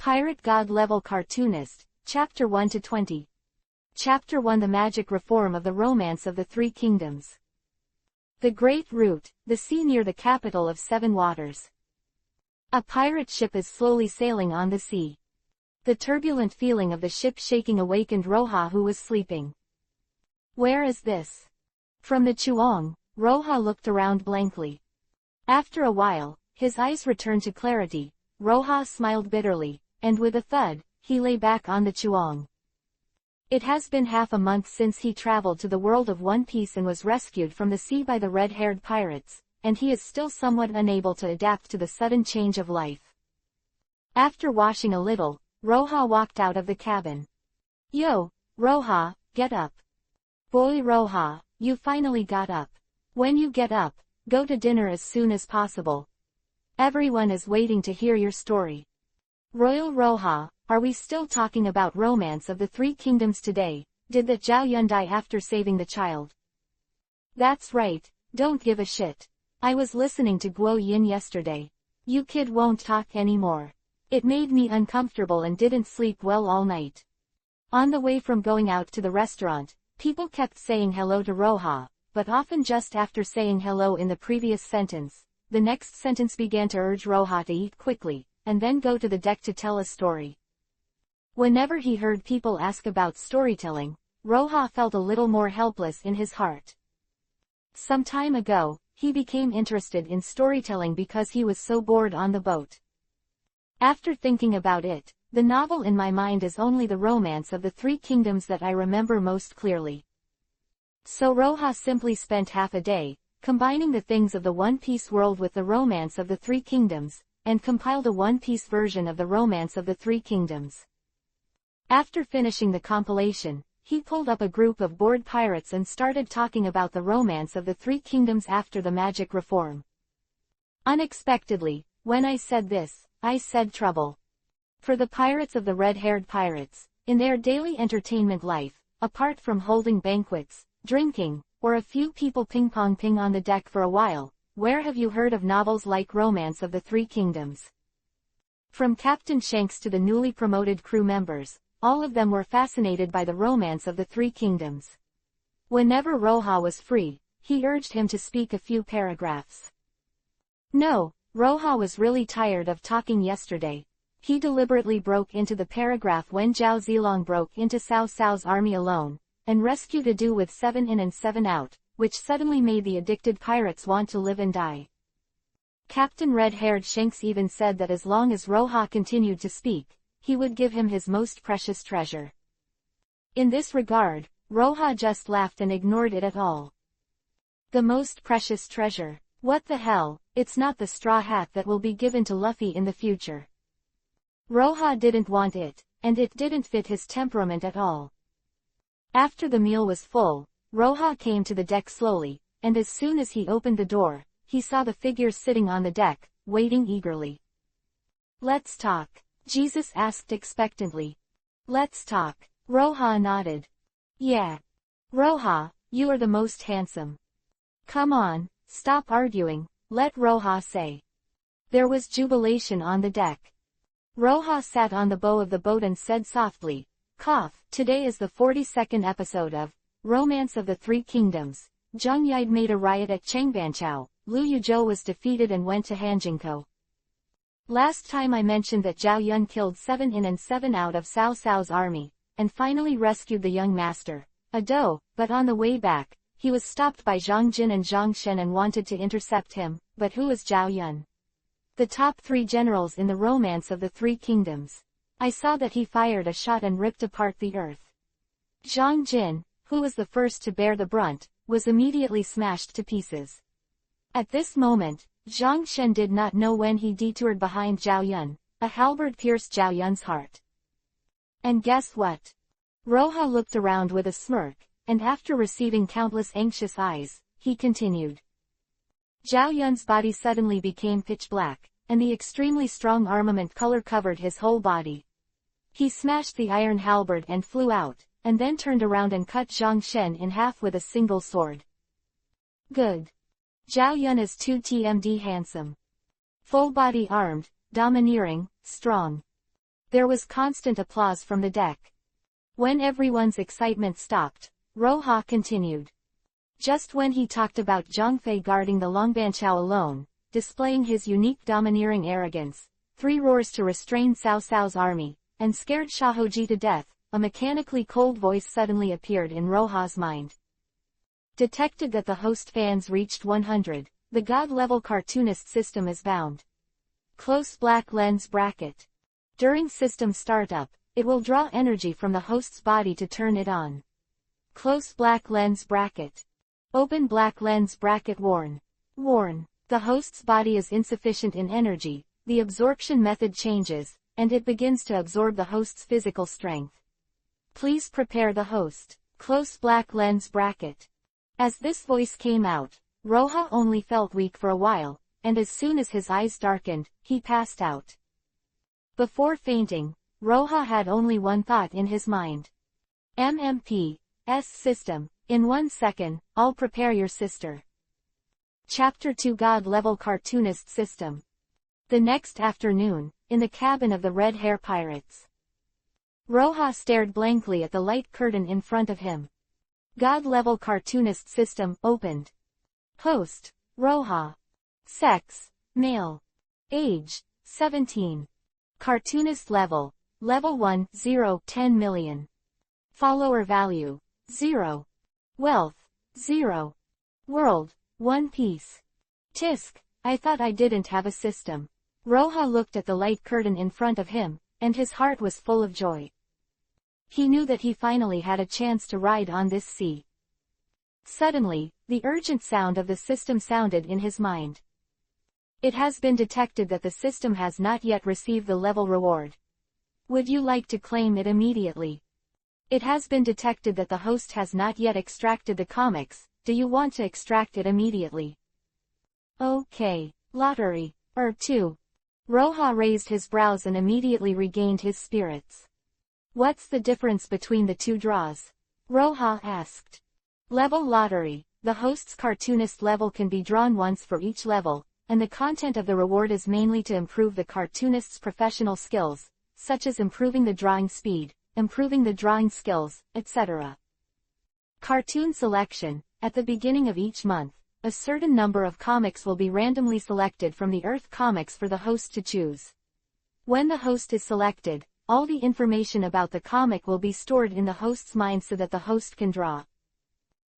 Pirate God Level Cartoonist, Chapter 1-20. Chapter 1 The Magic Reform of the Romance of the Three Kingdoms. The Great Route, the sea near the capital of Seven Waters. A pirate ship is slowly sailing on the sea. The turbulent feeling of the ship shaking awakened Roha, who was sleeping. Where is this? From the Chuang, Roha looked around blankly. After a while, his eyes returned to clarity. Roha smiled bitterly, and with a thud, he lay back on the Chuang. It has been half a month since he traveled to the world of One Piece and was rescued from the sea by the red-haired pirates, and he is still somewhat unable to adapt to the sudden change of life. After washing a little, Roha walked out of the cabin. Yo, Roha, get up. Boy Roha, you finally got up. When you get up, go to dinner as soon as possible. Everyone is waiting to hear your story. Royal Roha, are we still talking about Romance of the Three Kingdoms today? Did that Zhao Yun die after saving the child? That's right, don't give a shit. I was listening to Guo Yin yesterday. You kid won't talk anymore. It made me uncomfortable and didn't sleep well all night. On the way from going out to the restaurant, people kept saying hello to Roha, but often just after saying hello in the previous sentence, the next sentence began to urge Roha to eat quickly, and then go to the deck to tell a story. Whenever he heard people ask about storytelling, Roha felt a little more helpless in his heart. Some time ago, he became interested in storytelling because he was so bored on the boat. After thinking about it, the novel in my mind is only the Romance of the Three Kingdoms that I remember most clearly. So Roha simply spent half a day, combining the things of the One Piece world with the Romance of the Three Kingdoms, and compiled a One Piece version of the Romance of the Three Kingdoms. After finishing the compilation, he pulled up a group of bored pirates and started talking about the Romance of the Three Kingdoms after the magic reform. Unexpectedly, when I said this, I said trouble. For the pirates of the red-haired pirates, in their daily entertainment life, apart from holding banquets, drinking, or a few people ping-pong-ping on the deck for a while, where have you heard of novels like Romance of the Three Kingdoms? From Captain Shanks to the newly promoted crew members, all of them were fascinated by the Romance of the Three Kingdoms. Whenever Roha was free, he urged him to speak a few paragraphs. No, Roha was really tired of talking yesterday. He deliberately broke into the paragraph when Zhao Zilong broke into Cao Cao's army alone, and rescued a do with 7 in and 7 out, which suddenly made the addicted pirates want to live and die. Captain Red-Haired Shanks even said that as long as Roha continued to speak, he would give him his most precious treasure. In this regard, Roha just laughed and ignored it at all. The most precious treasure? What the hell, it's not the straw hat that will be given to Luffy in the future. Roha didn't want it, and it didn't fit his temperament at all. After the meal was full, Roha came to the deck slowly, and as soon as he opened the door, he saw the figures sitting on the deck, waiting eagerly. Let's talk, Jesus asked expectantly. Let's talk. Roha nodded. Yeah. Roha, you are the most handsome. Come on, stop arguing, let Roha say. There was jubilation on the deck. Roha sat on the bow of the boat and said softly, cough, today is the 42nd episode of Romance of the Three Kingdoms. Zhang Yide made a riot at Changbanchao, Lu Yuzhou was defeated and went to Hanjingkou. Last time I mentioned that Zhao Yun killed 7 in and 7 out of Cao Cao's army, and finally rescued the young master, Ado, but on the way back, he was stopped by Zhang Jin and Zhang Shen and wanted to intercept him, but who is Zhao Yun? The top 3 generals in the Romance of the Three Kingdoms. I saw that he fired a shot and ripped apart the earth. Zhang Jin, who was the first to bear the brunt, was immediately smashed to pieces. At this moment, Zhang Shen did not know when he detoured behind Zhao Yun, a halberd pierced Zhao Yun's heart. And guess what? Roha looked around with a smirk, and after receiving countless anxious eyes, he continued. Zhao Yun's body suddenly became pitch black, and the extremely strong armament color covered his whole body. He smashed the iron halberd and flew out, and then turned around and cut Zhang Shen in half with a single sword. Good. Zhao Yun is 2TMD handsome. Full body armed, domineering, strong. There was constant applause from the deck. When everyone's excitement stopped, Roha continued. Just when he talked about Zhangfei guarding the Longbanqiao alone, displaying his unique domineering arrogance, 3 roars to restrain Cao Cao's army, and scared Shahoji to death, a mechanically cold voice suddenly appeared in Roha's mind. Detected that the host fans reached 100, the God-level cartoonist system is bound. Close black lens bracket. During system startup, it will draw energy from the host's body to turn it on. Close black lens bracket. Open black lens bracket warn. Warn. The host's body is insufficient in energy, the absorption method changes, and it begins to absorb the host's physical strength. Please prepare the host. Close black lens bracket. As this voice came out, Roha only felt weak for a while, and as soon as his eyes darkened, he passed out. Before fainting, Roha had only one thought in his mind. MMP's system, in 1 second, I'll prepare your sister. Chapter 2 God-level cartoonist system. The next afternoon, in the cabin of the Red Hair Pirates. Roha stared blankly at the light curtain in front of him. God-level cartoonist system, opened. Host, Roha. Sex, male. Age, 17. Cartoonist level, level 1, 0, 10 million. Follower value, 0. Wealth, 0. World, One Piece. Tisk, I thought I didn't have a system. Roha looked at the light curtain in front of him, and his heart was full of joy. He knew that he finally had a chance to ride on this sea. Suddenly, the urgent sound of the system sounded in his mind. It has been detected that the system has not yet received the level reward. Would you like to claim it immediately? It has been detected that the host has not yet extracted the comics. Do you want to extract it immediately? Okay. Lottery. 2. Roha raised his brows and immediately regained his spirits. What's the difference between the 2 draws? Roha asked. Level lottery. The host's cartoonist level can be drawn once for each level, and the content of the reward is mainly to improve the cartoonist's professional skills, such as improving the drawing speed, improving the drawing skills, etc. Cartoon selection. At the beginning of each month, a certain number of comics will be randomly selected from the Earth comics for the host to choose. When the host is selected, all the information about the comic will be stored in the host's mind so that the host can draw.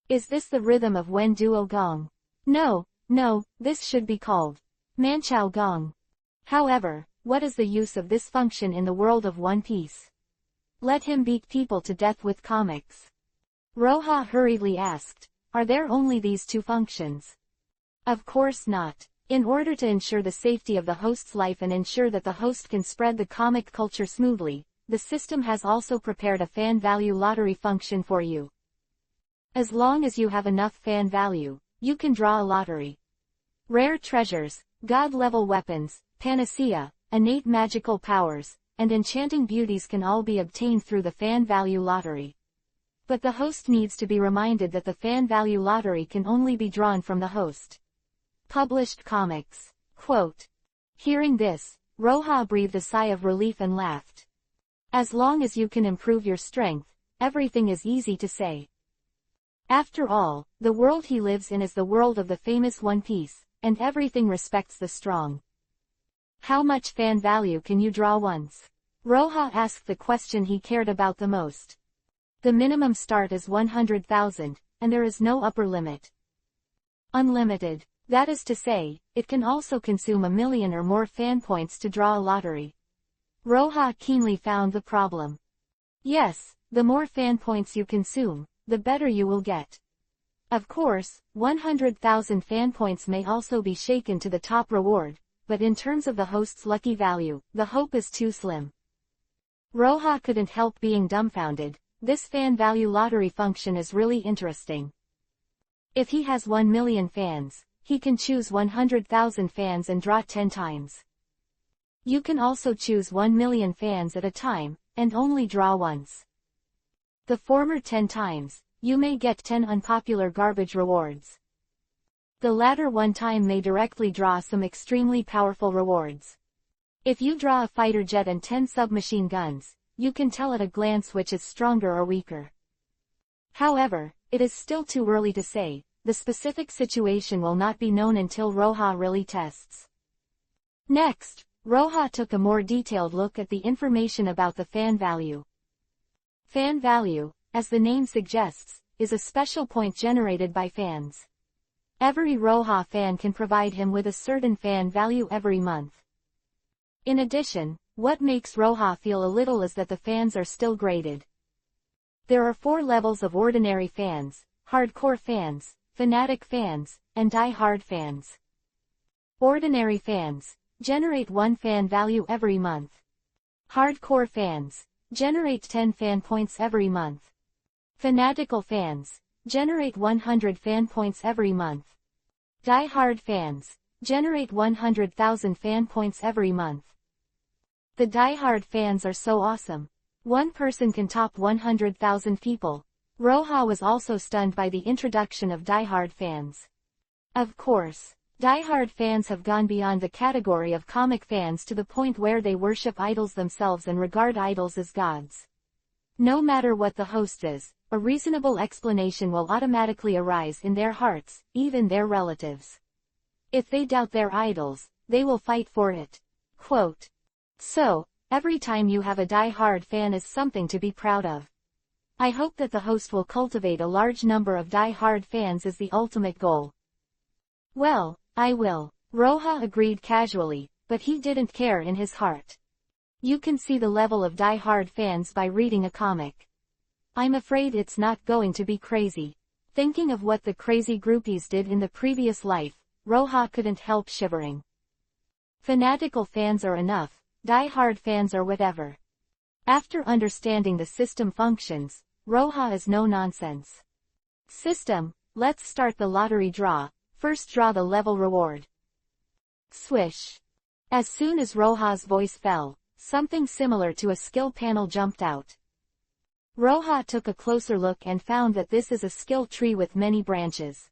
Is this the rhythm of Wen Duo Gong? No, this should be called Manchao Gong. However, what is the use of this function in the world of One Piece? Let him beat people to death with comics. Roha hurriedly asked, are there only these 2 functions? Of course not. In order to ensure the safety of the host's life and ensure that the host can spread the comic culture smoothly, the system has also prepared a fan value lottery function for you. As long as you have enough fan value, you can draw a lottery. Rare treasures, god-level weapons, panacea, innate magical powers, and enchanting beauties can all be obtained through the fan value lottery. But the host needs to be reminded that the fan value lottery can only be drawn from the host. Published comics. Quote. Hearing this, Roha breathed a sigh of relief and laughed. As long as you can improve your strength, everything is easy to say. After all, the world he lives in is the world of the famous One Piece, and everything respects the strong. How much fan value can you draw once? Roha asked the question he cared about the most. The minimum start is 100,000, and there is no upper limit. Unlimited. That is to say, it can also consume 1 million or more fan points to draw a lottery. Roha keenly found the problem. Yes, the more fan points you consume, the better you will get. Of course, 100,000 fan points may also be shaken to the top reward, but in terms of the host's lucky value, the hope is too slim. Roha couldn't help being dumbfounded. This fan value lottery function is really interesting. If he has 1 million fans, he can choose 100,000 fans and draw 10 times. You can also choose 1 million fans at a time, and only draw once. The former 10 times, you may get 10 unpopular garbage rewards. The latter one time may directly draw some extremely powerful rewards. If you draw a fighter jet and 10 submachine guns, you can tell at a glance which is stronger or weaker. However, it is still too early to say. The specific situation will not be known until Roja really tests. Next, Roja took a more detailed look at the information about the fan value. Fan value, as the name suggests, is a special point generated by fans. Every Roja fan can provide him with a certain fan value every month. In addition, what makes Roja feel a little is that the fans are still graded. There are 4 levels of ordinary fans: hardcore fans, fanatic fans, and die-hard fans. Ordinary fans generate 1 fan value every month. Hardcore fans generate 10 fan points every month. Fanatical fans generate 100 fan points every month. Die-hard fans generate 100,000 fan points every month. The die-hard fans are so awesome. One person can top 100,000 people. Roja was also stunned by the introduction of die-hard fans. Of course, die-hard fans have gone beyond the category of comic fans to the point where they worship idols themselves and regard idols as gods. No matter what the host is, a reasonable explanation will automatically arise in their hearts, even their relatives. If they doubt their idols, they will fight for it. Quote. So, every time you have a die-hard fan is something to be proud of. I hope that the host will cultivate a large number of die-hard fans as the ultimate goal. Well, I will. Roja agreed casually, but he didn't care in his heart. You can see the level of die-hard fans by reading a comic. I'm afraid it's not going to be crazy. Thinking of what the crazy groupies did in the previous life, Roja couldn't help shivering. Fanatical fans are enough, die-hard fans are whatever. After understanding the system functions, Roja is no nonsense. System, let's start the lottery draw. First draw the level reward. Swish. As soon as Roja's voice fell, something similar to a skill panel jumped out. Roja took a closer look and found that this is a skill tree with many branches.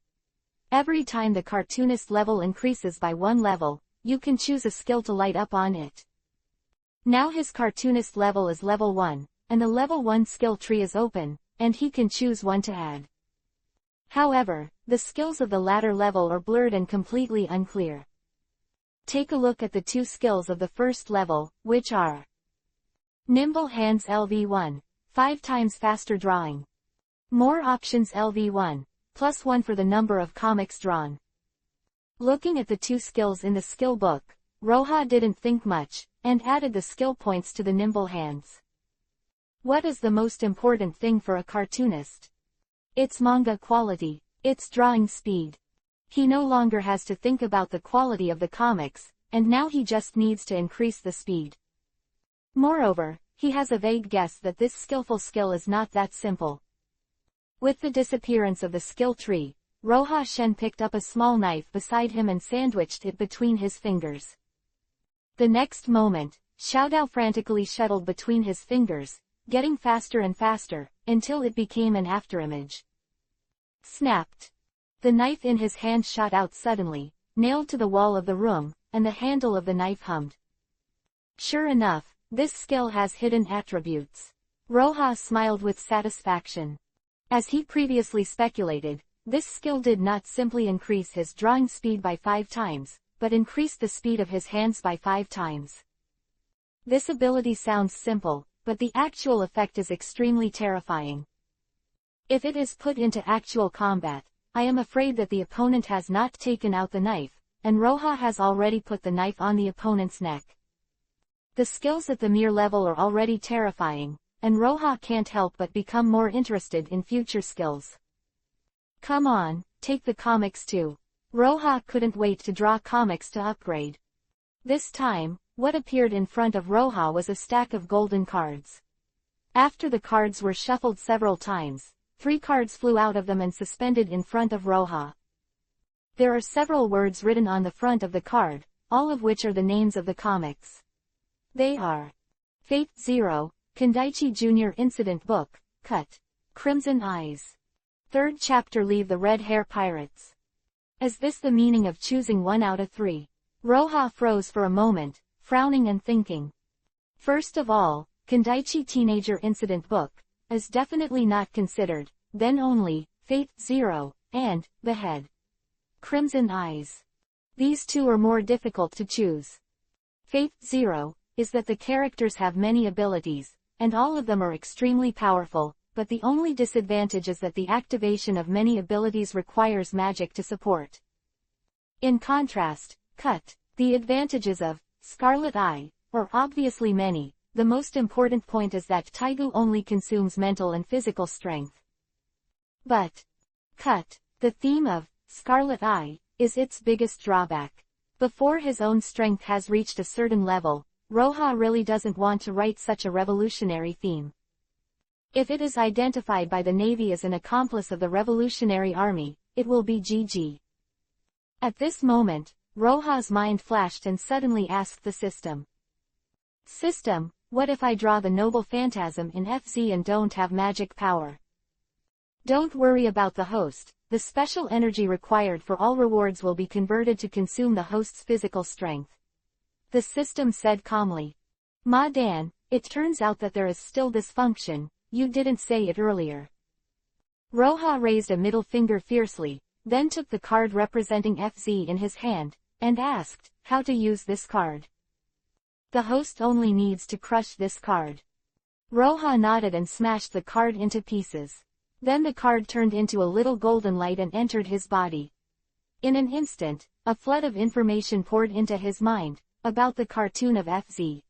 Every time the cartoonist level increases by 1 level, you can choose a skill to light up on it. Now his cartoonist level is level 1, and the level 1 skill tree is open, and he can choose one to add. However, the skills of the latter level are blurred and completely unclear. Take a look at the 2 skills of the first level, which are Nimble Hands LV1, 5 times faster drawing. More options LV1, +1 for the number of comics drawn. Looking at the 2 skills in the skill book, Roja didn't think much, and added the skill points to the nimble hands. What is the most important thing for a cartoonist? It's manga quality, it's drawing speed. He no longer has to think about the quality of the comics, and now he just needs to increase the speed. Moreover, he has a vague guess that this skillful skill is not that simple. With the disappearance of the skill tree, Roja Shen picked up a small knife beside him and sandwiched it between his fingers. The next moment, Xiaodao frantically shuttled between his fingers, getting faster and faster, until it became an afterimage. Snapped. The knife in his hand shot out suddenly, nailed to the wall of the room, and the handle of the knife hummed. Sure enough, this skill has hidden attributes. Roja smiled with satisfaction. As he previously speculated, this skill did not simply increase his drawing speed by 5 times, but increased the speed of his hands by 5 times. This ability sounds simple, but the actual effect is extremely terrifying. If it is put into actual combat, I am afraid that the opponent has not taken out the knife, and Roja has already put the knife on the opponent's neck. The skills at the mere level are already terrifying, and Roja can't help but become more interested in future skills. Come on, take the comics too. Roja couldn't wait to draw comics to upgrade. This time, what appeared in front of Roja was a stack of golden cards. After the cards were shuffled several times, 3 cards flew out of them and suspended in front of Roja. There are several words written on the front of the card, all of which are the names of the comics. They are Fate Zero, Kandaichi Jr. Incident Book, Cut, Crimson Eyes. 3rd chapter Leave the Red Hair Pirates. Is this the meaning of choosing 1 out of 3? Roja froze for a moment, frowning and thinking. First of all, Kandaichi Teenager Incident Book is definitely not considered, then only, Fate Zero, and The Head. Crimson Eyes. These two are more difficult to choose. Fate Zero is that the characters have many abilities, and all of them are extremely powerful, but the only disadvantage is that the activation of many abilities requires magic to support. In contrast, Cut. The advantages of Scarlet Eye are obviously many. The most important point is that Taigu only consumes mental and physical strength. But Cut, the theme of Scarlet Eye, is its biggest drawback. Before his own strength has reached a certain level, Roha really doesn't want to write such a revolutionary theme. If it is identified by the Navy as an accomplice of the Revolutionary Army, it will be GG. At this moment, Roha's mind flashed and suddenly asked the system. System, what if I draw the noble phantasm in FZ and don't have magic power? Don't worry about the host, the special energy required for all rewards will be converted to consume the host's physical strength. The system said calmly. Ma Dan, it turns out that there is still this function, you didn't say it earlier. Roha raised a middle finger fiercely, then took the card representing FZ in his hand, and asked, how to use this card. The host only needs to crush this card. Roha nodded and smashed the card into pieces. Then the card turned into a little golden light and entered his body. In an instant, a flood of information poured into his mind, about the cartoon of FZ.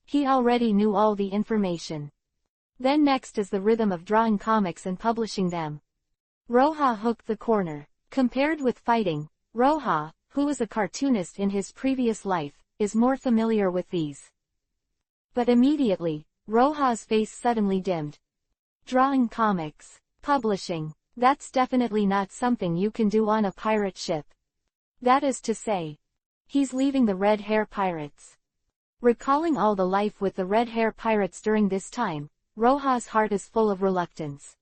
He already knew all the information. Then next is the rhythm of drawing comics and publishing them. Roha hooked the corner. Compared with fighting, Roha, who was a cartoonist in his previous life, is more familiar with these. But immediately, Roha's face suddenly dimmed. Drawing comics, publishing, that's definitely not something you can do on a pirate ship. That is to say, he's leaving the Red Hair Pirates. Recalling all the life with the Red Hair Pirates during this time, Roha's heart is full of reluctance.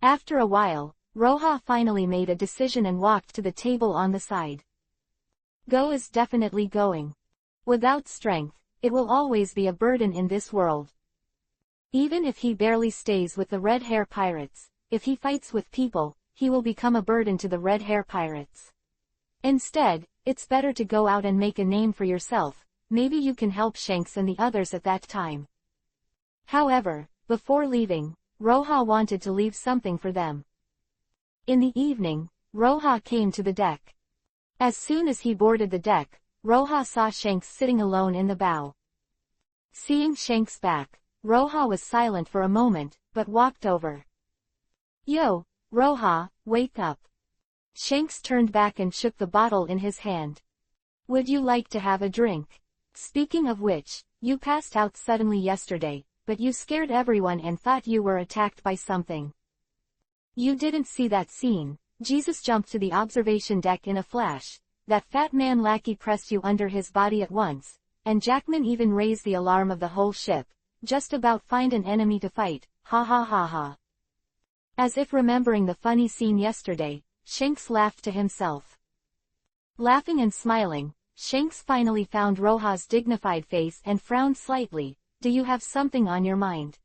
After a while, Roha finally made a decision and walked to the table on the side. Go is definitely going. Without strength, it will always be a burden in this world. Even if he barely stays with the Red Hair Pirates, if he fights with people, he will become a burden to the Red Hair Pirates. Instead, it's better to go out and make a name for yourself, maybe you can help Shanks and the others at that time. However, before leaving, Roha wanted to leave something for them. In the evening, Roha came to the deck. As soon as he boarded the deck, Roha saw Shanks sitting alone in the bow. Seeing Shanks back, Roha was silent for a moment, but walked over. Yo, Roha, wake up. Shanks turned back and shook the bottle in his hand. Would you like to have a drink? Speaking of which, you passed out suddenly yesterday, but you scared everyone and thought you were attacked by something. You didn't see that scene. Jesus jumped to the observation deck in a flash. That fat man lackey pressed you under his body at once, and Jackman even raised the alarm of the whole ship. Just about find an enemy to fight, ha ha ha ha. As if remembering the funny scene yesterday, Shanks laughed to himself. Laughing and smiling, Shanks finally found Roha's dignified face and frowned slightly. Do you have something on your mind?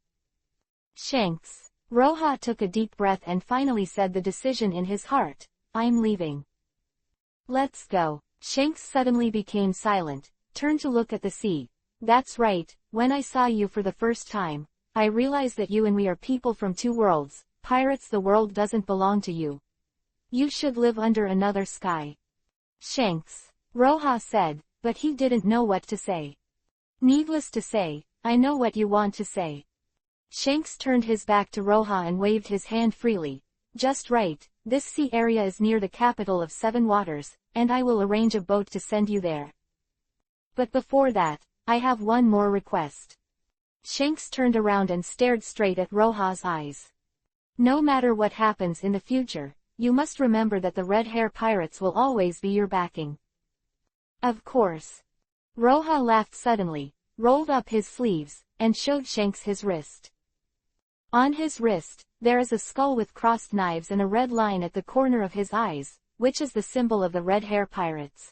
Shanks. Roha took a deep breath and finally said the decision in his heart. I'm leaving. Let's go. Shanks suddenly became silent, turned to look at the sea. That's right, when I saw you for the first time, I realized that you and we are people from two worlds. Pirates, the world doesn't belong to you. You should live under another sky. Shanks. Roha said, but he didn't know what to say. Needless to say, I know what you want to say. Shanks turned his back to Roha and waved his hand freely. Just right, this sea area is near the capital of Seven Waters, and I will arrange a boat to send you there. But before that, I have one more request. Shanks turned around and stared straight at Roha's eyes. No matter what happens in the future, you must remember that the Red Hair Pirates will always be your backing. Of course. Roha laughed suddenly, rolled up his sleeves, and showed Shanks his wrist. On his wrist, there is a skull with crossed knives and a red line at the corner of his eyes, which is the symbol of the Red Hair Pirates.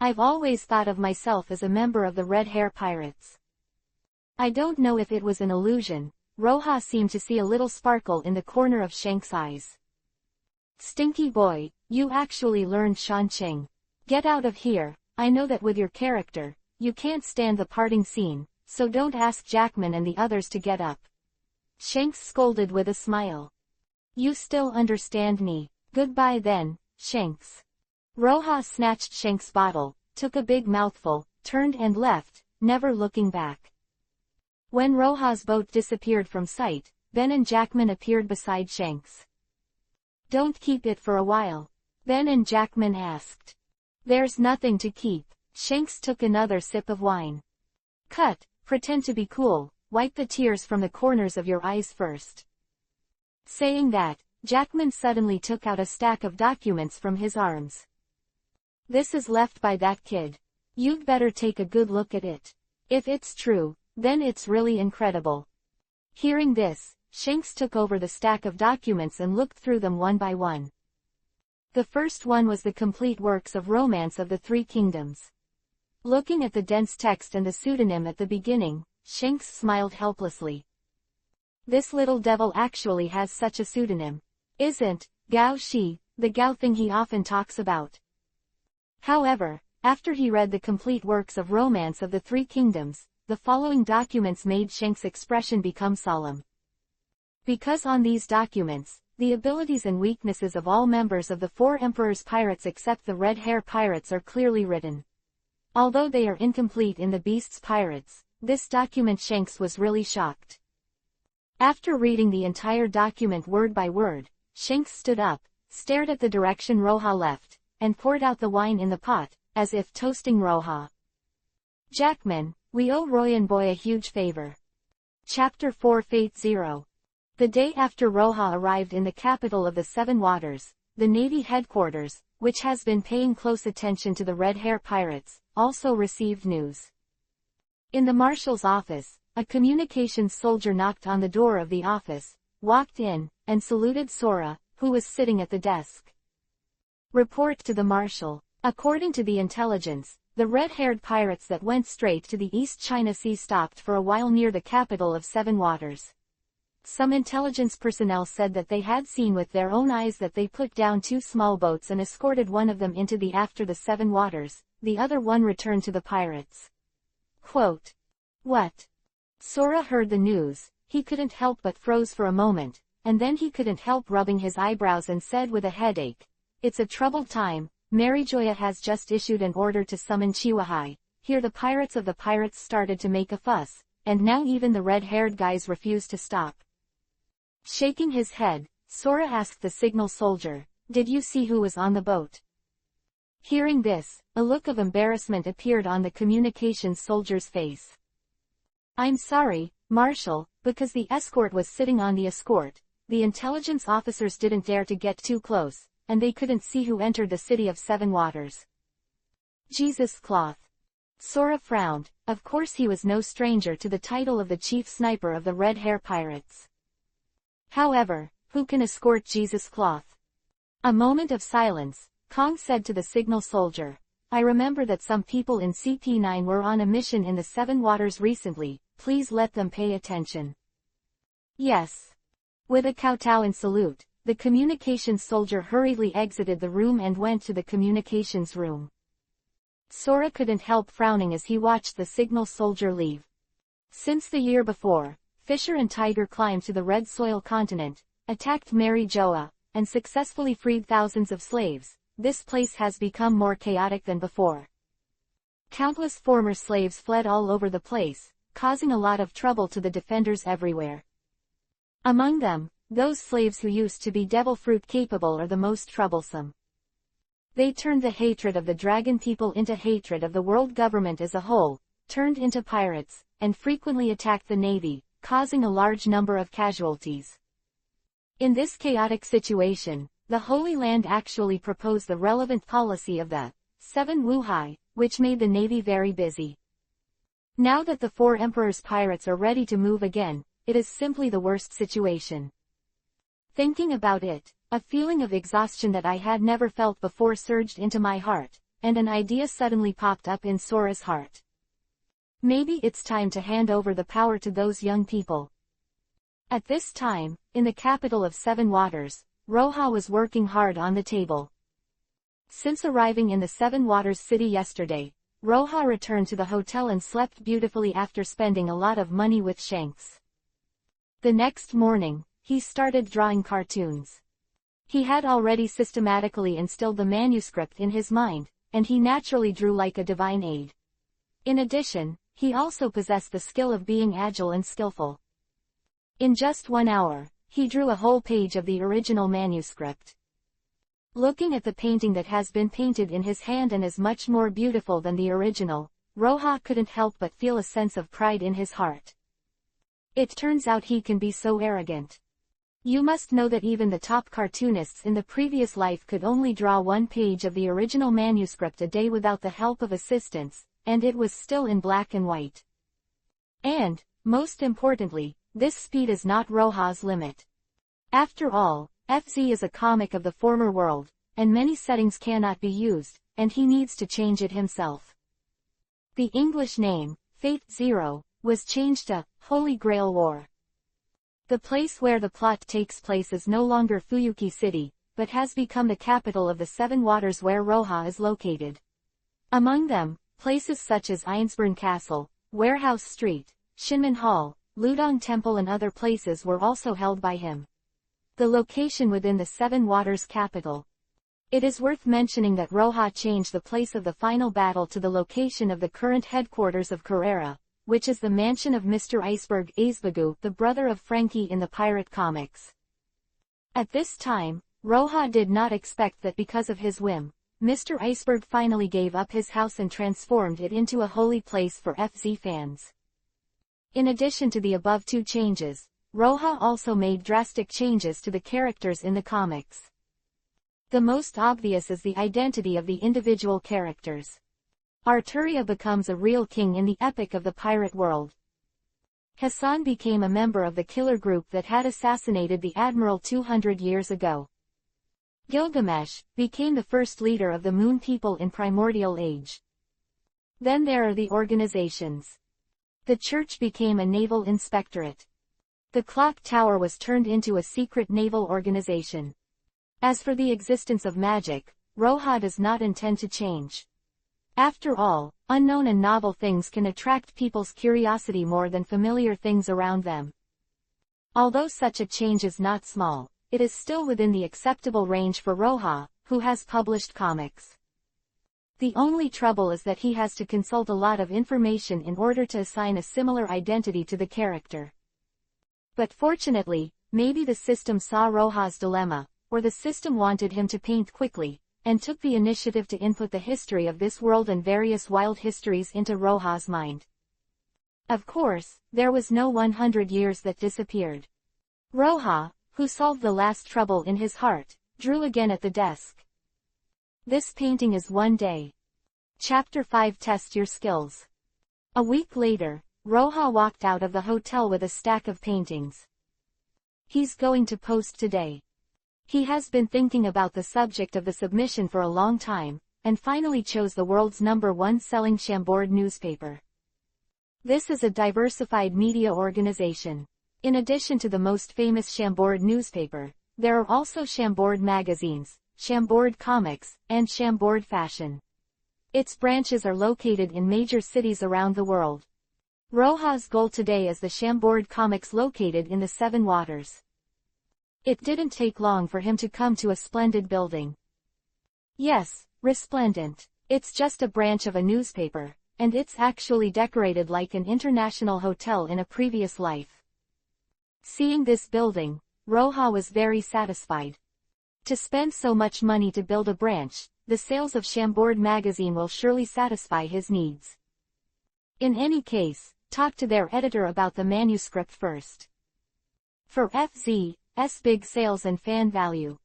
I've always thought of myself as a member of the Red Hair Pirates. I don't know if it was an illusion. Roja seemed to see a little sparkle in the corner of Shank's eyes. Stinky boy, you actually learned Shanqing. Get out of here. I know that with your character, you can't stand the parting scene, so don't ask Jackman and the others to get up. Shanks scolded with a smile. You still understand me. Goodbye then, Shanks. Roja snatched Shank's bottle, took a big mouthful, turned and left, never looking back. When Roja's boat disappeared from sight, Ben and Jackman appeared beside Shanks. Don't keep it for a while. Ben and Jackman asked. There's nothing to keep. Shanks took another sip of wine. Cut, pretend to be cool, wipe the tears from the corners of your eyes first. Saying that, Jackman suddenly took out a stack of documents from his arms. This is left by that kid. You'd better take a good look at it. If it's true, then it's really incredible. Hearing this, Shanks took over the stack of documents and looked through them one by one. The first one was the complete works of romance of the Three Kingdoms. Looking at the dense text and the pseudonym at the beginning, Shanks smiled helplessly. This little devil actually has such a pseudonym. Isn't Gao Shi, the Gao thing he often talks about? However, after he read the complete works of romance of the Three Kingdoms, the following documents made Shanks' expression become solemn. Because on these documents, the abilities and weaknesses of all members of the Four Emperors Pirates except the Red Hair Pirates are clearly written. Although they are incomplete in the Beast's Pirates, this document Shanks was really shocked. After reading the entire document word by word, Shanks stood up, stared at the direction Roja left, and poured out the wine in the pot, as if toasting Roja. Jackman, we owe Royan Boy a huge favor. Chapter 4 Fate Zero. The day after Roja arrived in the capital of the Seven Waters, the Navy headquarters, which has been paying close attention to the Red Hair Pirates, also received news. In the marshal's office, a communications soldier knocked on the door of the office, walked in, and saluted Sora, who was sitting at the desk. Report to the marshal. According to the intelligence, the red-haired pirates that went straight to the East China Sea stopped for a while near the capital of Seven Waters. Some intelligence personnel said that they had seen with their own eyes that they put down 2 small boats and escorted one of them into the after the Seven Waters, the other one returned to the pirates. Quote. What? Sora heard the news, he couldn't help but froze for a moment, and then he couldn't help rubbing his eyebrows and said with a headache, it's a troubled time. Marijoya has just issued an order to summon Chiwahai. Here the pirates of the pirates started to make a fuss, and now even the red-haired guys refuse to stop. Shaking his head, Sora asked the signal soldier, did you see who was on the boat? Hearing this, a look of embarrassment appeared on the communications soldier's face. I'm sorry, Marshal, because the escort was sitting on the escort, the intelligence officers didn't dare to get too close, and they couldn't see who entered the city of Seven Waters. Jesus cloth. Sora frowned, of course he was no stranger to the title of the chief sniper of the Red Hair Pirates. However, who can escort Jesus cloth? A moment of silence, Kong said to the signal soldier, I remember that some people in CP9 were on a mission in the Seven Waters recently, please let them pay attention. Yes. With a kowtow and salute, the communications soldier hurriedly exited the room and went to the communications room. Sora couldn't help frowning as he watched the signal soldier leave. Since the year before, Fisher and Tiger climbed to the Red Soil continent, attacked Marijoa, and successfully freed thousands of slaves. This place has become more chaotic than before. Countless former slaves fled all over the place, causing a lot of trouble to the defenders everywhere. Among them, those slaves who used to be devil fruit capable are the most troublesome. They turned the hatred of the dragon people into hatred of the world government as a whole, turned into pirates, and frequently attacked the navy, causing a large number of casualties. In this chaotic situation, the Holy Land actually proposed the relevant policy of the Seven Wuhai, which made the navy very busy. Now that the Four Emperors Pirates are ready to move again, it is simply the worst situation. Thinking about it, a feeling of exhaustion that I had never felt before surged into my heart. and an idea suddenly popped up in Sora's heart. Maybe it's time to hand over the power to those young people. At this time, in the capital of Seven Waters, Roha was working hard on the table. Since arriving in the Seven Waters city yesterday, Roha returned to the hotel and slept beautifully after spending a lot of money with Shanks. The next morning, he started drawing cartoons. He had already systematically instilled the manuscript in his mind, and he naturally drew like a divine aid. In addition, he also possessed the skill of being agile and skillful. In just 1 hour, he drew a whole page of the original manuscript. Looking at the painting that has been painted in his hand and is much more beautiful than the original, Roha couldn't help but feel a sense of pride in his heart. It turns out he can be so arrogant. You must know that even the top cartoonists in the previous life could only draw 1 page of the original manuscript a day without the help of assistants, and it was still in black and white. And, most importantly, this speed is not Roha's limit. After all, FZ is a comic of the former world, and many settings cannot be used, and he needs to change it himself. The English name, Fate Zero, was changed to Holy Grail War. The place where the plot takes place is no longer Fuyuki City, but has become the capital of the Seven Waters where Roha is located. Among them, places such as Ainsburn Castle, Warehouse Street, Shinman Hall, Ludong Temple and other places were also held by him. The location within the Seven Waters capital. It is worth mentioning that Roha changed the place of the final battle to the location of the current headquarters of Carrera, which is the mansion of Mr. Iceberg Aisbagu, the brother of Frankie in the pirate comics. At this time, Roha did not expect that because of his whim, Mr. Iceberg finally gave up his house and transformed it into a holy place for FZ fans. In addition to the above 2 changes, Roha also made drastic changes to the characters in the comics. The most obvious is the identity of the individual characters. Arturia becomes a real king in the epic of the pirate world. Hassan became a member of the killer group that had assassinated the admiral 200 years ago. Gilgamesh became the first leader of the Moon People in Primordial Age. Then there are the organizations. The church became a naval inspectorate. The clock tower was turned into a secret naval organization. As for the existence of magic, Roha does not intend to change. After all, unknown and novel things can attract people's curiosity more than familiar things around them. Although such a change is not small, it is still within the acceptable range for Roha, who has published comics. The only trouble is that he has to consult a lot of information in order to assign a similar identity to the character. But fortunately, maybe the system saw Roha's dilemma, or the system wanted him to paint quickly, and took the initiative to input the history of this world and various wild histories into Roha's mind. Of course, there was no 100 years that disappeared. Roha, who solved the last trouble in his heart, drew again at the desk. This painting is 1 day. Chapter 5 Test your skills. A week later, Roha walked out of the hotel with a stack of paintings. He's going to post today. He has been thinking about the subject of the submission for a long time, and finally chose the world's #1 selling Chambord newspaper. This is a diversified media organization. In addition to the most famous Chambord newspaper, there are also Chambord magazines, Chambord comics, and Chambord fashion. Its branches are located in major cities around the world. Roha's goal today is the Chambord comics located in the Seven Waters. It didn't take long for him to come to a splendid building. Yes, resplendent. It's just a branch of a newspaper, and it's actually decorated like an international hotel in a previous life. Seeing this building, Roha was very satisfied. To spend so much money to build a branch, the sales of Chambord magazine will surely satisfy his needs. In any case, talk to their editor about the manuscript first. For FZ's big sales and fan value.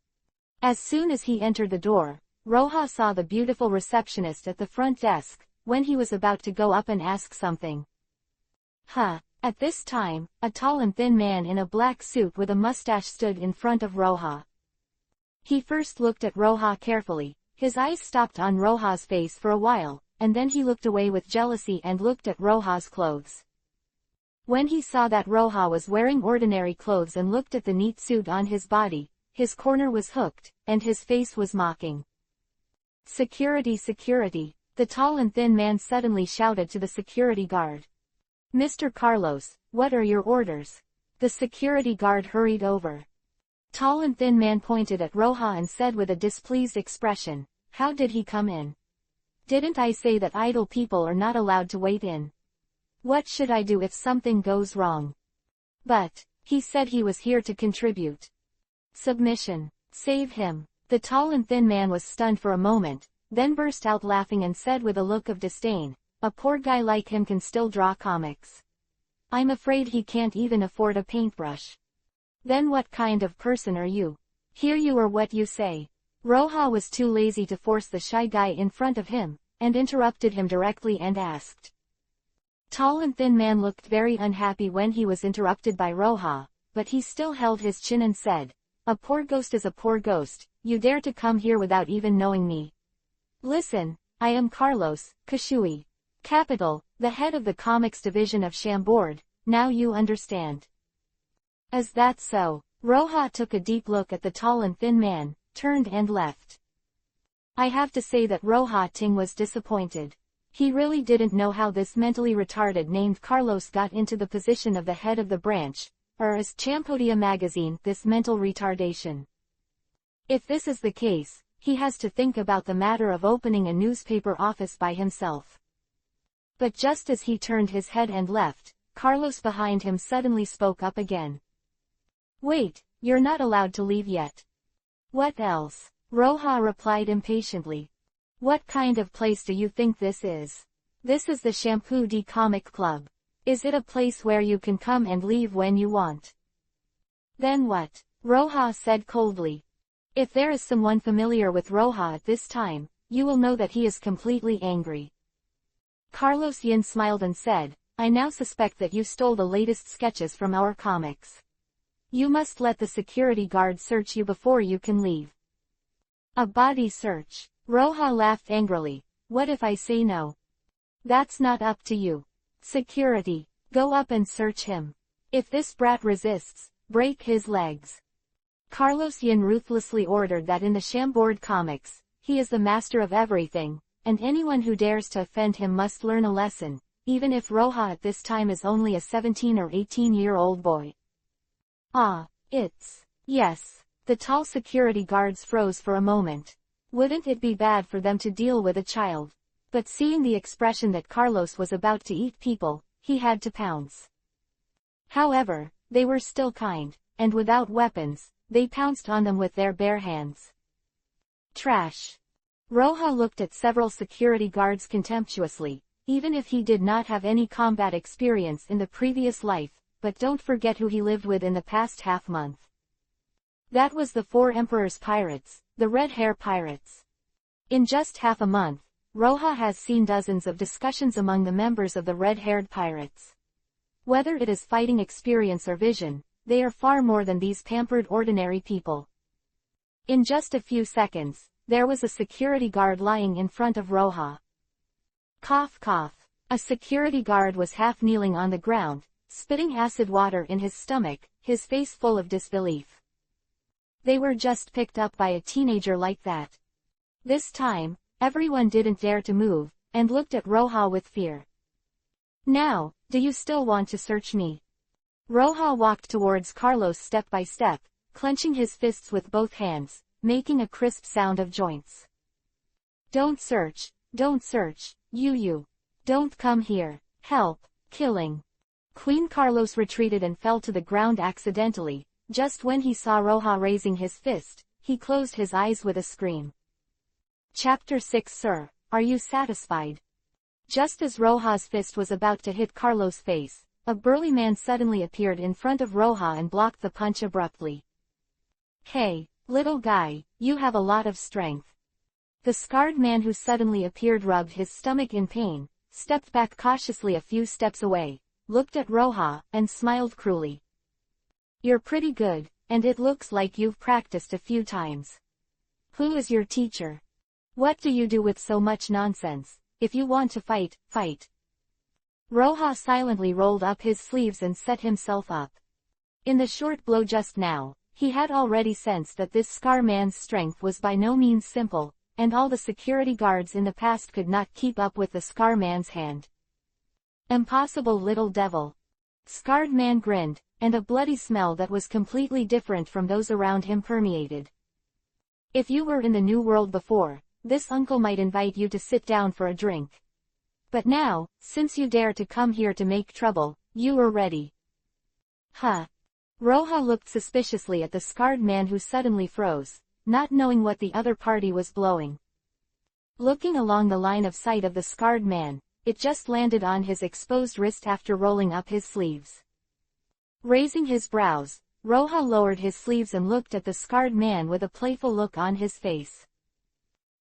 As soon as he entered the door, Roha saw the beautiful receptionist at the front desk, when he was about to go up and ask something. At this time, a tall and thin man in a black suit with a mustache stood in front of Roha. He first looked at Roha carefully, His eyes stopped on Roja's face for a while, and then he looked away with jealousy and looked at Roja's clothes. When he saw that Roja was wearing ordinary clothes and looked at the neat suit on his body, his corner was hooked, and his face was mocking. "Security, security!" The tall and thin man suddenly shouted to the security guard. "Mr. Carlos, what are your orders?" The security guard hurried over. Tall and thin man pointed at Roja and said with a displeased expression, "How did he come in? Didn't I say that idle people are not allowed to wait in? What should I do if something goes wrong?" "But, he said he was here to contribute." "Submission. Save him." The tall and thin man was stunned for a moment, then burst out laughing and said with a look of disdain, "A poor guy like him can still draw comics. I'm afraid he can't even afford a paintbrush. Then what kind of person are you? Here you are, what you say." Roja was too lazy to force the shy guy in front of him, and interrupted him directly and asked. Tall and thin man looked very unhappy when he was interrupted by Roja, but he still held his chin and said, "A poor ghost is a poor ghost. You dare to come here without even knowing me? Listen, I am Carlos, Kashui. Capital, the head of the comics division of Chambord. Now you understand." "Is that so?" Roja took a deep look at the tall and thin man, turned and left. I have to say that Roja Ting was disappointed. He really didn't know how this mentally retarded named Carlos got into the position of the head of the branch, or as Champodia magazine, this mental retardation. If this is the case, he has to think about the matter of opening a newspaper office by himself. But just as he turned his head and left, Carlos behind him suddenly spoke up again. "Wait, you're not allowed to leave yet." "What else?" Roja replied impatiently. "What kind of place do you think this is? This is the Shampoo de Comic Club. Is it a place where you can come and leave when you want?" "Then what?" Roja said coldly. If there is someone familiar with Roja at this time, you will know that he is completely angry. Carlos Yin smiled and said, "I now suspect that you stole the latest sketches from our comics. You must let the security guard search you before you can leave." "A body search?" Roja laughed angrily. "What if I say no?" "That's not up to you. Security, go up and search him. If this brat resists, break his legs." Carlos Yin ruthlessly ordered that in the Chambord comics, he is the master of everything, and anyone who dares to offend him must learn a lesson, even if Roja at this time is only a 17 or 18-year-old boy. "Ah, yes." The tall security guards froze for a moment. Wouldn't it be bad for them to deal with a child? But seeing the expression that Carlos was about to eat people, he had to pounce. However, they were still kind, and without weapons, they pounced on them with their bare hands. "Trash." Roja looked at several security guards contemptuously, even if he did not have any combat experience in the previous life, but don't forget who he lived with in the past half-month. That was the 4 Emperors Pirates, the Red Hair Pirates. In just half a month, Roja has seen dozens of discussions among the members of the Red-Haired Pirates. Whether it is fighting experience or vision, they are far more than these pampered ordinary people. In just a few seconds, there was a security guard lying in front of Roja. Cough cough. A security guard was half kneeling on the ground, spitting acid water in his stomach, his face full of disbelief. They were just picked up by a teenager like that. This time, everyone didn't dare to move, and looked at Roja with fear. "Now, do you still want to search me?" Roja walked towards Carlos step by step, clenching his fists with both hands, making a crisp sound of joints. Don't search, you. Don't come here. Help, killing." Queen Carlos retreated and fell to the ground accidentally. Just when he saw Roja raising his fist, he closed his eyes with a scream. Chapter 6. Sir, are you satisfied? Just as Roja's fist was about to hit Carlos' face, a burly man suddenly appeared in front of Roja and blocked the punch abruptly. "Hey, little guy, you have a lot of strength." The scarred man who suddenly appeared rubbed his stomach in pain, stepped back cautiously a few steps away, looked at Roja, and smiled cruelly. "You're pretty good, and it looks like you've practiced a few times. Who is your teacher?" What do you do with so much nonsense? If you want to fight, fight. Roja silently rolled up his sleeves and set himself up. In the short blow just now, he had already sensed that this Scar man's strength was by no means simple, and all the security guards in the past could not keep up with the Scar man's hand. Impossible little devil. Scarred man grinned, and a bloody smell that was completely different from those around him permeated. If you were in the New World before, this uncle might invite you to sit down for a drink. But now, since you dare to come here to make trouble, you are ready. Huh. Roja looked suspiciously at the scarred man who suddenly froze, not knowing what the other party was blowing. Looking along the line of sight of the scarred man, it just landed on his exposed wrist after rolling up his sleeves. Raising his brows, Roja lowered his sleeves and looked at the scarred man with a playful look on his face.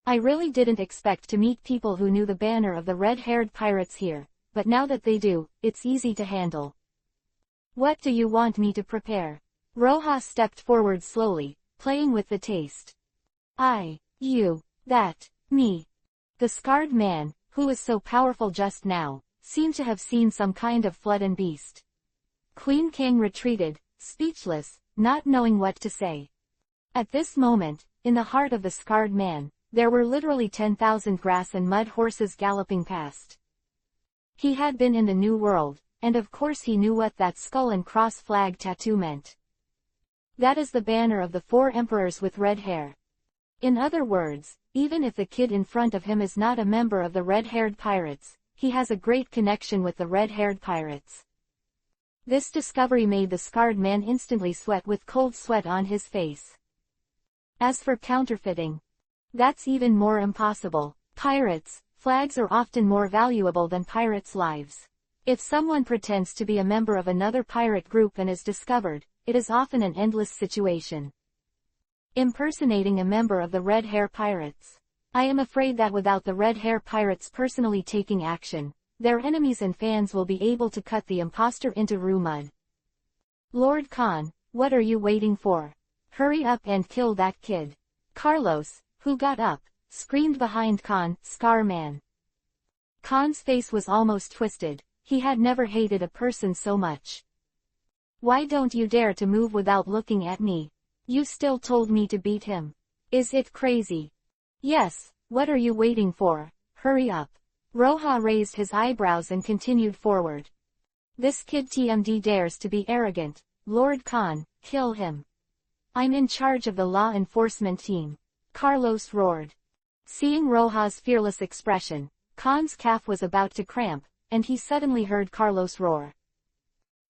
I really didn't expect to meet people who knew the banner of the red-haired pirates here, but now that they do, it's easy to handle. What do you want me to prepare? Roja stepped forward slowly, playing with the taste. You, that, me. The scarred man, who was so powerful just now, seemed to have seen some kind of flood and beast. Queen King retreated, speechless, not knowing what to say. At this moment, in the heart of the scarred man, there were literally 10,000 grass and mud horses galloping past. He had been in the New World, and of course he knew what that skull and cross flag tattoo meant. That is the banner of the 4 emperors with red hair. In other words, even if the kid in front of him is not a member of the red-haired pirates, he has a great connection with the red-haired pirates. This discovery made the scarred man instantly sweat with cold sweat on his face. As for counterfeiting, that's even more impossible. Pirates' flags are often more valuable than pirates' lives. If someone pretends to be a member of another pirate group and is discovered, it is often an endless situation. Impersonating a member of the Red Hair Pirates. I am afraid that without the Red Hair Pirates personally taking action, their enemies and fans will be able to cut the imposter into rue mud. Lord Khan, what are you waiting for? Hurry up and kill that kid. Carlos, who got up, screamed behind Khan, Scar Man. Khan's face was almost twisted. He had never hated a person so much. Why don't you dare to move without looking at me? You still told me to beat him. Is it crazy? Yes, what are you waiting for? Hurry up. Roja raised his eyebrows and continued forward. This kid TMD dares to be arrogant. Lord Khan, kill him. I'm in charge of the law enforcement team. Carlos roared. Seeing Roja's fearless expression, Khan's calf was about to cramp, and he suddenly heard Carlos roar.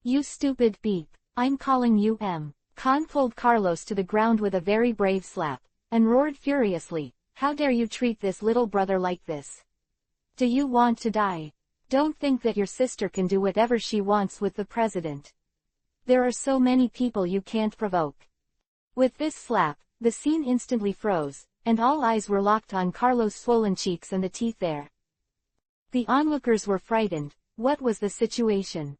You stupid beep, I'm calling you M. Khan pulled Carlos to the ground with a very brave slap, and roared furiously, how dare you treat this little brother like this? Do you want to die? Don't think that your sister can do whatever she wants with the president. There are so many people you can't provoke. With this slap, the scene instantly froze, and all eyes were locked on Carlos' swollen cheeks and the teeth there. The onlookers were frightened. What was the situation?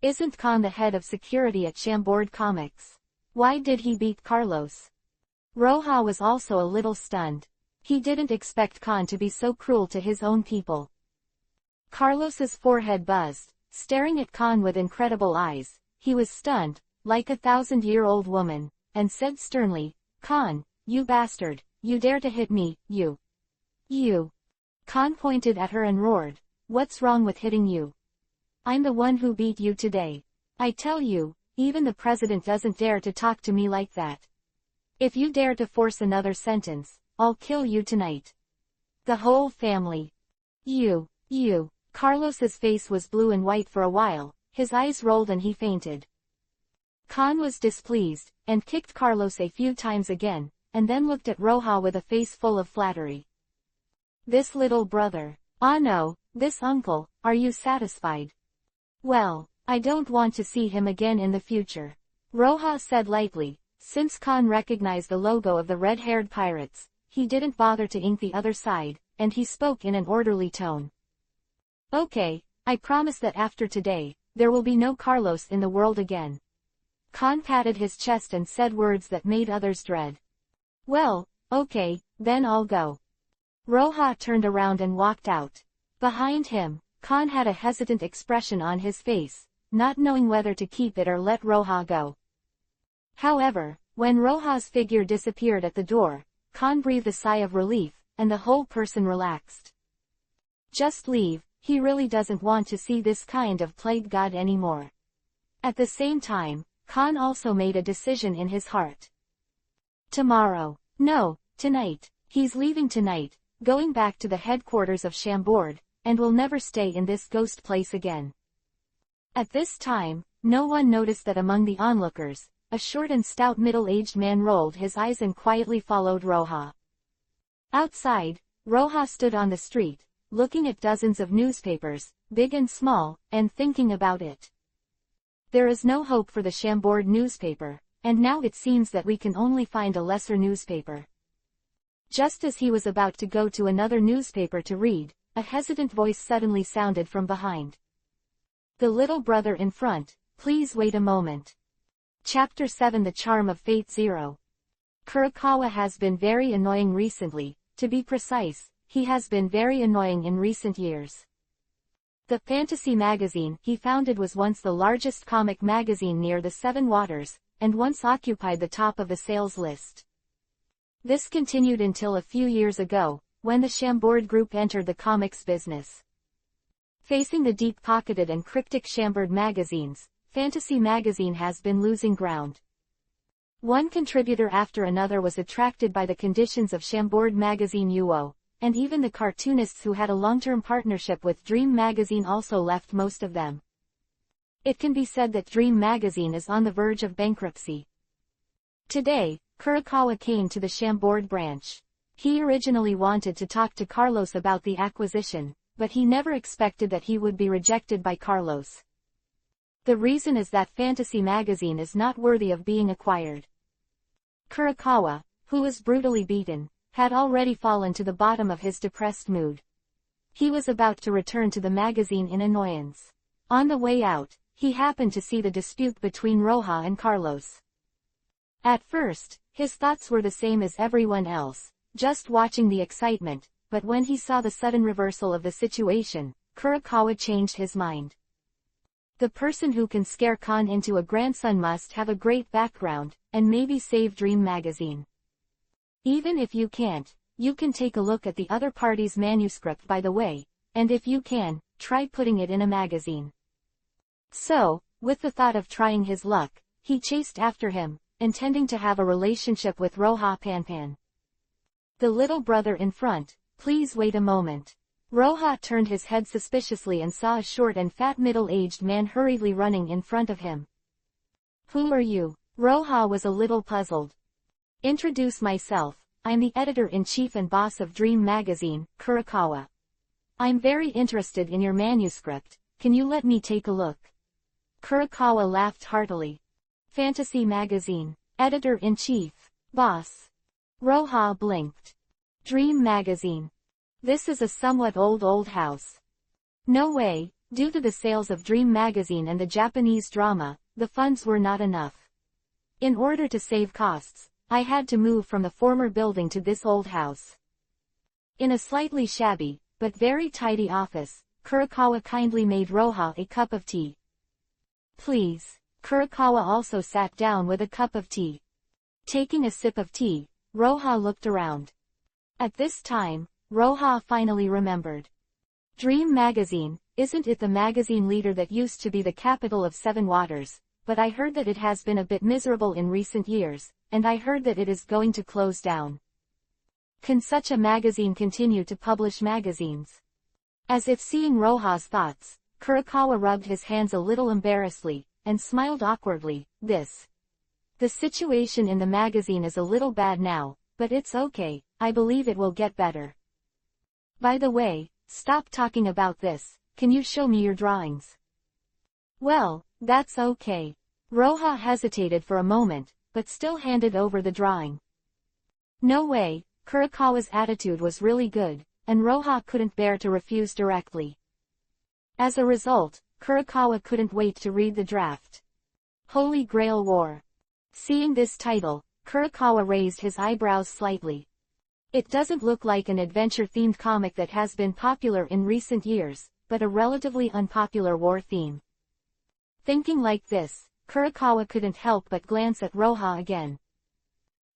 Isn't Khan the head of security at Chambord Comics? Why did he beat Carlos? Roja was also a little stunned. He didn't expect Khan to be so cruel to his own people. Carlos's forehead buzzed, staring at Khan with incredible eyes. He was stunned, like a 1,000-year-old woman, and said sternly, Khan, you bastard, you dare to hit me, you. Khan pointed at her and roared, what's wrong with hitting you? I'm the one who beat you today. I tell you, even the president doesn't dare to talk to me like that. If you dare to force another sentence, I'll kill you tonight. The whole family. You. Carlos's face was blue and white for a while, his eyes rolled and he fainted. Khan was displeased, and kicked Carlos a few times again, and then looked at Roja with a face full of flattery. This little brother. Ah no, this uncle, are you satisfied? Well, I don't want to see him again in the future. Roja said lightly. Since Khan recognized the logo of the red-haired pirates, he didn't bother to ink the other side, and he spoke in an orderly tone. Okay, I promise that after today, there will be no Carlos in the world again. Khan patted his chest and said words that made others dread. Well, okay, then I'll go. Roha turned around and walked out. Behind him, Khan had a hesitant expression on his face, not knowing whether to keep it or let Roha go. However, when Roha's figure disappeared at the door, Khan breathed a sigh of relief, and the whole person relaxed. Just leave, he really doesn't want to see this kind of plague god anymore. At the same time, Khan also made a decision in his heart. Tomorrow. No, tonight. He's leaving tonight, going back to the headquarters of Chambord, and will never stay in this ghost place again. At this time, no one noticed that among the onlookers, a short and stout middle-aged man rolled his eyes and quietly followed Roha. Outside, Roha stood on the street, looking at dozens of newspapers, big and small, and thinking about it. There is no hope for the Chambord newspaper, and now it seems that we can only find a lesser newspaper. Just as he was about to go to another newspaper to read, a hesitant voice suddenly sounded from behind. The little brother in front, please wait a moment. Chapter 7 The Charm of Fate 0. Kurokawa has been very annoying recently, to be precise, he has been very annoying in recent years. The fantasy magazine he founded was once the largest comic magazine near the Seven Waters, and once occupied the top of the sales list. This continued until a few years ago, when the Chambord Group entered the comics business. Facing the deep-pocketed and cryptic Chambord magazines, Fantasy Magazine has been losing ground. One contributor after another was attracted by the conditions of Chambord Magazine UO, and even the cartoonists who had a long-term partnership with Dream Magazine also left, most of them. It can be said that Dream Magazine is on the verge of bankruptcy. Today, Kurokawa came to the Chambord branch. He originally wanted to talk to Carlos about the acquisition, but he never expected that he would be rejected by Carlos. The reason is that Fantasy Magazine is not worthy of being acquired. Kurokawa, who was brutally beaten, had already fallen to the bottom of his depressed mood. He was about to return to the magazine in annoyance. On the way out, he happened to see the dispute between Roha and Carlos. At first, his thoughts were the same as everyone else, just watching the excitement, but when he saw the sudden reversal of the situation, Kurokawa changed his mind. The person who can scare Khan into a grandson must have a great background, and maybe save Dream Magazine. Even if you can't, you can take a look at the other party's manuscript by the way, and if you can, try putting it in a magazine. So, with the thought of trying his luck, he chased after him, intending to have a relationship with Roha Panpan. The little brother in front, please wait a moment. Roha turned his head suspiciously and saw a short and fat middle-aged man hurriedly running in front of him. Who are you? Roha was a little puzzled. Introduce myself, I'm the editor-in-chief and boss of Dream Magazine, Kurokawa. I'm very interested in your manuscript, can you let me take a look? Kurokawa laughed heartily. Fantasy Magazine, editor-in-chief, boss. Roha blinked. Dream Magazine. This is a somewhat old house. No way, due to the sales of Dream Magazine and the Japanese drama, the funds were not enough. In order to save costs, I had to move from the former building to this old house. In a slightly shabby, but very tidy office, Kurokawa kindly made Roha a cup of tea. Please. Kurokawa also sat down with a cup of tea. Taking a sip of tea, Roha looked around. At this time, Roha finally remembered. Dream Magazine, isn't it the magazine leader that used to be the capital of Seven Waters, but I heard that it has been a bit miserable in recent years, and I heard that it is going to close down. Can such a magazine continue to publish magazines? As if seeing Roha's thoughts, Kurokawa rubbed his hands a little embarrassedly, and smiled awkwardly. The situation in the magazine is a little bad now, but it's okay, I believe it will get better. By the way, stop talking about this, can you show me your drawings? Well, that's okay. Roha hesitated for a moment, but still handed over the drawing. No way, Kurokawa's attitude was really good, and Roha couldn't bear to refuse directly. As a result, Kurokawa couldn't wait to read the draft. Holy Grail War. Seeing this title, Kurokawa raised his eyebrows slightly. It doesn't look like an adventure-themed comic that has been popular in recent years, but a relatively unpopular war theme. Thinking like this, Kurokawa couldn't help but glance at Roha again.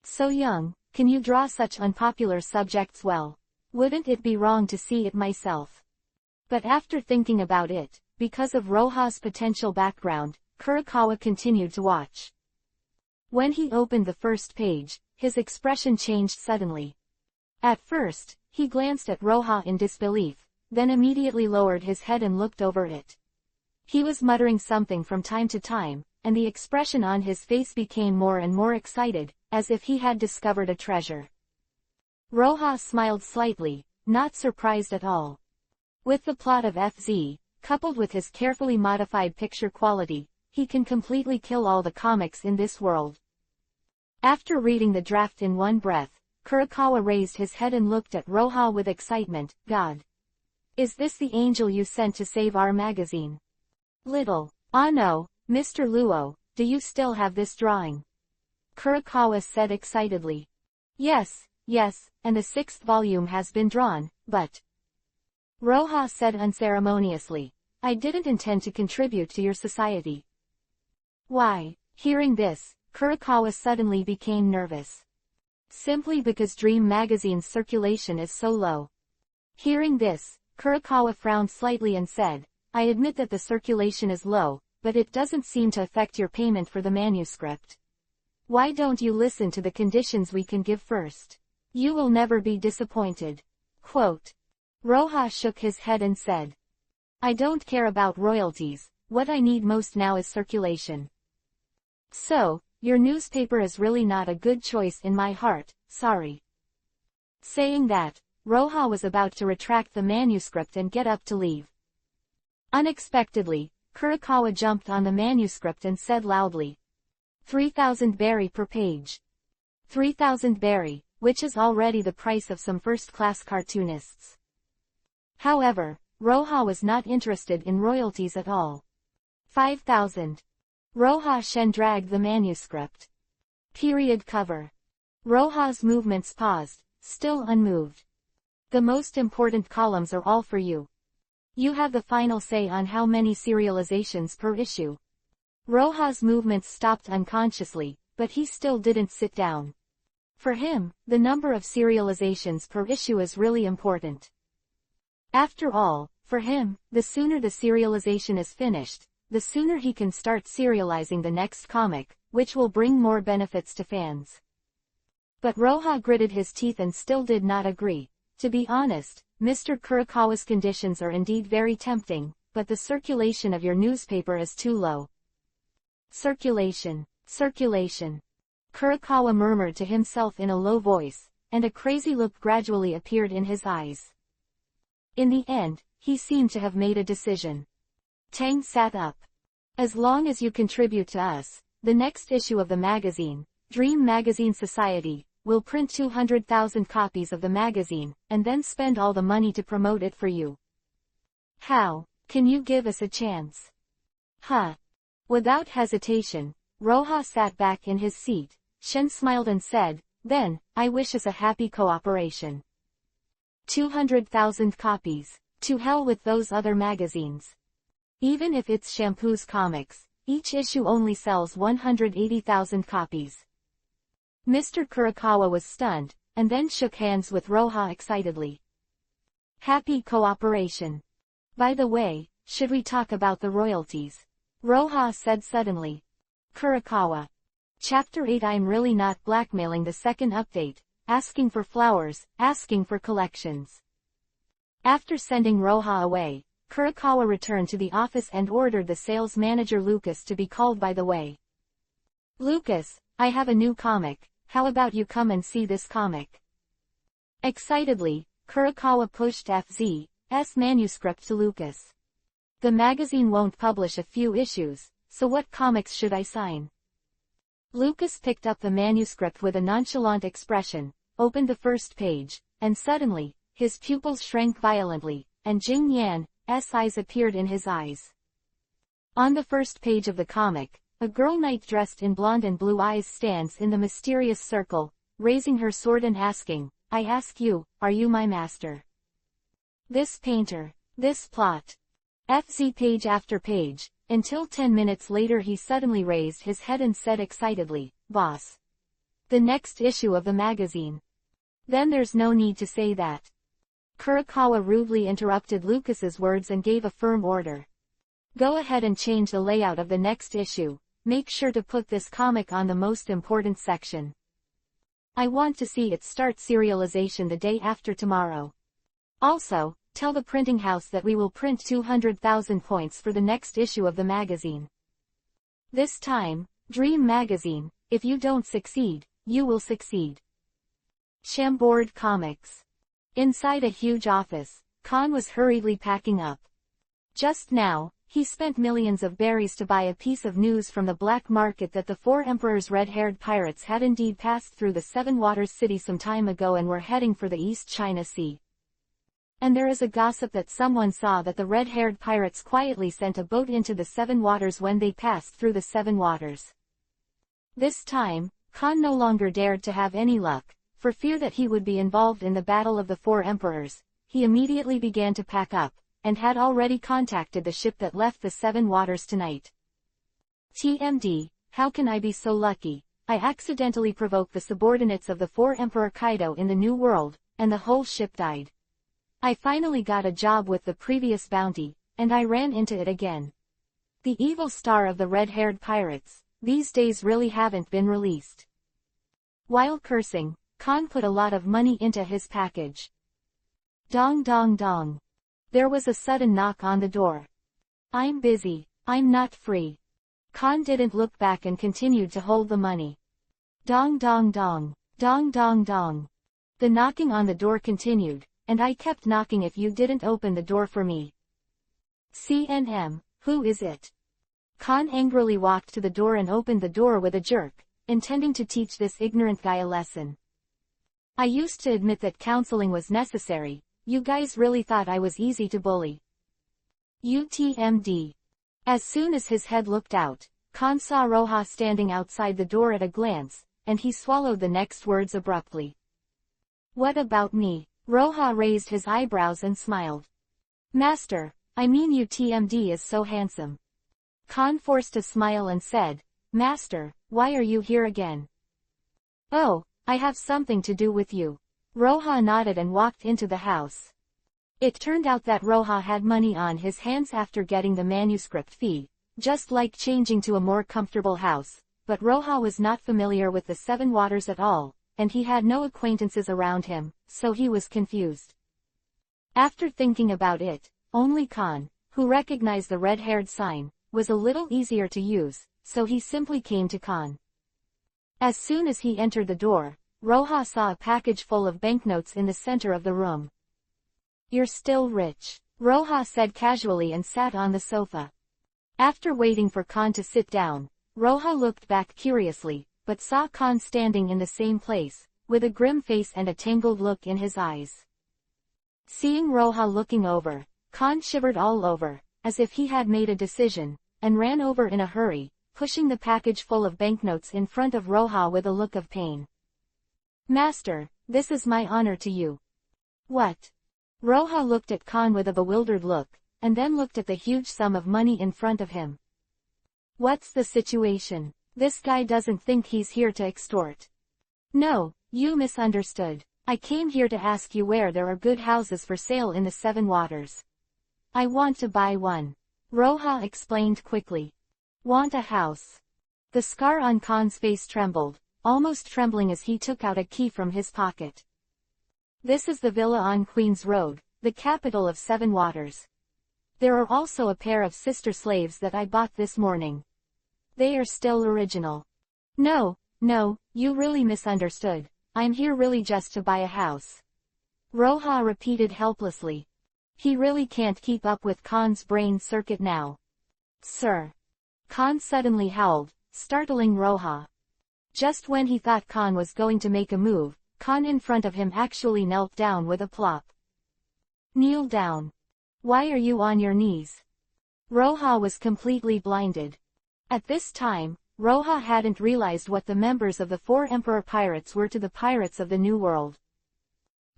So young, can you draw such unpopular subjects well? Wouldn't it be wrong to see it myself? But after thinking about it, because of Roha's potential background, Kurokawa continued to watch. When he opened the first page, his expression changed suddenly. At first, he glanced at Roha in disbelief, then immediately lowered his head and looked over it. He was muttering something from time to time, and the expression on his face became more and more excited, as if he had discovered a treasure. Roha smiled slightly, not surprised at all. With the plot of FZ, coupled with his carefully modified picture quality, he can completely kill all the comics in this world. After reading the draft in one breath, Kurokawa raised his head and looked at Roha with excitement. God! Is this the angel you sent to save our magazine? Little. Ah no, Mr. Luo, do you still have this drawing? Kurokawa said excitedly. Yes, and the 6th volume has been drawn, but... Roha said unceremoniously, I didn't intend to contribute to your society. Why? Hearing this, Kurokawa suddenly became nervous. Simply because Dream magazine's circulation is so low. Hearing this, Kurokawa frowned slightly and said, I admit that the circulation is low, but it doesn't seem to affect your payment for the manuscript. Why don't you listen to the conditions we can give first? You will never be disappointed. Quote. Roha shook his head and said, I don't care about royalties, what I need most now is circulation. So, your newspaper is really not a good choice in my heart, sorry. Saying that, Roha was about to retract the manuscript and get up to leave. Unexpectedly, Kurokawa jumped on the manuscript and said loudly, 3,000 berry per page. 3,000 berry, which is already the price of some first-class cartoonists. However, Roha was not interested in royalties at all. 5,000. Roha Shen dragged the manuscript. Period cover. Roha's movements paused, still unmoved. The most important columns are all for you. You have the final say on how many serializations per issue. Roha's movements stopped unconsciously, but he still didn't sit down. For him, the number of serializations per issue is really important. After all, for him, the sooner the serialization is finished, the sooner he can start serializing the next comic, which will bring more benefits to fans. But Roha gritted his teeth and still did not agree. To be honest, Mr. Kurokawa's conditions are indeed very tempting, but the circulation of your newspaper is too low. Circulation. Kurokawa murmured to himself in a low voice, and a crazy look gradually appeared in his eyes. In the end, he seemed to have made a decision. Tang sat up. As long as you contribute to us, the next issue of the magazine, Dream Magazine Society, will print 200,000 copies of the magazine, and then spend all the money to promote it for you. How? Can you give us a chance? Huh? Without hesitation, Roha sat back in his seat. Shen smiled and said, then, I wish us a happy cooperation. 200,000 copies. To hell with those other magazines. Even if it's Shampoo's Comics, each issue only sells 180,000 copies. Mr. Kurokawa was stunned, and then shook hands with Roha excitedly. Happy cooperation. By the way, should we talk about the royalties? Roha said suddenly. Kurokawa. Chapter 8. I'm really not blackmailing the second update, asking for flowers, asking for collections. After sending Roha away, Kurokawa returned to the office and ordered the sales manager Lucas to be called by the way. Lucas, I have a new comic, how about you come and see this comic? Excitedly, Kurokawa pushed FZ's manuscript to Lucas. The magazine won't publish a few issues, so what comics should I sign? Lucas picked up the manuscript with a nonchalant expression, opened the first page, and suddenly, his pupils shrank violently, and Jing Yan's eyes appeared in his eyes. On the first page of the comic, a girl knight dressed in blonde and blue eyes stands in the mysterious circle, raising her sword and asking, I ask you, are you my master? This painter, this plot. FZ page after page, until 10 minutes later he suddenly raised his head and said excitedly, "Boss. The next issue of the magazine." "Then there's no need to say that." Kurokawa rudely interrupted Lucas's words and gave a firm order. "Go ahead and change the layout of the next issue. Make sure to put this comic on the most important section. I want to see it start serialization the day after tomorrow. Also, tell the printing house that we will print 200,000 points for the next issue of the magazine. This time, Dream Magazine, if you don't succeed, you will succeed." Chambord Comics. Inside a huge office, Khan was hurriedly packing up. Just now, he spent millions of berries to buy a piece of news from the black market that the four emperors' red-haired pirates had indeed passed through the Seven Waters City some time ago and were heading for the East China Sea. And there is a gossip that someone saw that the red-haired pirates quietly sent a boat into the Seven Waters when they passed through the Seven Waters. This time, Khan no longer dared to have any luck, for fear that he would be involved in the Battle of the Four Emperors. He immediately began to pack up, and had already contacted the ship that left the Seven Waters tonight. TMD, how can I be so lucky? I accidentally provoked the subordinates of the Four Emperor Kaido in the New World, and the whole ship died. I finally got a job with the previous bounty, and I ran into it again. The evil star of the red-haired pirates, these days really haven't been released." While cursing, Khan put a lot of money into his package. Dong dong dong. There was a sudden knock on the door. "I'm busy, I'm not free." Khan didn't look back and continued to hold the money. Dong dong dong. Dong dong dong. The knocking on the door continued, and I kept knocking if you didn't open the door for me. CNM, who is it? Khan angrily walked to the door and opened the door with a jerk, intending to teach this ignorant guy a lesson. "I used to admit that counseling was necessary. You guys really thought I was easy to bully." UTMD. As soon as his head looked out, Khan saw Roja standing outside the door at a glance, and he swallowed the next words abruptly. "What about me?" Roja raised his eyebrows and smiled. "Master, I mean UTMD is so handsome." Khan forced a smile and said, "Master, why are you here again?" "Oh, I have something to do with you." Roja nodded and walked into the house. It turned out that Roja had money on his hands after getting the manuscript fee, just like changing to a more comfortable house, but Roja was not familiar with the Seven Waters at all, and he had no acquaintances around him, so he was confused. After thinking about it, only Khan, who recognized the red-haired sign, was a little easier to use, so he simply came to Khan. As soon as he entered the door, Roja saw a package full of banknotes in the center of the room. "You're still rich," Roja said casually and sat on the sofa. After waiting for Khan to sit down, Roja looked back curiously, but saw Khan standing in the same place, with a grim face and a tangled look in his eyes. Seeing Roja looking over, Khan shivered all over, as if he had made a decision, and ran over in a hurry, pushing the package full of banknotes in front of Roja with a look of pain. "Master, this is my honor to you." "What?" Roja looked at Khan with a bewildered look, and then looked at the huge sum of money in front of him. "What's the situation? This guy doesn't think he's here to extort." "No, you misunderstood. I came here to ask you where there are good houses for sale in the Seven Waters. I want to buy one." Roja explained quickly. "Want a house?" The scar on Khan's face trembled, almost trembling as he took out a key from his pocket. "This is the villa on Queen's Road, the capital of Seven Waters. There are also a pair of sister slaves that I bought this morning. They are still original." No, you really misunderstood. I'm here really just to buy a house." Roja repeated helplessly. He really can't keep up with Khan's brain circuit now. "Sir." Khan suddenly howled, startling Roja. Just when he thought Khan was going to make a move, Khan in front of him actually knelt down with a plop. "Kneel down. Why are you on your knees?" Roja was completely blinded. At this time, Roja hadn't realized what the members of the Four Emperor Pirates were to the pirates of the New World.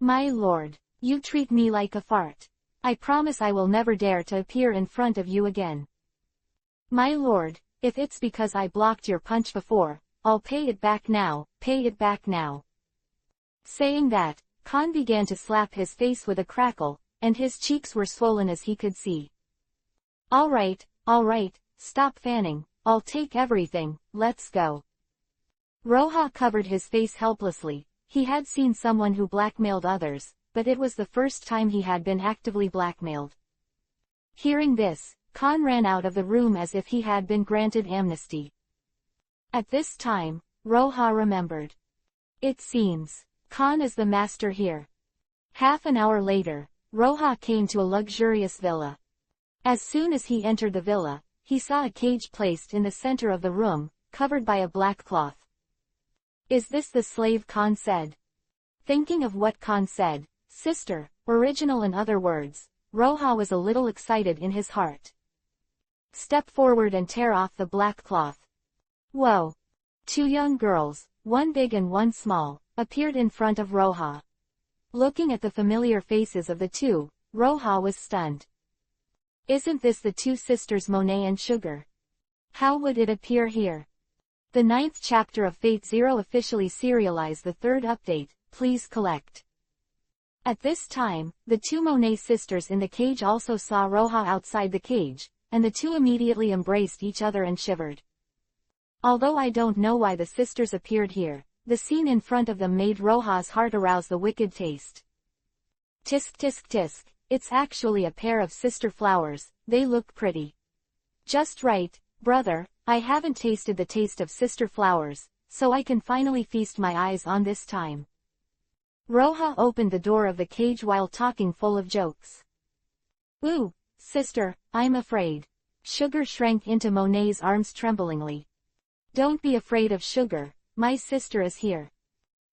My lord, you treat me like a fart. I promise I will never dare to appear in front of you again. My lord, if it's because I blocked your punch before, I'll pay it back now, pay it back now. Saying that, Khan began to slap his face with a crackle, and his cheeks were swollen as he could see. All right, stop fanning, I'll take everything, let's go. Roha covered his face helplessly. He had seen someone who blackmailed others, but it was the first time he had been actively blackmailed. Hearing this, Khan ran out of the room as if he had been granted amnesty. At this time, Roha remembered. It seems, Khan is the master here. Half an hour later, Roha came to a luxurious villa. As soon as he entered the villa, he saw a cage placed in the center of the room, covered by a black cloth. Is this the slave? Khan said. Thinking of what Khan said, sister, original in other words, Roha was a little excited in his heart. Step forward and tear off the black cloth. Whoa! Two young girls, one big and one small, appeared in front of Roha. Looking at the familiar faces of the two, Roha was stunned. Isn't this the two sisters Monet and Sugar? How would it appear here? The 9th chapter of Fate Zero officially serialized the 3rd update, please collect. At this time, the two Monet sisters in the cage also saw Roha outside the cage, and the two immediately embraced each other and shivered. Although I don't know why the sisters appeared here, the scene in front of them made Roha's heart arouse the wicked taste. Tisk tisk tisk, it's actually a pair of sister flowers, they look pretty. Just right, brother, I haven't tasted the taste of sister flowers, so I can finally feast my eyes on this time. Roha opened the door of the cage while talking full of jokes. Ooh, sister, I'm afraid. Sugar shrank into Monet's arms tremblingly. Don't be afraid of Sugar, my sister is here.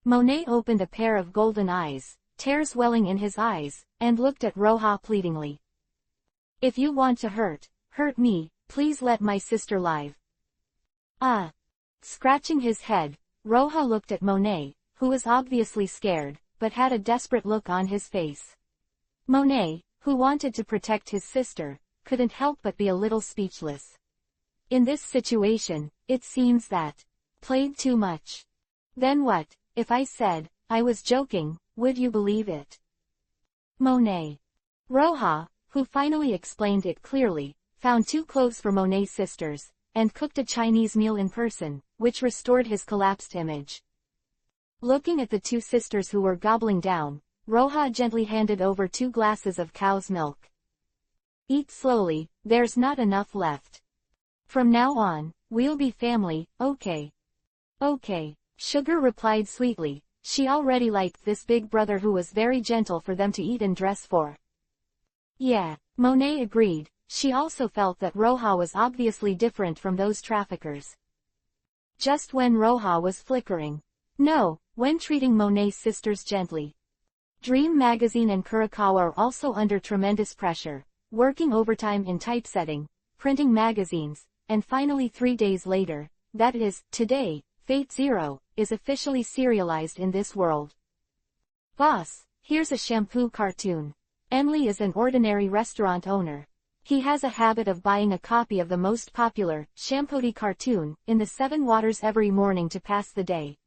Monet opened a pair of golden eyes, tears welling in his eyes, and looked at Roha pleadingly. If you want to hurt me, please let my sister live. Scratching his head, Roha looked at Monet, who was obviously scared, but had a desperate look on his face. Monet, who wanted to protect his sister, couldn't help but be a little speechless. In this situation, it seems that played too much. Then what, if I said I was joking, would you believe it? Monet. Roha, who finally explained it clearly, found 2 clothes for Monet's sisters, and cooked a Chinese meal in person, which restored his collapsed image. Looking at the 2 sisters who were gobbling down, Roha gently handed over 2 glasses of cow's milk. Eat slowly, there's not enough left. From now on, we'll be family, okay? Okay, Sugar replied sweetly. She already liked this big brother who was very gentle for them to eat and dress for. Yeah, Monet agreed. She also felt that Roha was obviously different from those traffickers. Just when Roha was flickering. No, when treating Monet's sisters gently. Dream Magazine and Kurokawa are also under tremendous pressure, working overtime in typesetting, printing magazines, and finally 3 days later, that is, today, Fate Zero, is officially serialized in this world. Boss, here's a shampoo cartoon. Enli is an ordinary restaurant owner. He has a habit of buying a copy of the most popular, Shampoo cartoon, in the 7 waters every morning to pass the day.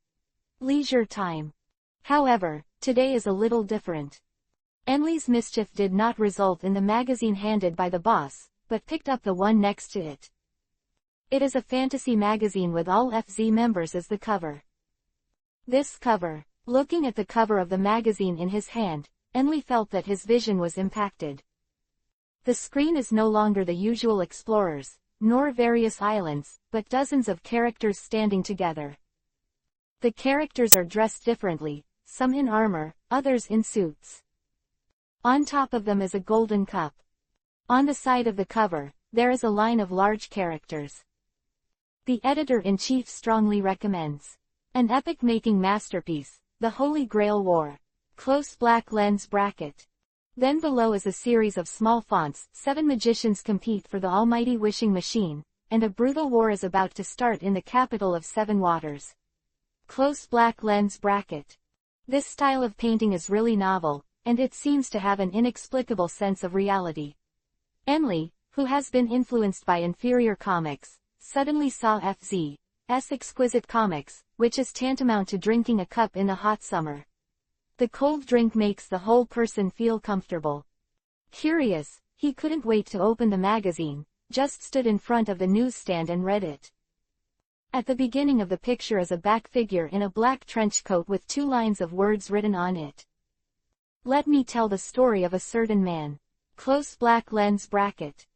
Leisure time. However, today is a little different. Enli's mischief did not result in the magazine handed by the boss, but picked up the one next to it. It is a fantasy magazine with all FZ members as the cover. This cover. Looking at the cover of the magazine in his hand, Enli felt that his vision was impacted. The screen is no longer the usual explorers, nor various islands, but dozens of characters standing together. The characters are dressed differently, some in armor, others in suits. On top of them is a golden cup. On the side of the cover, there is a line of large characters. The editor-in-chief strongly recommends. An epic-making masterpiece, The Holy Grail War. Close black lens bracket. Then below is a series of small fonts. 7 magicians compete for the almighty wishing machine, and a brutal war is about to start in the capital of 7 waters. Close black lens bracket. This style of painting is really novel, and it seems to have an inexplicable sense of reality. Enli, who has been influenced by inferior comics, suddenly saw FZ's exquisite comics, which is tantamount to drinking a cup in the hot summer. The cold drink makes the whole person feel comfortable. Curious, he couldn't wait to open the magazine, just stood in front of the newsstand and read it. At the beginning of the picture is a back figure in a black trench coat with 2 lines of words written on it. Let me tell the story of a certain man. Close black lens bracket.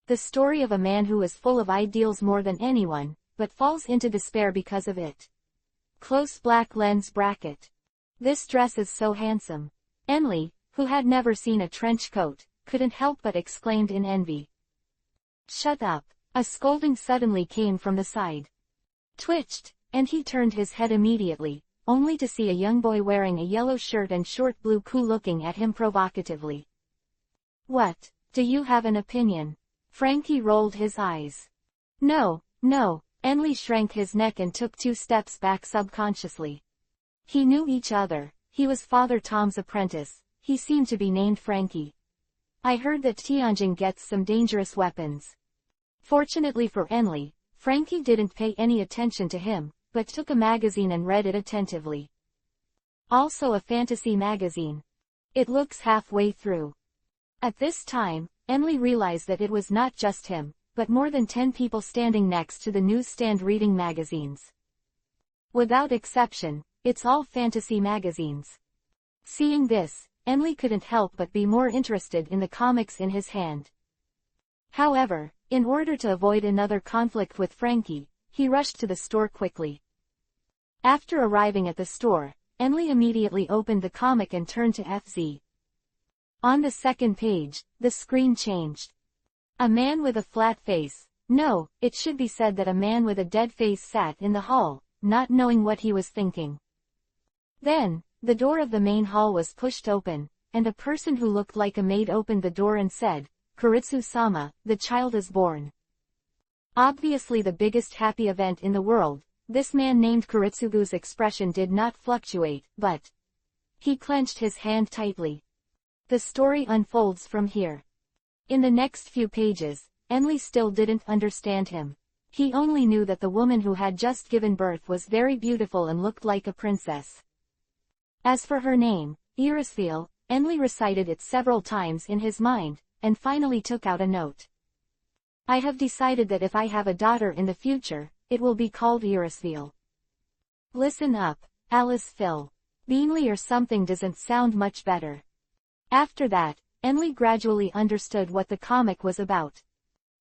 The story of a man who is full of ideals more than anyone, but falls into despair because of it. Close black lens bracket. This dress is so handsome. Enli, who had never seen a trench coat, couldn't help but exclaimed in envy. Shut up. A scolding suddenly came from the side. Twitched, and he turned his head immediately, only to see a young boy wearing a yellow shirt and short blue coup looking at him provocatively. What, do you have an opinion? Frankie rolled his eyes. No, no, Enli shrank his neck and took 2 steps back subconsciously. He knew each other, he was Father Tom's apprentice, he seemed to be named Frankie. I heard that Tianjin gets some dangerous weapons. Fortunately for Enli, Frankie didn't pay any attention to him, but took a magazine and read it attentively. Also a fantasy magazine. It looks halfway through. At this time, Enli realized that it was not just him, but more than 10 people standing next to the newsstand reading magazines. Without exception, it's all fantasy magazines. Seeing this, Enli couldn't help but be more interested in the comics in his hand. However, in order to avoid another conflict with Frankie, he rushed to the store quickly. After arriving at the store, Enli immediately opened the comic and turned to FZ. On the second page, the screen changed. A man with a flat face, no, it should be said that a man with a dead face sat in the hall, not knowing what he was thinking. Then, the door of the main hall was pushed open, and a person who looked like a maid opened the door and said, Kuritsu-sama, the child is born. Obviously the biggest happy event in the world, this man named Kuritsugu's expression did not fluctuate, but he clenched his hand tightly. The story unfolds from here. In the next few pages, Enli still didn't understand him. He only knew that the woman who had just given birth was very beautiful and looked like a princess. As for her name, Iristhil, Enli recited it several times in his mind, and finally took out a note. I have decided that if I have a daughter in the future, it will be called Iristhil. Listen up, Alice Phil. Beanley or something doesn't sound much better. After that, Enli gradually understood what the comic was about.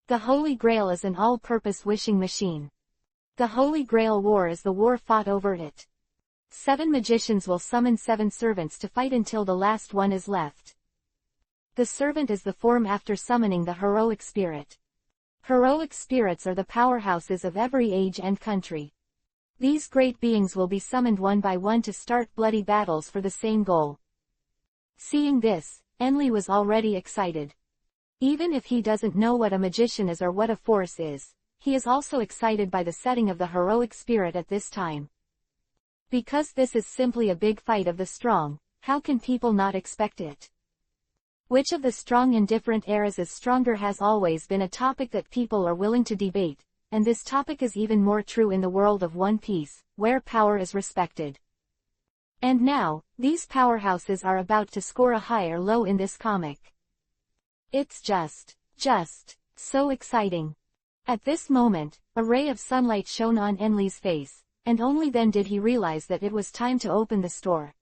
The Holy Grail is an all-purpose wishing machine. The Holy Grail War is the war fought over it. 7 magicians will summon 7 servants to fight until the last one is left. The servant is the form after summoning the heroic spirit. Heroic spirits are the powerhouses of every age and country. These great beings will be summoned one by one to start bloody battles for the same goal. Seeing this, Enli was already excited. Even if he doesn't know what a magician is or what a force is, he is also excited by the setting of the heroic spirit at this time. Because this is simply a big fight of the strong, how can people not expect it? Which of the strong in different eras is stronger has always been a topic that people are willing to debate, and this topic is even more true in the world of One Piece, where power is respected. And now, these powerhouses are about to score a high or low in this comic. It's just so exciting. At this moment, a ray of sunlight shone on Enli's face, and only then did he realize that it was time to open the store.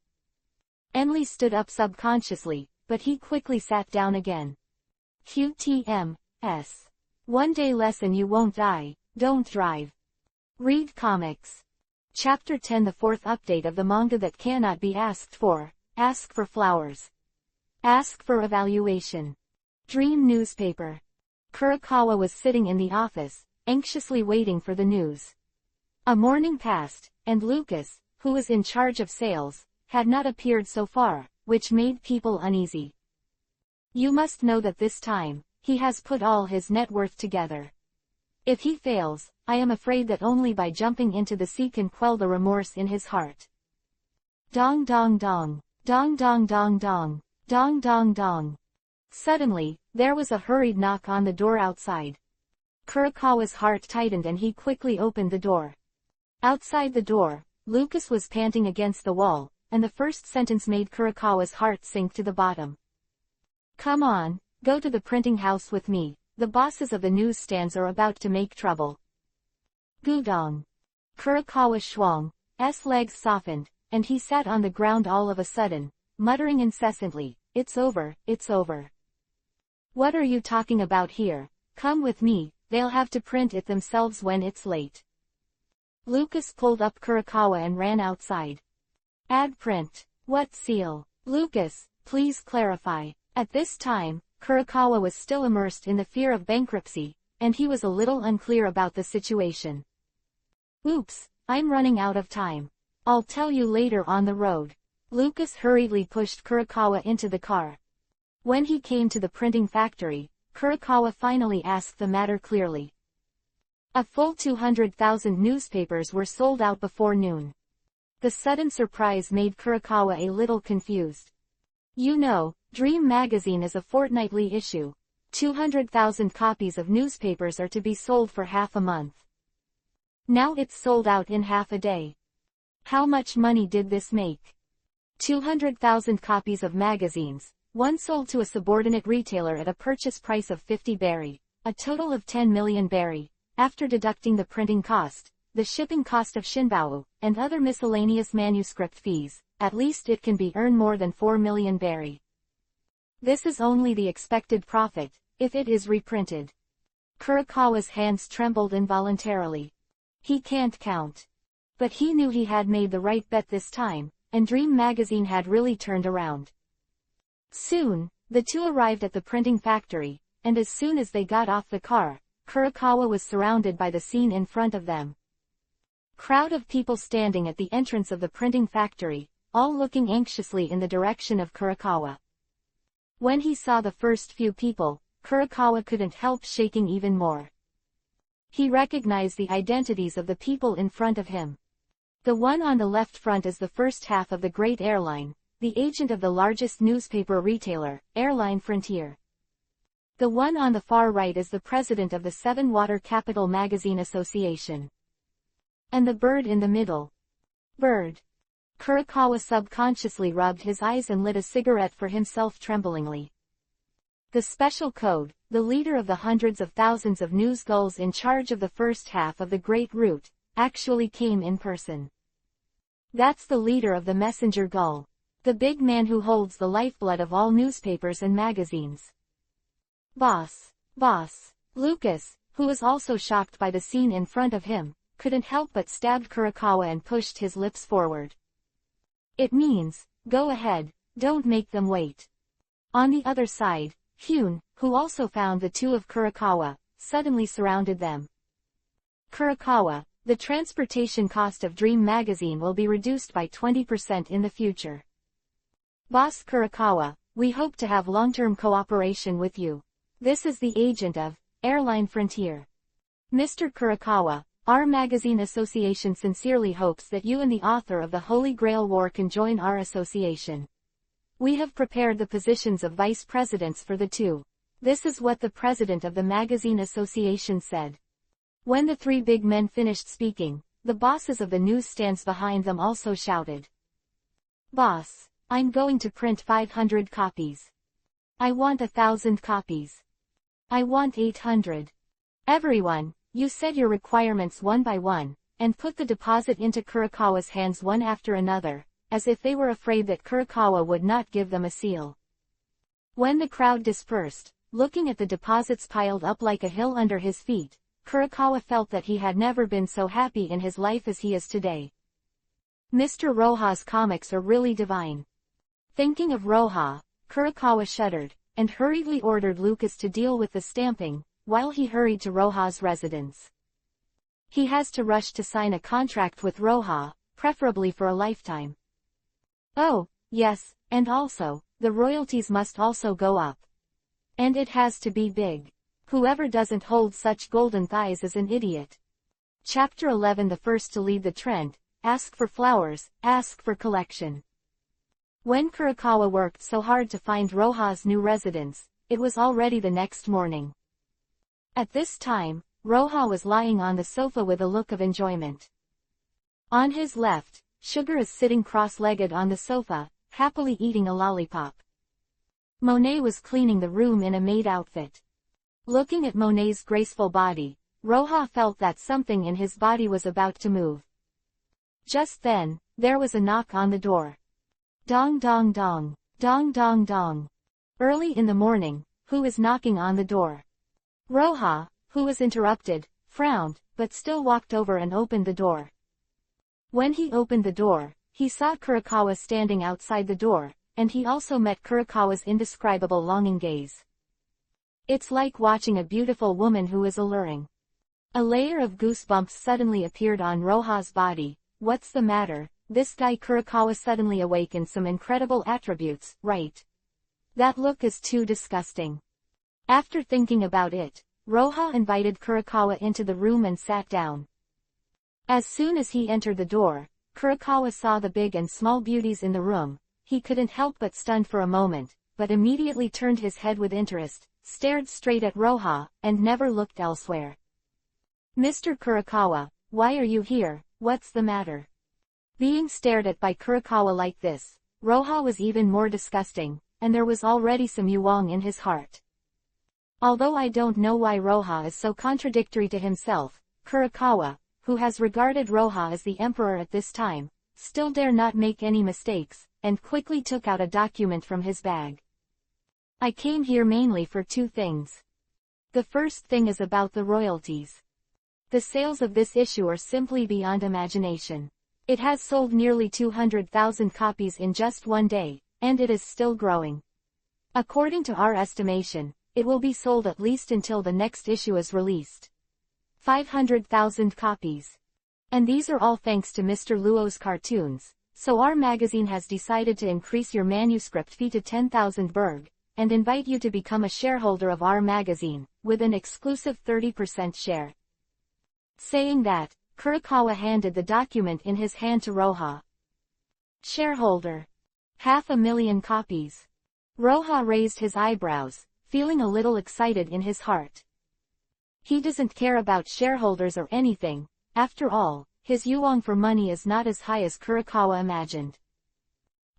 Enli stood up subconsciously, but he quickly sat down again. QTMS. One day lesson: you won't die, don't drive. Read comics. Chapter 10, the 4th update of the manga that cannot be asked for. Ask for flowers. Ask for evaluation. Dream newspaper. Kurokawa was sitting in the office, anxiously waiting for the news. A morning passed, and Lucas, who was in charge of sales, had not appeared so far, which made people uneasy. You must know that this time, he has put all his net worth together. If he fails, I am afraid that only by jumping into the sea can quell the remorse in his heart. Dong dong dong. Dong dong dong dong. Dong dong dong. Suddenly, there was a hurried knock on the door outside. Kurokawa's heart tightened and he quickly opened the door. Outside the door, Lucas was panting against the wall, and the first sentence made Kurokawa's heart sink to the bottom. Come on, go to the printing house with me, the bosses of the newsstands are about to make trouble. Gudong. Kurokawa Schwang's legs softened, and he sat on the ground all of a sudden, muttering incessantly, it's over, it's over. What are you talking about here? Come with me, they'll have to print it themselves when it's late. Lucas pulled up Kurokawa and ran outside. Ad print. What seal? Lucas, please clarify. At this time, Kurokawa was still immersed in the fear of bankruptcy, and he was a little unclear about the situation. Oops, I'm running out of time. I'll tell you later on the road. Lucas hurriedly pushed Kurokawa into the car. When he came to the printing factory, Kurokawa finally asked the matter clearly. A full 200,000 newspapers were sold out before noon. The sudden surprise made Kurokawa a little confused. You know, Dream magazine is a fortnightly issue. 200,000 copies of newspapers are to be sold for half a month. Now it's sold out in half a day. How much money did this make? 200,000 copies of magazines, one sold to a subordinate retailer at a purchase price of 50 berry, a total of 10 million berry, after deducting the printing cost, the shipping cost of Shinbao, and other miscellaneous manuscript fees, at least it can be earned more than 4 million berry. This is only the expected profit, if it is reprinted. Kurokawa's hands trembled involuntarily. He can't count. But he knew he had made the right bet this time, and Dream magazine had really turned around. Soon, the two arrived at the printing factory, and as soon as they got off the car, Kurokawa was surrounded by the scene in front of them. Crowd of people standing at the entrance of the printing factory, all looking anxiously in the direction of Kurokawa. When he saw the first few people, Kurokawa couldn't help shaking even more. He recognized the identities of the people in front of him. The one on the left front is the first half of the great airline, the agent of the largest newspaper retailer, Airline Frontier. The one on the far right is the president of the Seven Water Capital Magazine Association. And the bird in the middle. Bird. Kurokawa subconsciously rubbed his eyes and lit a cigarette for himself tremblingly. The special code, the leader of the hundreds of thousands of news gulls in charge of the first half of the Great Route, actually came in person. That's the leader of the messenger gull. The big man who holds the lifeblood of all newspapers and magazines. Boss. Lucas, who was also shocked by the scene in front of him, couldn't help but stabbed Kurokawa and pushed his lips forward. It means, go ahead, don't make them wait. On the other side, Hyun, who also found the two of Kurokawa, suddenly surrounded them. Kurokawa, the transportation cost of Dream magazine will be reduced by 20% in the future. Boss Kurokawa, we hope to have long-term cooperation with you. This is the agent of Airline Frontier. Mr. Kurokawa, our magazine association sincerely hopes that you and the author of the Holy Grail War can join our association. We have prepared the positions of vice presidents for the two. This is what the president of the magazine association said. When the three big men finished speaking, the bosses of the newsstands behind them also shouted. Boss, I'm going to print 500 copies. I want 1,000 copies. I want 800. Everyone, you said your requirements one by one, and put the deposit into Kurokawa's hands one after another, as if they were afraid that Kurokawa would not give them a seal. When the crowd dispersed, looking at the deposits piled up like a hill under his feet, Kurokawa felt that he had never been so happy in his life as he is today. Mr. Roha's comics are really divine. Thinking of Roha, Kurokawa shuddered, and hurriedly ordered Lucas to deal with the stamping, while he hurried to Roha's residence. He has to rush to sign a contract with Roha, preferably for a lifetime. Oh, yes, and also, the royalties must also go up. And it has to be big. Whoever doesn't hold such golden thighs is an idiot. Chapter 11. The first to lead the trend, ask for flowers, ask for collection. When Kurokawa worked so hard to find Roha's new residence, it was already the next morning. At this time, Roha was lying on the sofa with a look of enjoyment. On his left, Sugar is sitting cross-legged on the sofa, happily eating a lollipop. Monet was cleaning the room in a maid outfit. Looking at Monet's graceful body, Roha felt that something in his body was about to move. Just then, there was a knock on the door. Dong dong dong, dong dong dong. Early in the morning, who is knocking on the door? Roha, who was interrupted, frowned, but still walked over and opened the door. When he opened the door, he saw Kurokawa standing outside the door, and he also met Kurokawa's indescribable longing gaze. It's like watching a beautiful woman who is alluring. A layer of goosebumps suddenly appeared on Roha's body. What's the matter? This guy Kurokawa suddenly awakened some incredible attributes, right? That look is too disgusting. After thinking about it, Roha invited Kurokawa into the room and sat down. As soon as he entered the door, Kurokawa saw the big and small beauties in the room. He couldn't help but stun for a moment, but immediately turned his head with interest, stared straight at Roha, and never looked elsewhere. Mr. Kurokawa, why are you here? What's the matter? Being stared at by Kurokawa like this, Roha was even more disgusting, and there was already some yuang in his heart. Although I don't know why Roha is so contradictory to himself, Kurokawa, who has regarded Roha as the emperor at this time, still dare not make any mistakes, and quickly took out a document from his bag. I came here mainly for two things. The first thing is about the royalties. The sales of this issue are simply beyond imagination. It has sold nearly 200,000 copies in just one day, and it is still growing. According to our estimation, it will be sold at least until the next issue is released. 500,000 copies. And these are all thanks to Mr. Luo's cartoons, so our magazine has decided to increase your manuscript fee to 10,000 berg, and invite you to become a shareholder of our magazine, with an exclusive 30% share. Saying that, Kurokawa handed the document in his hand to Roha. Shareholder. 500,000 copies. Roha raised his eyebrows, feeling a little excited in his heart. He doesn't care about shareholders or anything. After all, his yuan for money is not as high as Kurokawa imagined.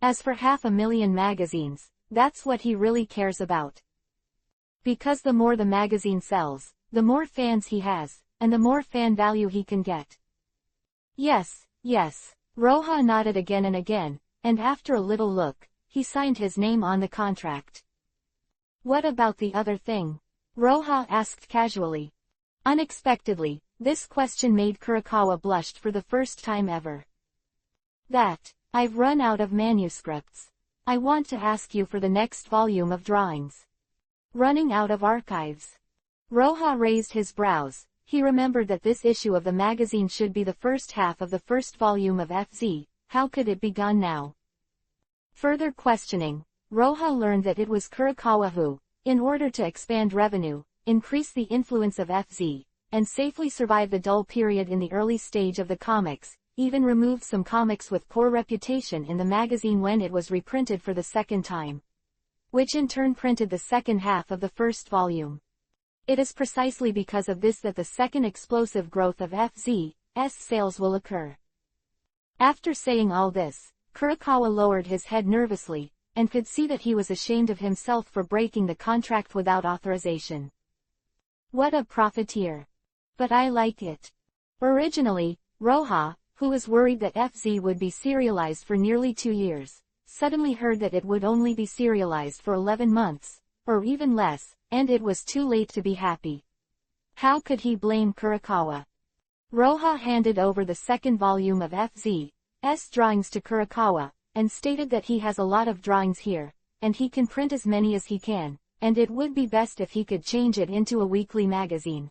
As for 500,000 magazines, that's what he really cares about. Because the more the magazine sells, the more fans he has, and the more fan value he can get. Yes, yes. Roha nodded again and again, and after a little look, he signed his name on the contract. What about the other thing? Roha asked casually. Unexpectedly, this question made Kurokawa blushed for the first time ever. That, I've run out of manuscripts. I want to ask you for the next volume of drawings. Running out of archives. Roha raised his brows. He remembered that this issue of the magazine should be the first half of the first volume of FZ, how could it be gone now? Further questioning, Roha learned that it was Kurokawa who, in order to expand revenue, increase the influence of FZ, and safely survive the dull period in the early stage of the comics, even removed some comics with poor reputation in the magazine when it was reprinted for the second time. Which in turn printed the second half of the first volume. It is precisely because of this that the second explosive growth of FZ's sales will occur. After saying all this, Kurokawa lowered his head nervously, and could see that he was ashamed of himself for breaking the contract without authorization. What a profiteer. But I like it. Originally, Roha, who was worried that FZ would be serialized for nearly 2 years, suddenly heard that it would only be serialized for 11 months, or even less, and it was too late to be happy. How could he blame Kurokawa? Roha handed over the second volume of FZ's drawings to Kurokawa, and stated that he has a lot of drawings here, and he can print as many as he can, and it would be best if he could change it into a weekly magazine.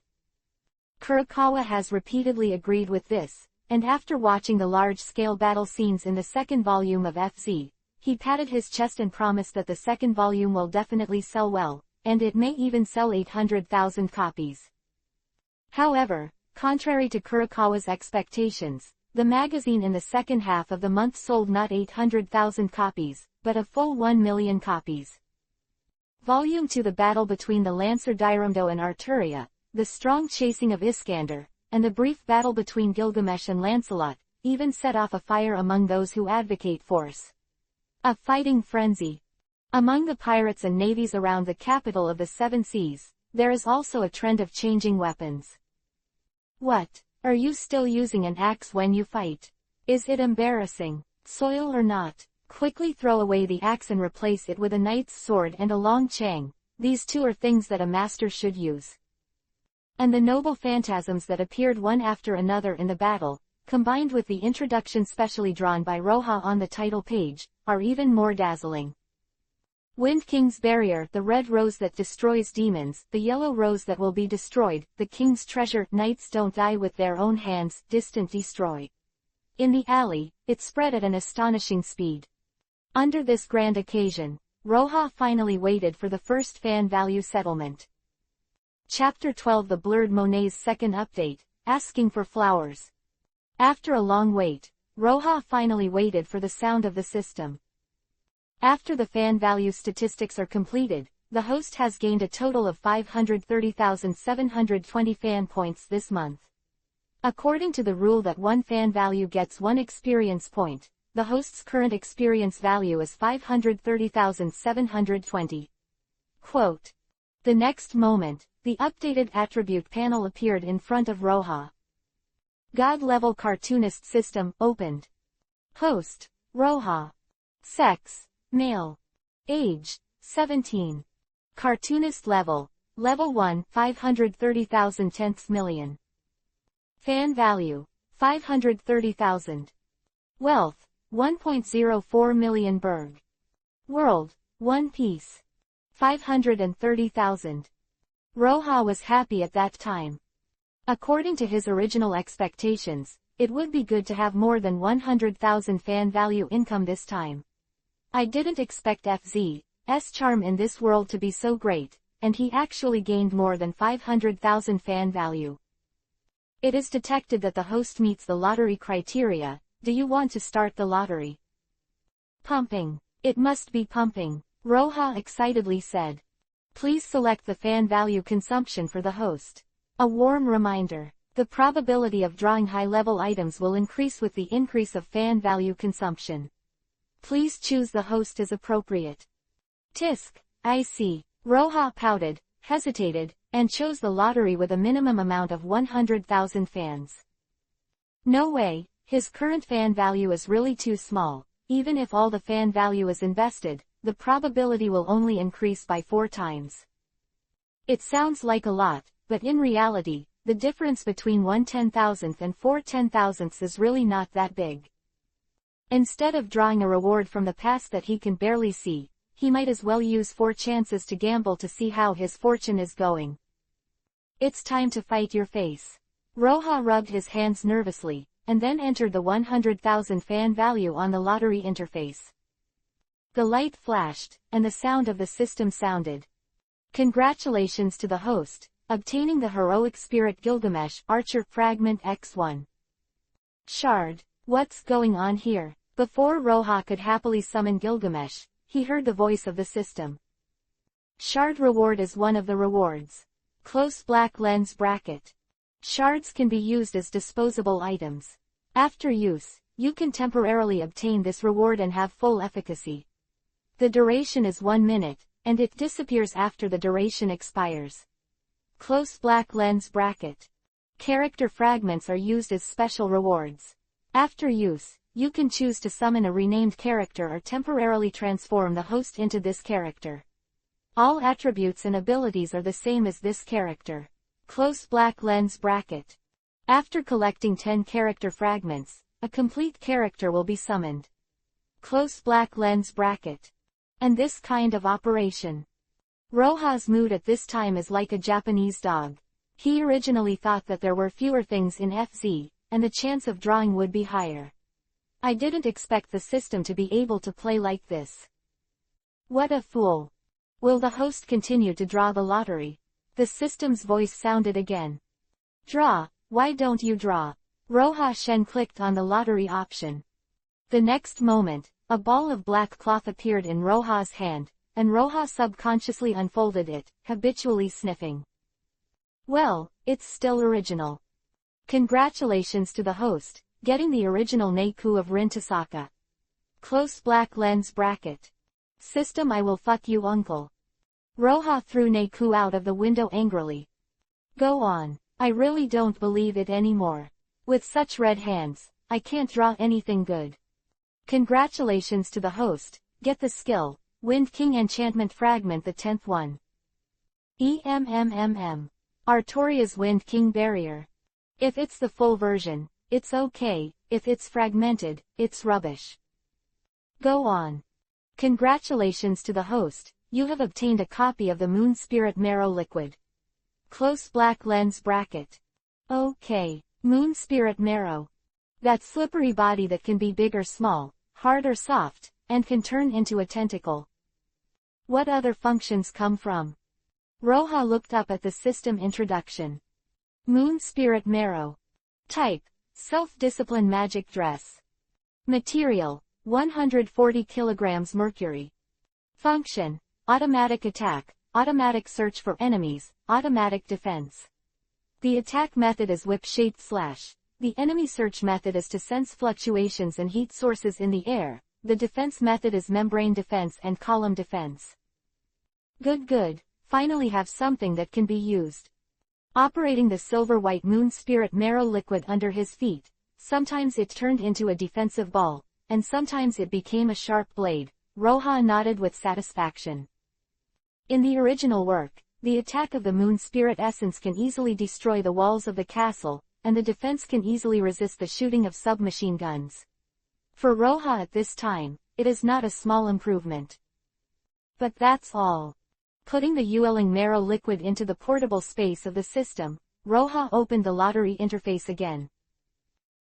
Kurokawa has repeatedly agreed with this, and after watching the large-scale battle scenes in the second volume of FZ, he patted his chest and promised that the second volume will definitely sell well, and it may even sell 800,000 copies. However, contrary to Kurokawa's expectations, The magazine in the second half of the month sold not 800,000 copies, but a full 1 million copies. Volume 2 The battle between the Lancer Dyrumdo and Arturia, the strong chasing of Iskander, and the brief battle between Gilgamesh and Lancelot, even set off a fire among those who advocate force. A fighting frenzy. Among the pirates and navies around the capital of the Seven Seas, there is also a trend of changing weapons. What? Are you still using an axe when you fight? Is it embarrassing? Soil or not? Quickly throw away the axe and replace it with a knight's sword and a long chang. These two are things that a master should use. And the noble phantasms that appeared one after another in the battle, combined with the introduction specially drawn by Roja on the title page, are even more dazzling. Wind King's Barrier, the red rose that destroys demons, the yellow rose that will be destroyed, the king's treasure, knights don't die with their own hands, distant destroy. In the alley, it spread at an astonishing speed. Under this grand occasion, Roja finally waited for the first fan value settlement. Chapter 12 The Blurred Monet's second update, asking for flowers. After a long wait, Roja finally waited for the sound of the system. After the fan value statistics are completed, the host has gained a total of 530,720 fan points this month. According to the rule that one fan value gets one experience point, the host's current experience value is 530,720. Quote. The next moment, the updated attribute panel appeared in front of Roja. God-level cartoonist system opened. Host, Roja. Sex, male. Age, 17. Cartoonist level, level 1, 530,000 tenths million. Fan value, 530,000. Wealth, 1.04 million Berg. World, One Piece. 530,000. Roja was happy at that time. According to his original expectations, it would be good to have more than 100,000 fan value income this time. I didn't expect FZ's charm in this world to be so great, and he actually gained more than 500,000 fan value. It is detected that the host meets the lottery criteria. Do you want to start the lottery? Pumping. It must be pumping, Roja excitedly said. Please select the fan value consumption for the host. A warm reminder. The probability of drawing high-level items will increase with the increase of fan value consumption. Please choose the host as appropriate. Tisk, I see. Roja pouted, hesitated, and chose the lottery with a minimum amount of 100,000 fans. No way, his current fan value is really too small. Even if all the fan value is invested, the probability will only increase by 4 times. It sounds like a lot, but in reality, the difference between 1/10,000th and 4/10,000ths is really not that big. Instead of drawing a reward from the past that he can barely see, he might as well use 4 chances to gamble to see how his fortune is going. It's time to fight your face. Roja rubbed his hands nervously, and then entered the 100,000 fan value on the lottery interface. The light flashed, and the sound of the system sounded. Congratulations to the host, obtaining the heroic spirit Gilgamesh Archer Fragment X1. Shard, what's going on here? Before Roja could happily summon Gilgamesh, he heard the voice of the system. Shard reward is one of the rewards. Close black lens bracket. Shards can be used as disposable items. After use, you can temporarily obtain this reward and have full efficacy. The duration is 1 minute, and it disappears after the duration expires. Close black lens bracket. Character fragments are used as special rewards. After use, you can choose to summon a renamed character or temporarily transform the host into this character. All attributes and abilities are the same as this character. Close black lens bracket. After collecting 10 character fragments, a complete character will be summoned. Close black lens bracket. And this kind of operation. Roja's mood at this time is like a Japanese dog. He originally thought that there were fewer things in FZ, and the chance of drawing would be higher. I didn't expect the system to be able to play like this. What a fool. Will the host continue to draw the lottery? The system's voice sounded again. Draw, why don't you draw? Roha Shen clicked on the lottery option. The next moment, a ball of black cloth appeared in Roha's hand, and Roha subconsciously unfolded it, habitually sniffing. Well, it's still original. Congratulations to the host, getting the original Neiku of Rin Tasaka. Close black lens bracket. System, I will fuck you, uncle. Roha threw Neiku out of the window angrily. Go on, I really don't believe it anymore. With such red hands, I can't draw anything good. Congratulations to the host, get the skill, Wind King Enchantment Fragment, the 10th one. Artoria's Wind King Barrier. If it's the full version, it's okay, if it's fragmented, it's rubbish. Go on. Congratulations to the host, you have obtained a copy of the Moon Spirit Marrow Liquid. Close black lens bracket. Okay, Moon Spirit Marrow. That slippery body that can be big or small, hard or soft, and can turn into a tentacle. What other functions come from? Roha looked up at the system introduction. Moon Spirit Marrow. Type, Self-Discipline Magic Dress. Material, 140 kilograms mercury. Function, automatic attack, automatic search for enemies, automatic defense. The attack method is whip-shaped slash. The enemy search method is to sense fluctuations and heat sources in the air. The defense method is membrane defense and column defense. Good, finally have something that can be used. Operating the silver-white Moon Spirit Marrow Liquid under his feet, sometimes it turned into a defensive ball, and sometimes it became a sharp blade. Roha nodded with satisfaction. In the original work, the attack of the Moon Spirit Essence can easily destroy the walls of the castle, and the defense can easily resist the shooting of submachine guns. For Roha at this time, it is not a small improvement. But that's all. Putting the Yueling Marrow Liquid into the portable space of the system, Roha opened the lottery interface again.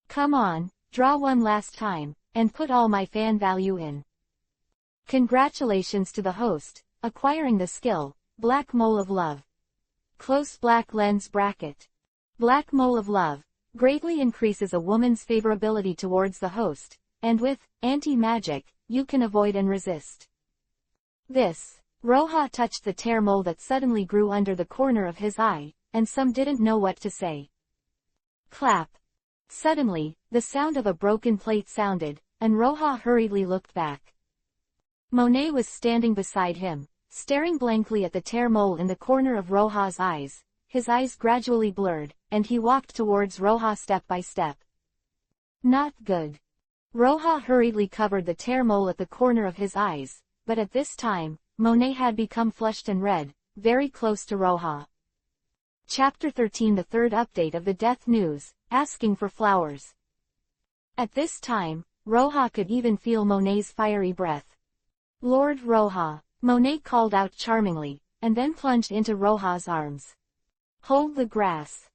Come on, draw one last time, and put all my fan value in. Congratulations to the host, acquiring the skill, Black Mole of Love. Close black lens bracket. Black Mole of Love greatly increases a woman's favorability towards the host, and with anti-magic, you can avoid and resist. This. Roha touched the tear mole that suddenly grew under the corner of his eye, and some didn't know what to say. Clap. Suddenly, the sound of a broken plate sounded, and Roha hurriedly looked back. Monet was standing beside him, staring blankly at the tear mole in the corner of Roha's eyes. His eyes gradually blurred, and he walked towards Roha step by step. Not good. Roha hurriedly covered the tear mole at the corner of his eyes, but at this time, Monet had become flushed and red, very close to Roha. Chapter 13, the third update of the death news, asking for flowers. At this time, Roha could even feel Monet's fiery breath. Lord Roha, Monet called out charmingly, and then plunged into Roha's arms. Hold the grass.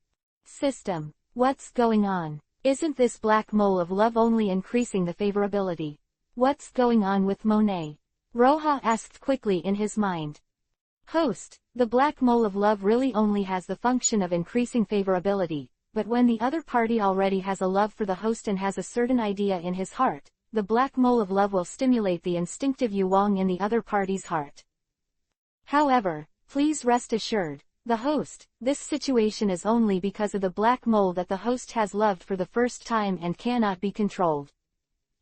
System, what's going on? Isn't this Black Mole of Love only increasing the favorability? What's going on with Monet? Roha asked quickly in his mind. Host, the Black Mole of Love really only has the function of increasing favorability, but when the other party already has a love for the host and has a certain idea in his heart, the Black Mole of Love will stimulate the instinctive yuwang in the other party's heart. However, please rest assured, the host, this situation is only because of the Black Mole that the host has loved for the first time and cannot be controlled.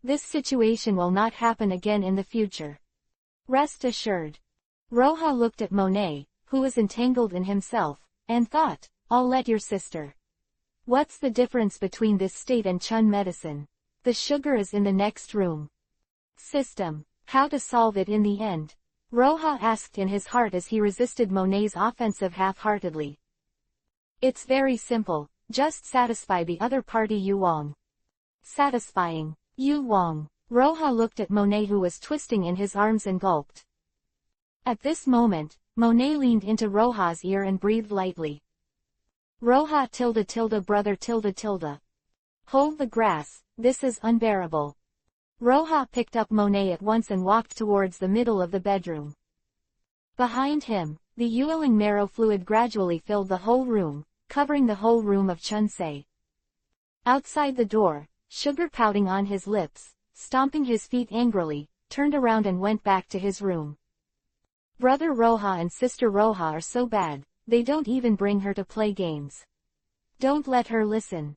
This situation will not happen again in the future. Rest assured. Roha looked at Monet, who was entangled in himself, and thought, I'll let your sister. What's the difference between this state and Chun medicine? The sugar is in the next room. System, how to solve it in the end? Roha asked in his heart as he resisted Monet's offensive half-heartedly. It's very simple, just satisfy the other party yuwang. Satisfying. Yuwang. Roha looked at Monet who was twisting in his arms and gulped. At this moment, Monet leaned into Roha's ear and breathed lightly. Roha brother. Hold the grass, this is unbearable. Roha picked up Monet at once and walked towards the middle of the bedroom. Behind him, the Yueling marrow fluid gradually filled the whole room, covering the whole room of Chunsei. Outside the door, sugar pouting on his lips, stomping his feet angrily, turned around and went back to his room. Brother Roja and sister Roja are so bad, they don't even bring her to play games. Don't let her listen.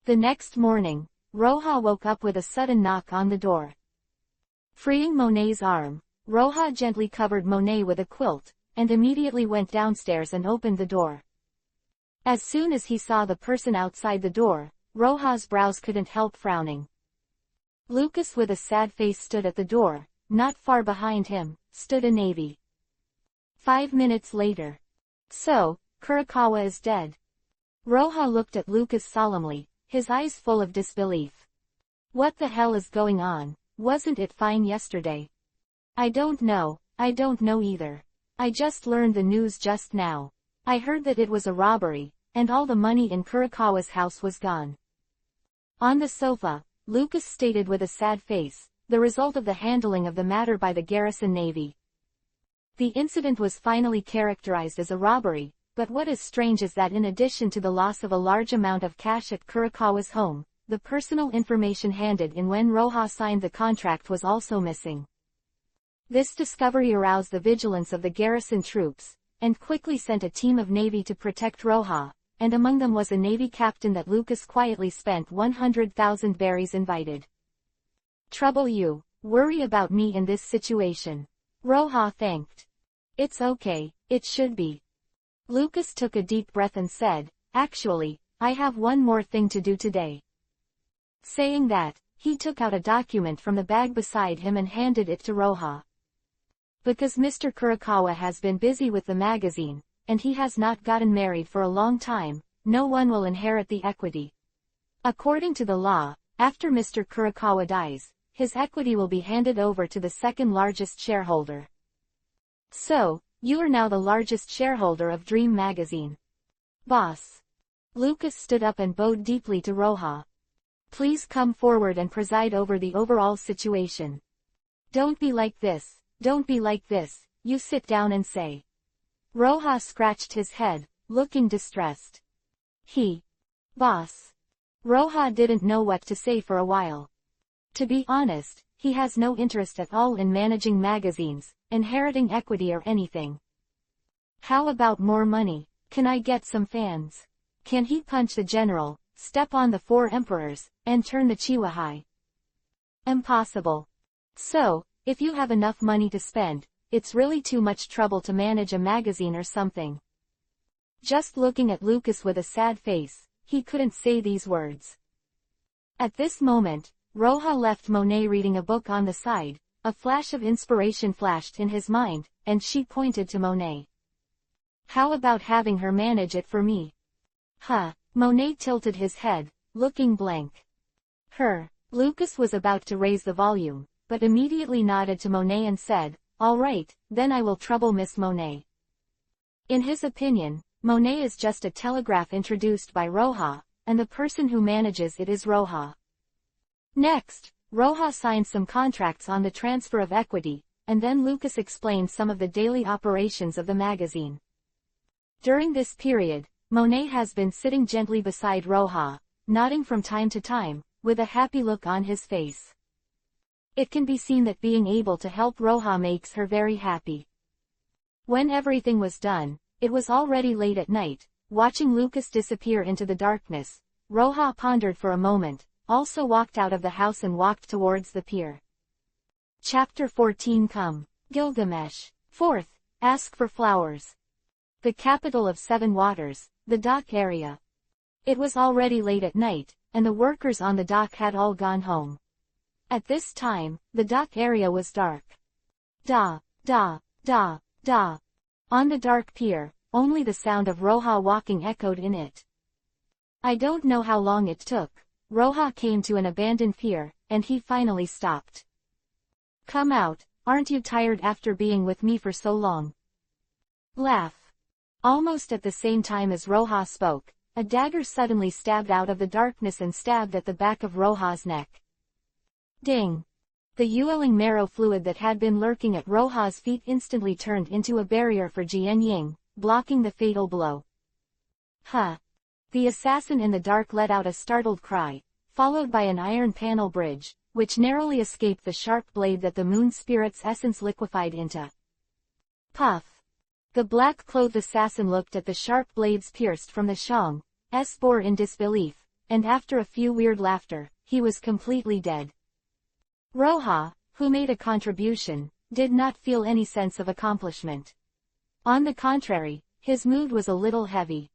The next morning, Roja woke up with a sudden knock on the door. Freeing Monet's arm, Roja gently covered Monet with a quilt, and immediately went downstairs and opened the door. As soon as he saw the person outside the door, Roja's brows couldn't help frowning. Lucas with a sad face stood at the door. Not far behind him, stood a navy. 5 minutes later. So, Kurokawa is dead. Roja looked at Lucas solemnly, his eyes full of disbelief. What the hell is going on? Wasn't it fine yesterday? I don't know either. I just learned the news just now. I heard that it was a robbery, and all the money in Kurokawa's house was gone. On the sofa, Lucas stated with a sad face, the result of the handling of the matter by the garrison navy. The incident was finally characterized as a robbery, but what is strange is that in addition to the loss of a large amount of cash at Kurokawa's home, the personal information handed in when Roja signed the contract was also missing. This discovery aroused the vigilance of the garrison troops, and quickly sent a team of navy to protect Roja, and among them was a navy captain that Lucas quietly spent 100,000 berries invited. Trouble you, worry about me in this situation. Roja thanked. It's okay, it should be. Lucas took a deep breath and said, actually, I have one more thing to do today. Saying that, he took out a document from the bag beside him and handed it to Roja. Because Mr. Kurokawa has been busy with the magazine, and he has not gotten married for a long time, no one will inherit the equity. According to the law, after Mr. Kurokawa dies, his equity will be handed over to the second largest shareholder. So, you are now the largest shareholder of Dream magazine. Boss. Lucas stood up and bowed deeply to Roja. Please come forward and preside over the overall situation. Don't be like this, you sit down and say. Roja scratched his head, looking distressed. Boss. Roja didn't know what to say for a while. To be honest, he has no interest at all in managing magazines, inheriting equity or anything. How about more money? Can I get some fans? Can he punch the general, step on the 4 emperors, and turn the Chihuahua? Impossible. So, if you have enough money to spend, it's really too much trouble to manage a magazine or something. Just looking at Lucas with a sad face, he couldn't say these words. At this moment, Roja left Monet reading a book on the side. A flash of inspiration flashed in his mind, and she pointed to Monet. How about having her manage it for me? Monet tilted his head, looking blank. Lucas was about to raise the volume, but immediately nodded to Monet and said, all right, then I will trouble Miss Monet. In his opinion, Monet is just a telegraph introduced by Roja, and the person who manages it is Roja. Next, Roja signed some contracts on the transfer of equity, and then Lucas explained some of the daily operations of the magazine. During this period, Monet has been sitting gently beside Roja, nodding from time to time, with a happy look on his face. It can be seen that being able to help Roja makes her very happy. When everything was done, it was already late at night. Watching Lucas disappear into the darkness, Roja pondered for a moment, also walked out of the house and walked towards the pier. Chapter 14 Come, Gilgamesh. 4th, Ask for Flowers. The capital of 7 Waters, the dock area. It was already late at night, and the workers on the dock had all gone home. At this time, the dock area was dark. Da, da, da, da. On the dark pier, only the sound of Roja walking echoed in it. I don't know how long it took. Roja came to an abandoned pier, and he finally stopped. Come out, aren't you tired after being with me for so long? Laugh. Almost at the same time as Roja spoke, a dagger suddenly stabbed out of the darkness and stabbed at the back of Roja's neck. Ding! The ulling marrow fluid that had been lurking at Roja's feet instantly turned into a barrier for Jian Ying, blocking the fatal blow. The assassin in the dark let out a startled cry, followed by an iron panel bridge, which narrowly escaped the sharp blade that the moon spirit's essence liquefied into. Puff! The black-clothed assassin looked at the sharp blades pierced from the Shang's bore in disbelief, and after a few weird laughter, he was completely dead. Roha, who made a contribution, did not feel any sense of accomplishment. On the contrary, his mood was a little heavy.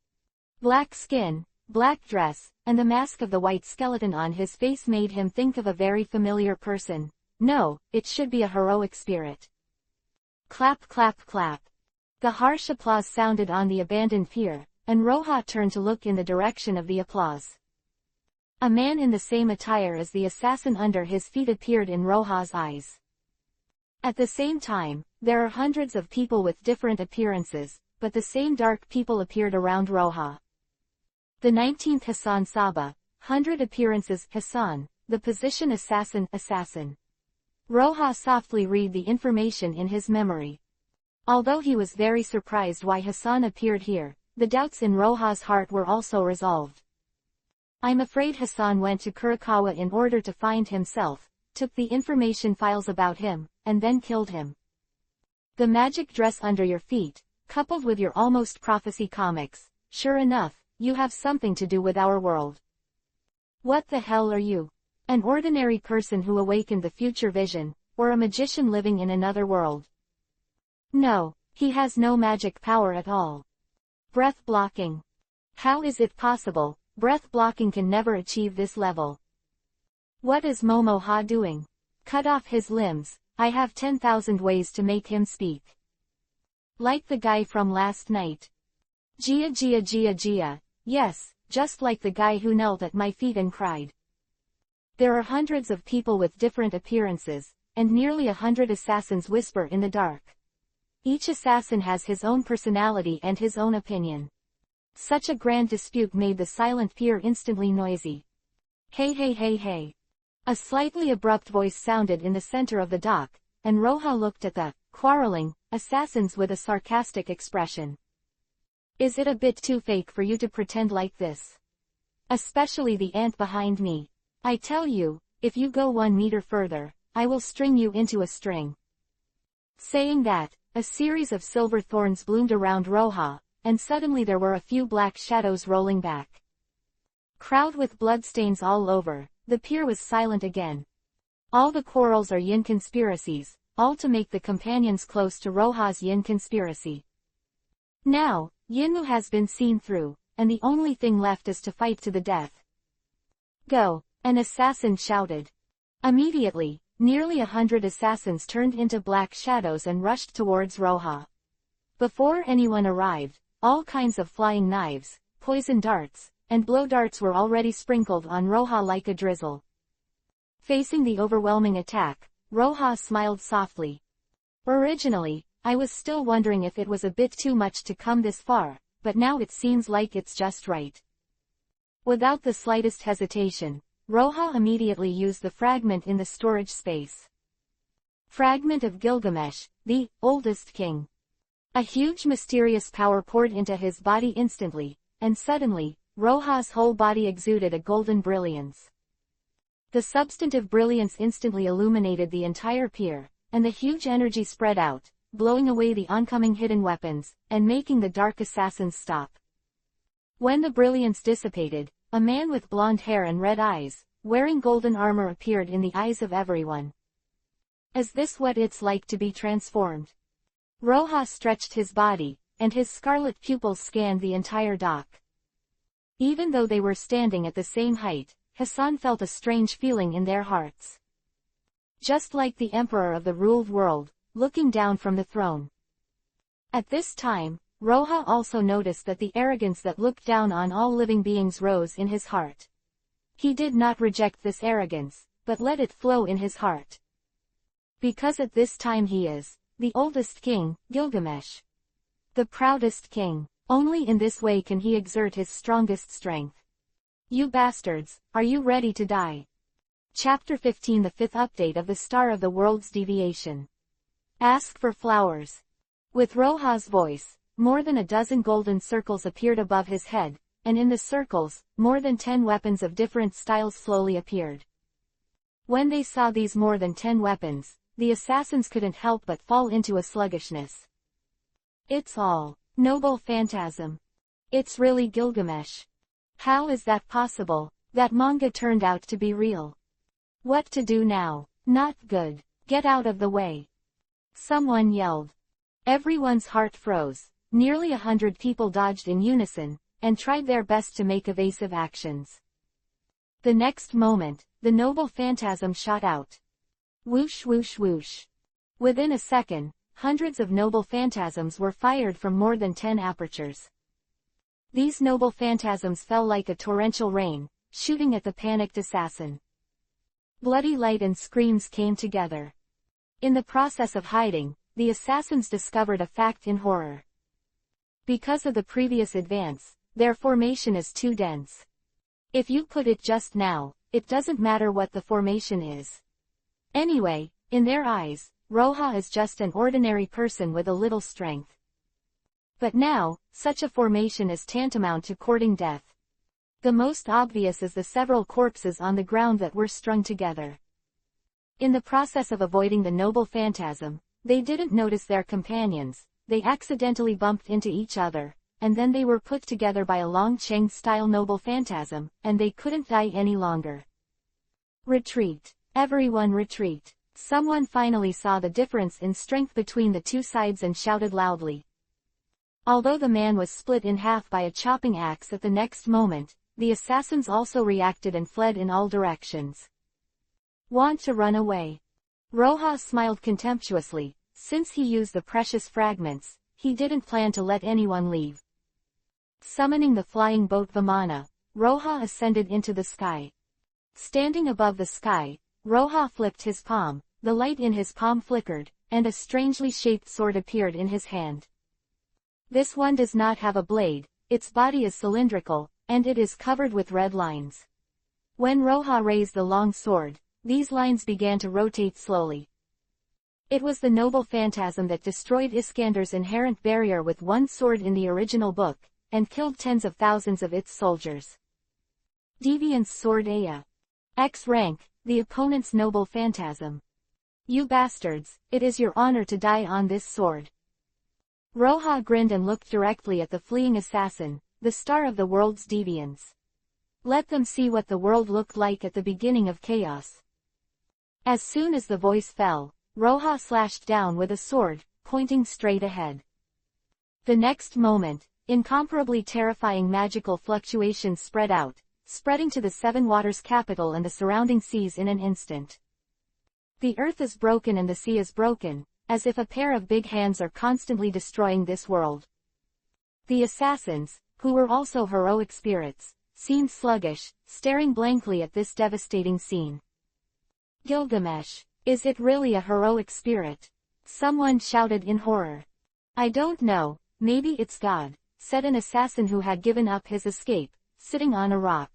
Black skin, black dress, and the mask of the white skeleton on his face made him think of a very familiar person. No, it should be a heroic spirit. Clap clap clap. The harsh applause sounded on the abandoned pier, and Roha turned to look in the direction of the applause. A man in the same attire as the assassin under his feet appeared in Roha's eyes. At the same time, there are hundreds of people with different appearances, but the same dark people appeared around Roha. The 19th Hassan Saba, 100 appearances Hassan, the position assassin. Roha softly read the information in his memory. Although he was very surprised why Hassan appeared here, the doubts in Roha's heart were also resolved. I'm afraid Hassan went to Kurakawa in order to find himself, took the information files about him, and then killed him. The magic dress under your feet, coupled with your almost prophecy comics, sure enough, you have something to do with our world. What the hell are you? An ordinary person who awakened the future vision, or a magician living in another world? No, he has no magic power at all. Breath blocking. How is it possible? Breath blocking can never achieve this level. What is Momo-ha doing? Cut off his limbs. I have 10,000 ways to make him speak. Like the guy from last night. Gia. Yes, just like the guy who knelt at my feet and cried. There are hundreds of people with different appearances, and nearly 100 assassins whisper in the dark. Each assassin has his own personality and his own opinion. Such a grand dispute made the silent pier instantly noisy. Hey. A slightly abrupt voice sounded in the center of the dock, and Roha looked at the quarreling assassins with a sarcastic expression. Is it a bit too fake for you to pretend like this? Especially the ant behind me. I tell you, if you go 1 meter further, I will string you into a string. Saying that, a series of silver thorns bloomed around Roha, and suddenly there were a few black shadows rolling back. Crowd with bloodstains all over, the pier was silent again. All the quarrels are yin conspiracies, all to make the companions close to Roha's yin conspiracy. Now, Yinmu has been seen through, and the only thing left is to fight to the death. Go, an assassin shouted. Immediately, nearly 100 assassins turned into black shadows and rushed towards Roha. Before anyone arrived, all kinds of flying knives, poison darts, and blow darts were already sprinkled on Roha like a drizzle. Facing the overwhelming attack, Roha smiled softly. Originally, I was still wondering if it was a bit too much to come this far, but now it seems like it's just right. Without the slightest hesitation, Roha immediately used the fragment in the storage space. Fragment of Gilgamesh, the oldest king. A huge mysterious power poured into his body instantly, and suddenly, Roha's whole body exuded a golden brilliance. The substantive brilliance instantly illuminated the entire pier, and the huge energy spread out, blowing away the oncoming hidden weapons, and making the dark assassins stop. When the brilliance dissipated, a man with blonde hair and red eyes, wearing golden armor appeared in the eyes of everyone. Is this what it's like to be transformed? Roha stretched his body, and his scarlet pupils scanned the entire dock. Even though they were standing at the same height, Hassan felt a strange feeling in their hearts. Just like the emperor of the ruled world, looking down from the throne. At this time, Roha also noticed that the arrogance that looked down on all living beings rose in his heart. He did not reject this arrogance, but let it flow in his heart. Because at this time he is the oldest king, Gilgamesh. The proudest king. Only in this way can he exert his strongest strength. You bastards, are you ready to die? Chapter 15, the 5th update of the Star of the World's Deviation. Ask for flowers. With Roha's voice, more than a dozen golden circles appeared above his head, and in the circles, more than 10 weapons of different styles slowly appeared. When they saw these more than 10 weapons, the assassins couldn't help but fall into a sluggishness. It's all noble phantasm. It's really Gilgamesh. How is that possible? That manga turned out to be real. What to do now? Not good. Get out of the way. Someone yelled. Everyone's heart froze. Nearly 100 people dodged in unison, and tried their best to make evasive actions. The next moment, the noble phantasm shot out. Whoosh whoosh whoosh. Within a second, hundreds of noble phantasms were fired from more than 10 apertures. These noble phantasms fell like a torrential rain, shooting at the panicked assassin. Bloody light and screams came together. In the process of hiding, the assassins discovered a fact in horror. Because of the previous advance, their formation is too dense. If you put it just now, it doesn't matter what the formation is. Anyway, in their eyes, Roja is just an ordinary person with a little strength. But now, such a formation is tantamount to courting death. The most obvious is the several corpses on the ground that were strung together. In the process of avoiding the noble phantasm, they didn't notice their companions, they accidentally bumped into each other, and then they were put together by a long chain-style noble phantasm, and they couldn't die any longer. Retreat. Everyone retreat. Someone finally saw the difference in strength between the two sides and shouted loudly. Although the man was split in half by a chopping axe at the next moment, the assassins also reacted and fled in all directions. Want to run away? Roja smiled contemptuously. Since he used the precious fragments, he didn't plan to let anyone leave. Summoning the flying boat Vimana, Roja ascended into the sky. Standing above the sky, Roja flipped his palm, the light in his palm flickered, and a strangely shaped sword appeared in his hand. This one does not have a blade, its body is cylindrical, and it is covered with red lines. When Roja raised the long sword, these lines began to rotate slowly. It was the noble phantasm that destroyed Iskandar's inherent barrier with one sword in the original book, and killed tens of thousands of its soldiers. Deviant's sword Aya. X rank, the opponent's noble phantasm. You bastards, it is your honor to die on this sword. Roja grinned and looked directly at the fleeing assassin, the star of the world's deviants. Let them see what the world looked like at the beginning of chaos. As soon as the voice fell, Roja slashed down with a sword, pointing straight ahead. The next moment, incomparably terrifying magical fluctuations spread out, spreading to the Seven Waters capital and the surrounding seas in an instant. The earth is broken and the sea is broken, as if a pair of big hands are constantly destroying this world. The assassins, who were also heroic spirits, seemed sluggish, staring blankly at this devastating scene. Gilgamesh, is it really a heroic spirit? Someone shouted in horror. I don't know, maybe it's God, said an assassin who had given up his escape, sitting on a rock.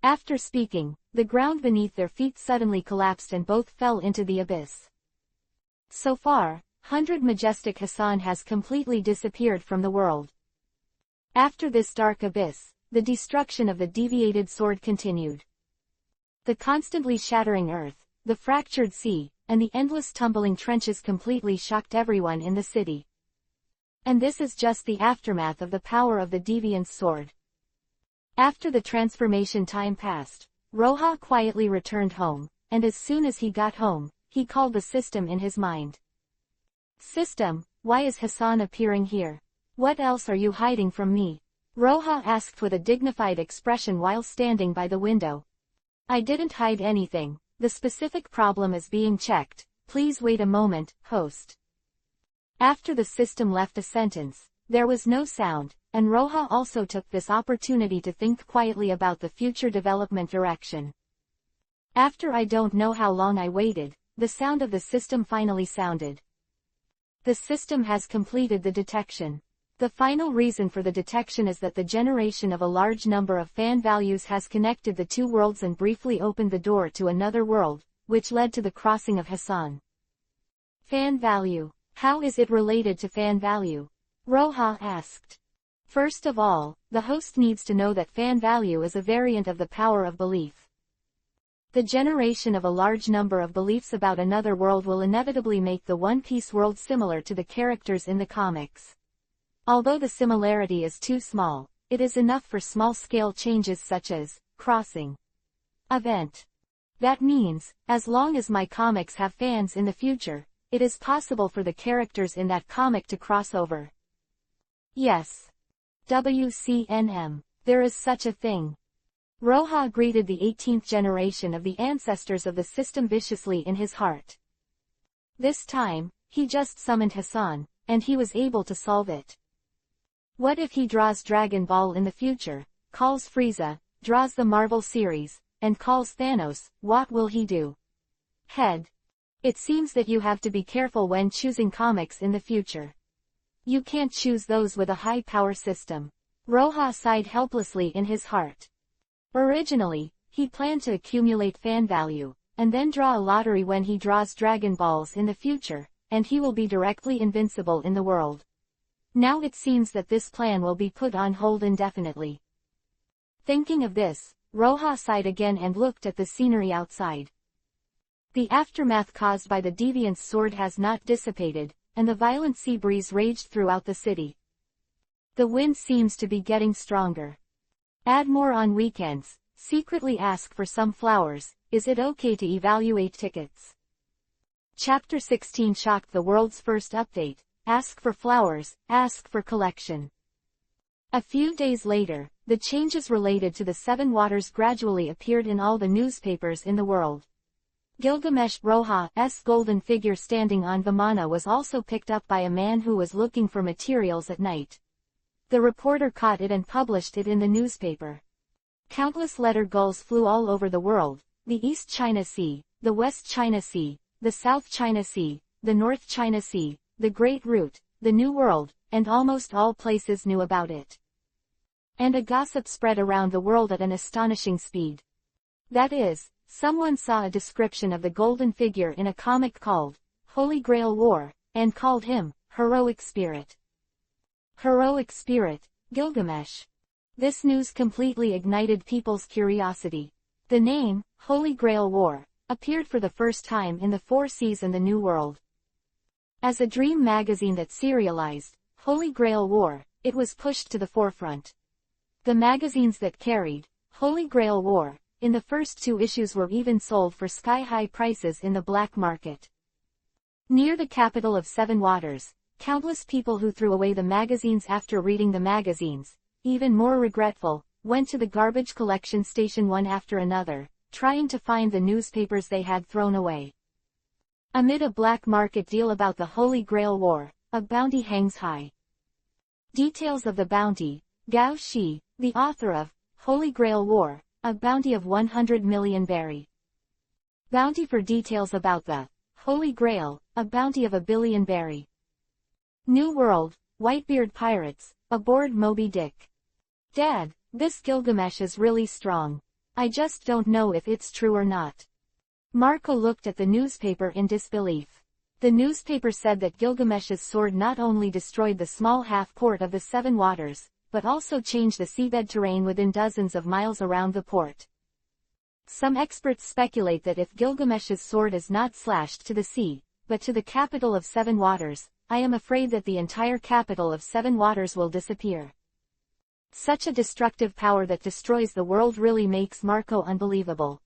After speaking, the ground beneath their feet suddenly collapsed and both fell into the abyss. So far, 100 Majestic Hassan has completely disappeared from the world. After this dark abyss, the destruction of the deviated sword continued. The constantly shattering earth, the fractured sea, and the endless tumbling trenches completely shocked everyone in the city. And this is just the aftermath of the power of the deviant's sword. After the transformation time passed, Roja quietly returned home, and as soon as he got home, he called the system in his mind. System, why is Hassan appearing here? What else are you hiding from me? Roja asked with a dignified expression while standing by the window. I didn't hide anything. The specific problem is being checked. Please wait a moment, host. After the system left a sentence, there was no sound, and Roja also took this opportunity to think quietly about the future development direction. After I don't know how long I waited, the sound of the system finally sounded. The system has completed the detection. The final reason for the detection is that the generation of a large number of fan values has connected the two worlds and briefly opened the door to another world, which led to the crossing of Hassan. Fan value. How is it related to fan value? Roja asked. First of all, the host needs to know that fan value is a variant of the power of belief. The generation of a large number of beliefs about another world will inevitably make the One Piece world similar to the characters in the comics. Although the similarity is too small, it is enough for small-scale changes such as crossing event. That means, as long as my comics have fans in the future, it is possible for the characters in that comic to cross over. Yes. WCNM. There is such a thing. Roha greeted the 18th generation of the ancestors of the system viciously in his heart. This time, he just summoned Hassan, and he was able to solve it. What if he draws Dragon Ball in the future, calls Frieza, draws the Marvel series, and calls Thanos? What will he do? Head. It seems that you have to be careful when choosing comics in the future. You can't choose those with a high-power system. Roha sighed helplessly in his heart. Originally, he planned to accumulate fan value, and then draw a lottery when he draws Dragon Balls in the future, and he will be directly invincible in the world. Now it seems that this plan will be put on hold indefinitely. Thinking of this, Roha sighed again and looked at the scenery outside. The aftermath caused by the Deviant's sword has not dissipated, and the violent sea breeze raged throughout the city. The wind seems to be getting stronger. Add more on weekends, secretly ask for some flowers, is it okay to evaluate tickets? Chapter 16 shocked the world's first update, ask for flowers, ask for collection. A few days later, the changes related to the Seven Waters gradually appeared in all the newspapers in the world. Gilgamesh Roha's golden figure standing on Vimana was also picked up by a man who was looking for materials at night. The reporter caught it and published it in the newspaper. Countless letter gulls flew all over the world, the East China Sea, the West China Sea, the South China Sea, the North China Sea, the Great Route, the New World, and almost all places knew about it. And a gossip spread around the world at an astonishing speed. That is, someone saw a description of the golden figure in a comic called Holy Grail War, and called him Heroic Spirit. Heroic Spirit, Gilgamesh. This news completely ignited people's curiosity. The name, Holy Grail War, appeared for the first time in the Four Seas and the New World. As a dream magazine that serialized Holy Grail War, it was pushed to the forefront. The magazines that carried Holy Grail War in the first two issues were even sold for sky-high prices in the black market. Near the capital of Seven Waters, countless people who threw away the magazines after reading the magazines, even more regretful, went to the garbage collection station one after another, trying to find the newspapers they had thrown away. Amid a black market deal about the Holy Grail War, a bounty hangs high. Details of the bounty. Gao Shi, the author of Holy Grail War, a bounty of 100 million berry. Bounty for details about the Holy Grail, a bounty of 1 billion berry. New World, Whitebeard Pirates, aboard Moby Dick. Dad, this Gilgamesh is really strong. I just don't know if it's true or not. Marco looked at the newspaper in disbelief. The newspaper said that Gilgamesh's sword not only destroyed the small half-port of the Seven Waters, but also changed the seabed terrain within dozens of miles around the port. Some experts speculate that if Gilgamesh's sword is not slashed to the sea, but to the capital of Seven Waters, I am afraid that the entire capital of Seven Waters will disappear. Such a destructive power that destroys the world really makes Marco unbelievable.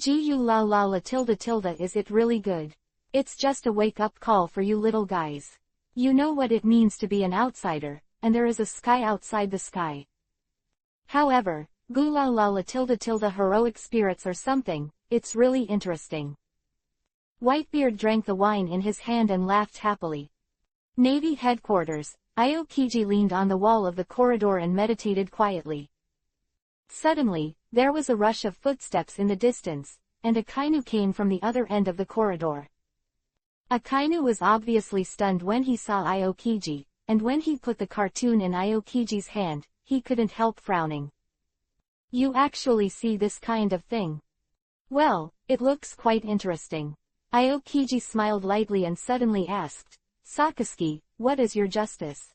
Gu la la la tilde tilde, is it really good? It's just a wake-up call for you little guys. You know what it means to be an outsider, and there is a sky outside the sky. However, gu la la la tilde tilde heroic spirits or something, it's really interesting. Whitebeard drank the wine in his hand and laughed happily. Navy headquarters, Aokiji leaned on the wall of the corridor and meditated quietly. Suddenly, there was a rush of footsteps in the distance, and Akainu came from the other end of the corridor. Akainu was obviously stunned when he saw Aokiji, and when he put the cartoon in Aokiji's hand, he couldn't help frowning. You actually see this kind of thing? Well, it looks quite interesting. Aokiji smiled lightly and suddenly asked, Sakazuki, what is your justice?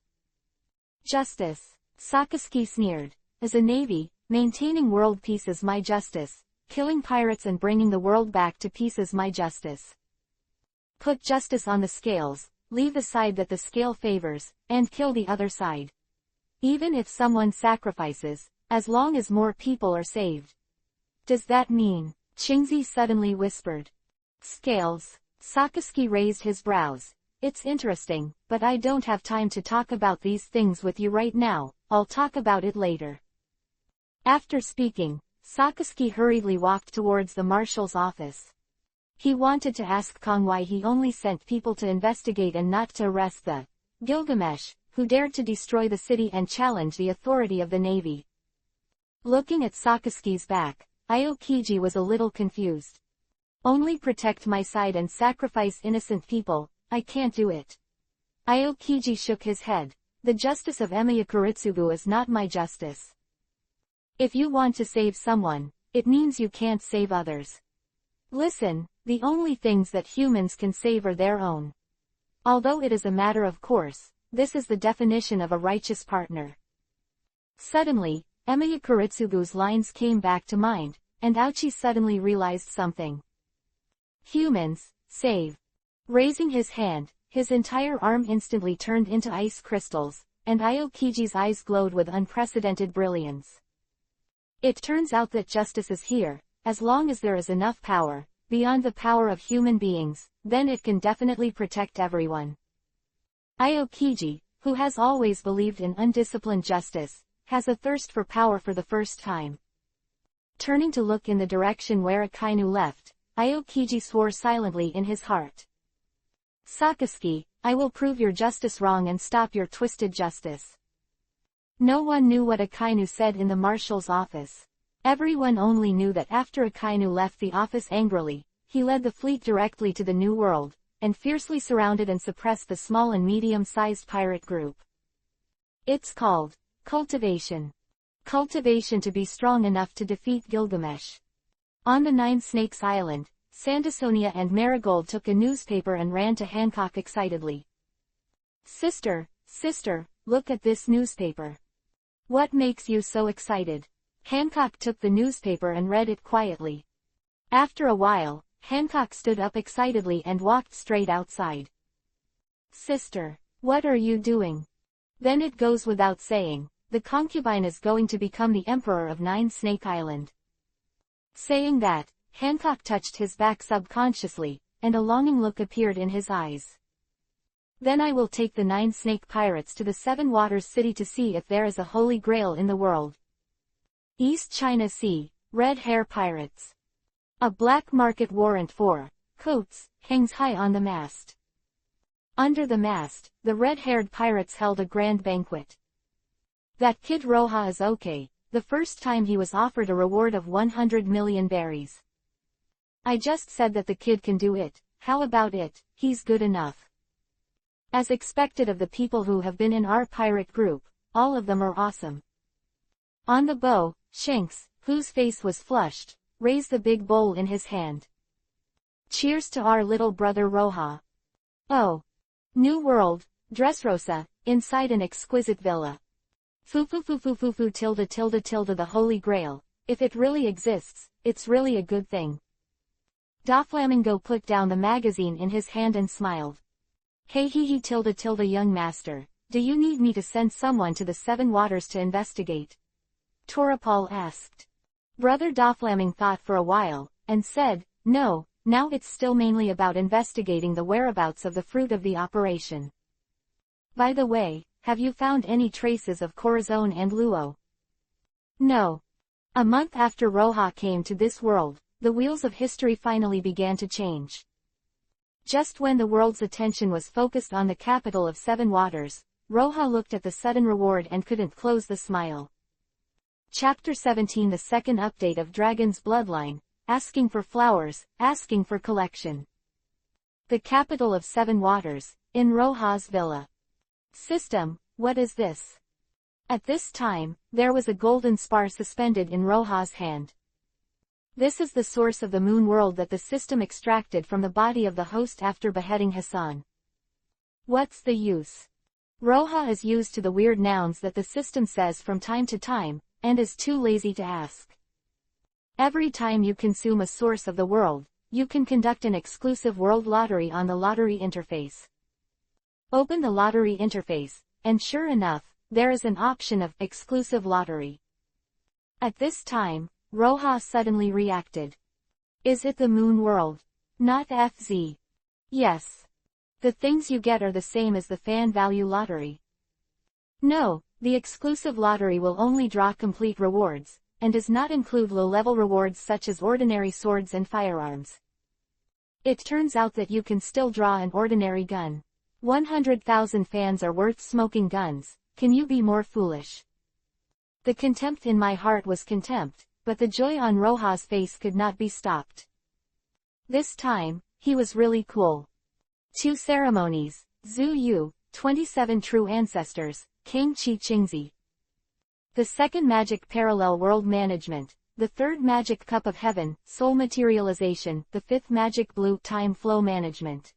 Justice. Sakazuki sneered. As a navy, maintaining world peace is my justice. Killing pirates and bringing the world back to peace is my justice. Put justice on the scales, leave the side that the scale favors, and kill the other side. Even if someone sacrifices, as long as more people are saved. Does that mean? Qingzi suddenly whispered. Scales. Sakazuki raised his brows. It's interesting, but I don't have time to talk about these things with you right now, I'll talk about it later. After speaking, Sakazuki hurriedly walked towards the marshal's office. He wanted to ask Kong why he only sent people to investigate and not to arrest the Gilgamesh, who dared to destroy the city and challenge the authority of the navy. Looking at Sakazuki's back, Aokiji was a little confused. Only protect my side and sacrifice innocent people, I can't do it. Aokiji shook his head. The justice of Emiya Kuritsugu is not my justice. If you want to save someone, it means you can't save others. Listen, the only things that humans can save are their own. Although it is a matter of course, this is the definition of a righteous partner. Suddenly, Emiya Kuritsugu's lines came back to mind, and Aochi suddenly realized something. Humans, save. Raising his hand, his entire arm instantly turned into ice crystals, and Aokiji's eyes glowed with unprecedented brilliance. It turns out that justice is here, as long as there is enough power, beyond the power of human beings, then it can definitely protect everyone. Aokiji, who has always believed in undisciplined justice, has a thirst for power for the first time. Turning to look in the direction where Akainu left, Aokiji swore silently in his heart. Sakazuki, I will prove your justice wrong and stop your twisted justice. No one knew what Akainu said in the marshal's office. Everyone only knew that after Akainu left the office angrily, he led the fleet directly to the New World, and fiercely surrounded and suppressed the small and medium-sized pirate group. It's called cultivation. Cultivation to be strong enough to defeat Gilgamesh. On the Nine Snakes Island, Sandasonia and Marigold took a newspaper and ran to Hancock excitedly. Sister, look at this newspaper. What makes you so excited? Hancock took the newspaper and read it quietly. After a while, Hancock stood up excitedly and walked straight outside. Sister, what are you doing? Then it goes without saying, the concubine is going to become the emperor of Nine Snake Island. Saying that, Hancock touched his back subconsciously, and a longing look appeared in his eyes. Then I will take the 9 snake pirates to the 7 Waters City to see if there is a holy grail in the world. East China Sea, Red Hair Pirates. A black market warrant for coats hangs high on the mast. Under the mast, the red-haired pirates held a grand banquet. That kid Roja is okay, the first time he was offered a reward of 100 million berries. I just said that the kid can do it, how about it, he's good enough. As expected of the people who have been in our pirate group, all of them are awesome. On the bow, Shanks, whose face was flushed, raised the big bowl in his hand. Cheers to our little brother Roja. Oh. New World, Dressrosa, inside an exquisite villa. Foo tilde the Holy Grail, if it really exists, it's really a good thing. Doflamingo put down the magazine in his hand and smiled. Hey he tilde young master, do you need me to send someone to the 7 Waters to investigate? Torapal asked. Brother Doflaming thought for a while, and said, no, now it's still mainly about investigating the whereabouts of the fruit of the operation. By the way, have you found any traces of Corazon and Luo? No. A month after Roja came to this world, the wheels of history finally began to change. Just when the world's attention was focused on the capital of 7 Waters, Roja looked at the sudden reward and couldn't close the smile. Chapter 17 The second update of Dragon's Bloodline, asking for flowers, asking for collection. The capital of 7 Waters, in Roja's villa. System, what is this? At this time, there was a golden spar suspended in Roja's hand. This is the source of the moon world that the system extracted from the body of the host after beheading Hassan. What's the use? Roha is used to the weird nouns that the system says from time to time, and is too lazy to ask. Every time you consume a source of the world, you can conduct an exclusive world lottery on the lottery interface. Open the lottery interface, and sure enough, there is an option of exclusive lottery. At this time, Roha suddenly reacted. Is it the moon world? Not FZ. Yes. The things you get are the same as the fan value lottery. No, the exclusive lottery will only draw complete rewards, and does not include low-level rewards such as ordinary swords and firearms. It turns out that you can still draw an ordinary gun. 100,000 fans are worth smoking guns, can you be more foolish? The contempt in my heart was contempt, but the joy on Roha's face could not be stopped. This time, he was really cool. 2 ceremonies, Zhu Yu, 27 true ancestors, King Chi Qingzi. The second magic parallel world management, the third magic cup of heaven, soul materialization, the fifth magic blue time flow management.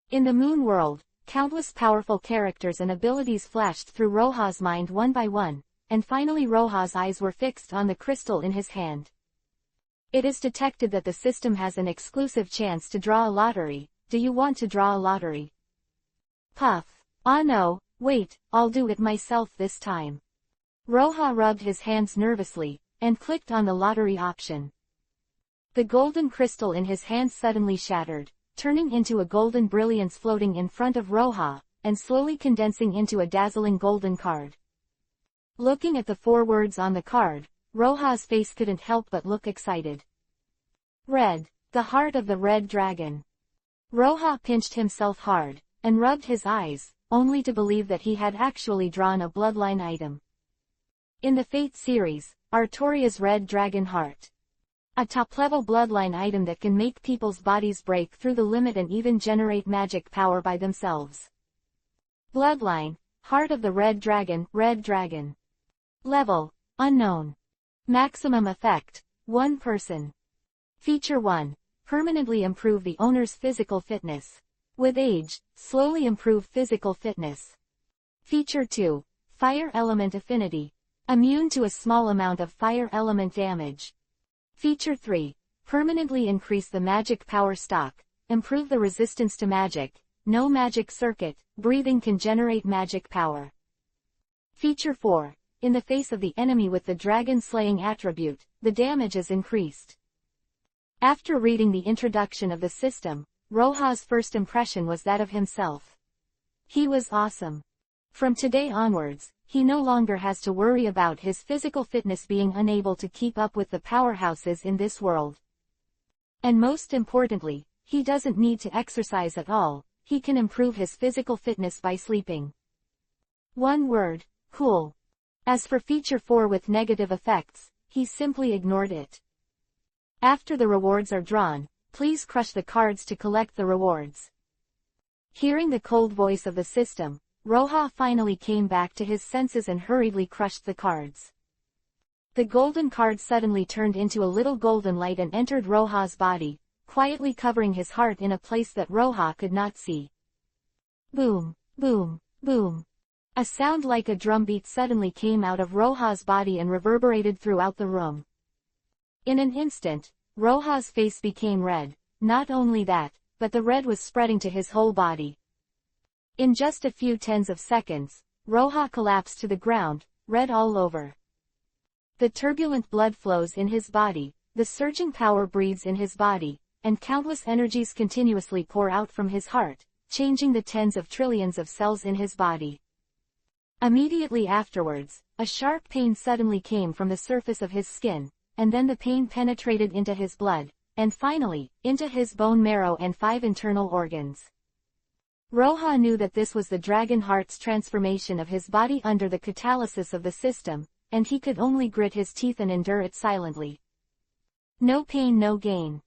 In the moon world, countless powerful characters and abilities flashed through Roha's mind one by one, and finally Roha's eyes were fixed on the crystal in his hand. It is detected that the system has an exclusive chance to draw a lottery. Do you want to draw a lottery? Puff. Ah no, wait, I'll do it myself this time. Roha rubbed his hands nervously, and clicked on the lottery option. The golden crystal in his hand suddenly shattered, turning into a golden brilliance floating in front of Roha, and slowly condensing into a dazzling golden card. Looking at the 4 words on the card, Roha's face couldn't help but look excited. Red, the heart of the red dragon. Roha pinched himself hard, and rubbed his eyes, only to believe that he had actually drawn a bloodline item. In the Fate series, Artoria's red dragon heart. A top-level bloodline item that can make people's bodies break through the limit and even generate magic power by themselves. Bloodline, heart of the red dragon, red dragon. Level, unknown. Maximum effect, 1 person. Feature 1. Permanently improve the owner's physical fitness. With age, slowly improve physical fitness. Feature 2. Fire element affinity. Immune to a small amount of fire element damage. Feature 3. Permanently increase the magic power stock. Improve the resistance to magic. No magic circuit, breathing can generate magic power. Feature 4. In the face of the enemy with the dragon slaying attribute, the damage is increased. After reading the introduction of the system, Roha's first impression was that of himself. He was awesome. From today onwards, he no longer has to worry about his physical fitness being unable to keep up with the powerhouses in this world. And most importantly, he doesn't need to exercise at all, he can improve his physical fitness by sleeping. 1 word, cool. As for feature 4 with negative effects, he simply ignored it. After the rewards are drawn, please crush the cards to collect the rewards. Hearing the cold voice of the system, Roha finally came back to his senses and hurriedly crushed the cards. The golden card suddenly turned into a little golden light and entered Roha's body, quietly covering his heart in a place that Roha could not see. Boom, boom, boom. A sound like a drumbeat suddenly came out of Roha's body and reverberated throughout the room. In an instant, Roha's face became red. Not only that, but the red was spreading to his whole body. In just a few tens of seconds, Roha collapsed to the ground, red all over. The turbulent blood flows in his body, the surging power breathes in his body, and countless energies continuously pour out from his heart, changing the tens of trillions of cells in his body. Immediately afterwards, a sharp pain suddenly came from the surface of his skin, and then the pain penetrated into his blood, and finally, into his bone marrow and 5 internal organs. Roha knew that this was the dragon heart's transformation of his body under the catalysis of the system, and he could only grit his teeth and endure it silently. No pain, no gain.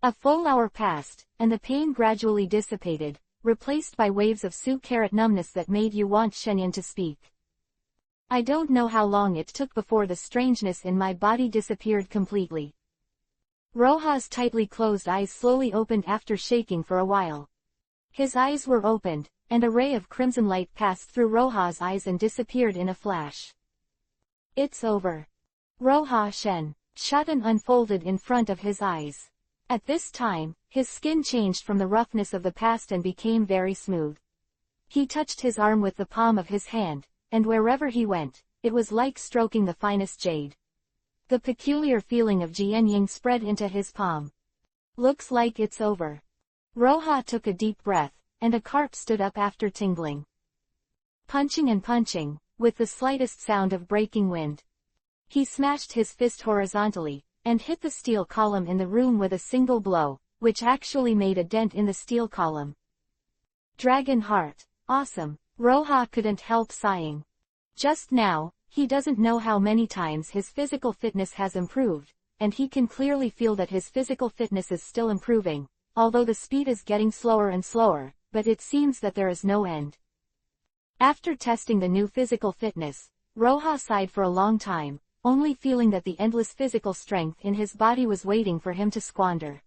A full hour passed, and the pain gradually dissipated, replaced by waves of su-carrot numbness that made you want Shenyan to speak. I don't know how long it took before the strangeness in my body disappeared completely. Roha's tightly closed eyes slowly opened after shaking for a while. His eyes were opened, and a ray of crimson light passed through Roha's eyes and disappeared in a flash. It's over. Roha Shen shut and unfolded in front of his eyes. At this time, his skin changed from the roughness of the past and became very smooth. He touched his arm with the palm of his hand, and wherever he went, it was like stroking the finest jade. The peculiar feeling of Jianying spread into his palm. Looks like it's over. Roha took a deep breath, and a carp stood up after tingling. Punching and punching, with the slightest sound of breaking wind. He smashed his fist horizontally, and hit the steel column in the room with a single blow, which actually made a dent in the steel column. Dragon Heart. Awesome. Roha couldn't help sighing. Just now, he doesn't know how many times his physical fitness has improved, and he can clearly feel that his physical fitness is still improving, although the speed is getting slower and slower, but it seems that there is no end. After testing the new physical fitness, Roha sighed for a long time, only feeling that the endless physical strength in his body was waiting for him to squander.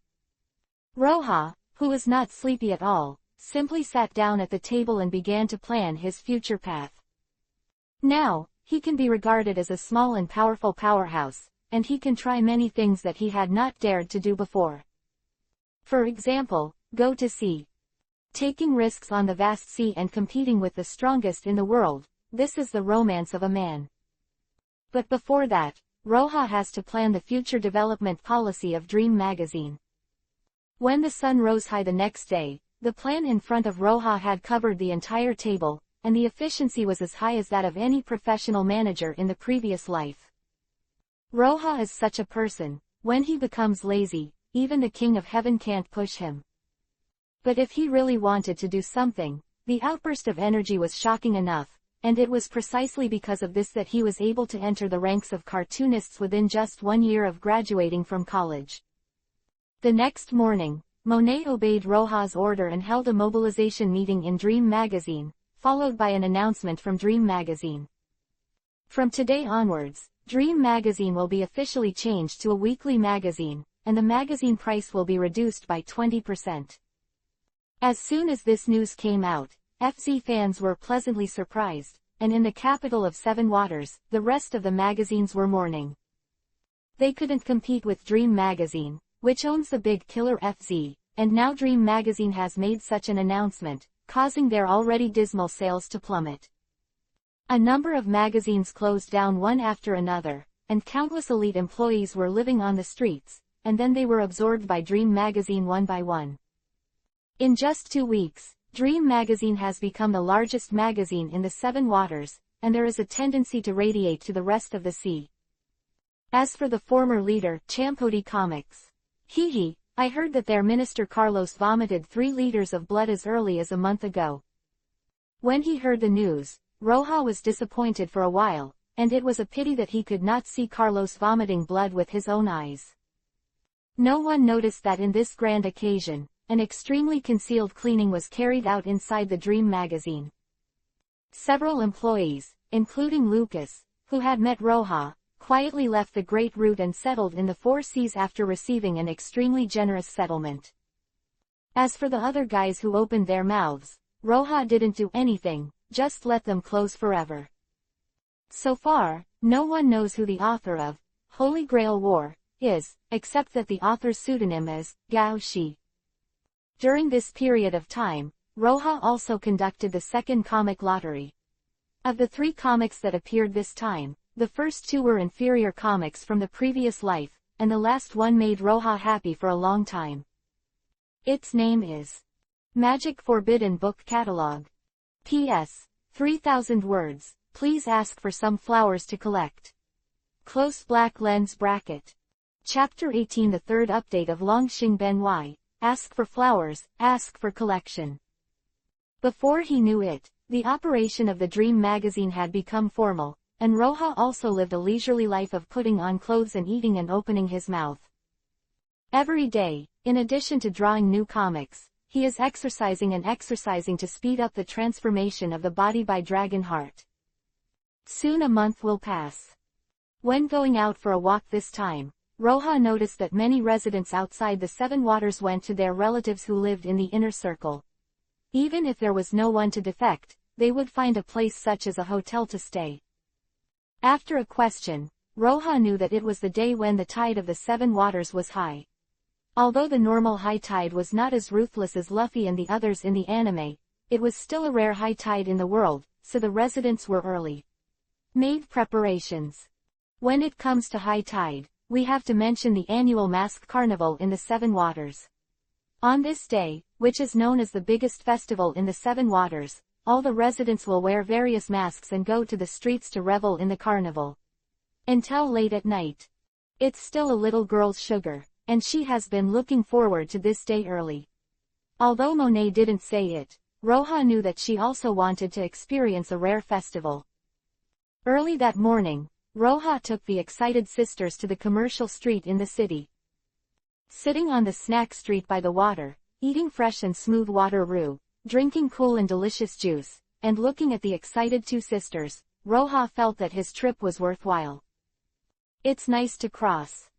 Roha, who was not sleepy at all, simply sat down at the table and began to plan his future path. Now, he can be regarded as a small and powerful powerhouse, and he can try many things that he had not dared to do before. For example, go to sea. Taking risks on the vast sea and competing with the strongest in the world, this is the romance of a man. But before that, Roha has to plan the future development policy of Dream magazine. When the sun rose high the next day, the plan in front of Roha had covered the entire table, and the efficiency was as high as that of any professional manager in the previous life. Roha is such a person, when he becomes lazy, even the king of heaven can't push him. But if he really wanted to do something, the outburst of energy was shocking enough, and it was precisely because of this that he was able to enter the ranks of cartoonists within just 1 year of graduating from college. The next morning, Monet obeyed Roha's order and held a mobilization meeting in Dream magazine, followed by an announcement from Dream magazine. From today onwards, Dream magazine will be officially changed to a weekly magazine, and the magazine price will be reduced by 20%. As soon as this news came out, FZ fans were pleasantly surprised, and in the capital of Seven Waters, the rest of the magazines were mourning. They couldn't compete with Dream magazine, which owns the big killer FZ, and now Dream magazine has made such an announcement, causing their already dismal sales to plummet. A number of magazines closed down one after another, and countless elite employees were living on the streets, and then they were absorbed by Dream magazine one by one. In just 2 weeks, Dream magazine has become the largest magazine in the Seven Waters, and there is a tendency to radiate to the rest of the sea. As for the former leader, Champodi Comics. Hee, I heard that their minister Carlos vomited 3 liters of blood as early as a month ago. When he heard the news, Roha was disappointed for a while, and it was a pity that he could not see Carlos vomiting blood with his own eyes. No one noticed that in this grand occasion, an extremely concealed cleaning was carried out inside the Dream magazine. Several employees, including Lucas, who had met Roha, quietly left the Great Route and settled in the 4 Seas after receiving an extremely generous settlement. As for the other guys who opened their mouths, Roha didn't do anything, just let them close forever. So far, no one knows who the author of Holy Grail War is, except that the author's pseudonym is Gao Shi. During this period of time, Roha also conducted the second comic lottery. Of the 3 comics that appeared this time, the first 2 were inferior comics from the previous life, and the last one made Roha happy for a long time. Its name is Magic Forbidden Book Catalog. P.S. 3,000 words, please ask for some flowers to collect. Close black lens bracket. Chapter 18 The third update of Longxing Ben Y. Ask for flowers, ask for collection. Before he knew it, the operation of the Dream magazine had become formal, and Roha also lived a leisurely life of putting on clothes and eating and opening his mouth. Every day, in addition to drawing new comics, he is exercising to speed up the transformation of the body by Dragon Heart. Soon a month will pass. When going out for a walk this time, Roha noticed that many residents outside the Seven Waters went to their relatives who lived in the inner circle. Even if there was no one to defect, they would find a place such as a hotel to stay. After a question, Roha knew that it was the day when the tide of the seven waters was high. Although the normal high tide was not as ruthless as Luffy and the others in the anime, it was still a rare high tide in the world, so the residents were early. Made preparations. When it comes to high tide, we have to mention the annual mask carnival in the Seven Waters. On this day, which is known as the biggest festival in the Seven Waters, all the residents will wear various masks and go to the streets to revel in the carnival. Until late at night. It's still a little girl's sugar, and she has been looking forward to this day early. Although Monet didn't say it, Roha knew that she also wanted to experience a rare festival. Early that morning, Roha took the excited sisters to the commercial street in the city. Sitting on the snack street by the water, eating fresh and smooth water roux, drinking cool and delicious juice, and looking at the excited two sisters, Roha felt that his trip was worthwhile. It's nice to cross.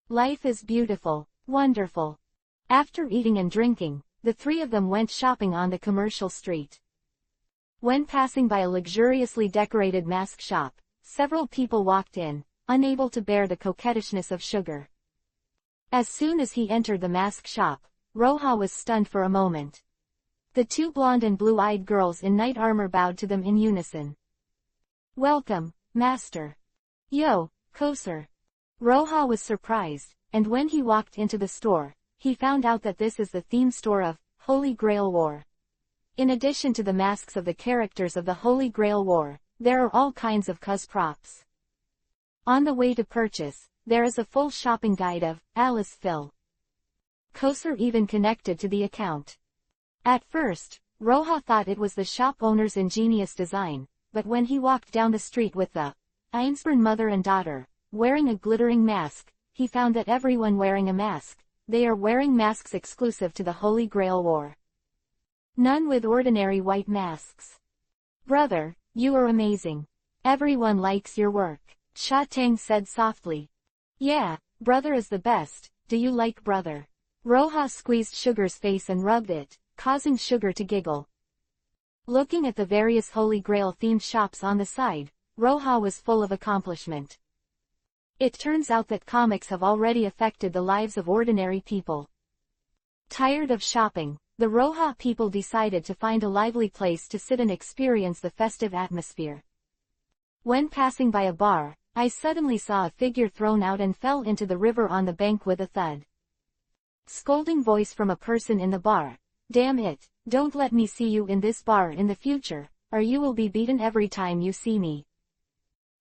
Life is beautiful, wonderful. After eating and drinking, the three of them went shopping on the commercial street. When passing by a luxuriously decorated mask shop, several people walked in, unable to bear the coquettishness of sugar. As soon as he entered the mask shop, Roha was stunned for a moment. The two blonde and blue-eyed girls in knight armor bowed to them in unison. Welcome, master. Yo, Koser. Roha was surprised, and when he walked into the store, he found out that this is the theme store of Holy Grail War. In addition to the masks of the characters of the Holy Grail War, there are all kinds of cos props. On the way to purchase, there is a full shopping guide of Alice Phil. Koser even connected to the account. At first, Roha thought it was the shop owner's ingenious design, but when he walked down the street with the Einsborn mother and daughter, wearing a glittering mask, he found that everyone wearing a mask, they are wearing masks exclusive to the Holy Grail War. None with ordinary white masks. Brother, you are amazing. Everyone likes your work, Sha Tang said softly. Yeah, brother is the best, do you like brother? Roha squeezed Sugar's face and rubbed it, causing Sugar to giggle. Looking at the various Holy Grail-themed shops on the side, Roha was full of accomplishment. It turns out that comics have already affected the lives of ordinary people. Tired of shopping, the Roha people decided to find a lively place to sit and experience the festive atmosphere. When passing by a bar, I suddenly saw a figure thrown out and fell into the river on the bank with a thud. Scolding voice from a person in the bar. Damn it, don't let me see you in this bar in the future, or you will be beaten every time you see me.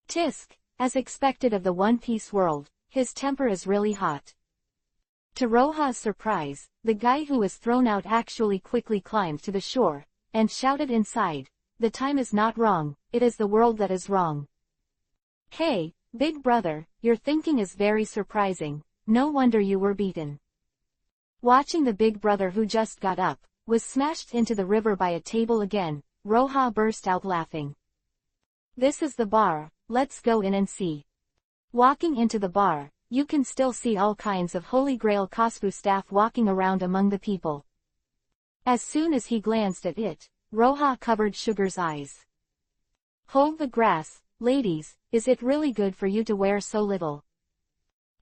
Tisk, as expected of the One Piece world, his temper is really hot. To Roha's surprise, the guy who was thrown out actually quickly climbed to the shore, and shouted inside, the time is not wrong, it is the world that is wrong. Hey, big brother, your thinking is very surprising, no wonder you were beaten. Watching the big brother who just got up, was smashed into the river by a table again, Roha burst out laughing. This is the bar, let's go in and see. Walking into the bar, you can still see all kinds of Holy Grail Cosfu staff walking around among the people. As soon as he glanced at it, Roha covered Sugar's eyes. Hold the grass, ladies, is it really good for you to wear so little?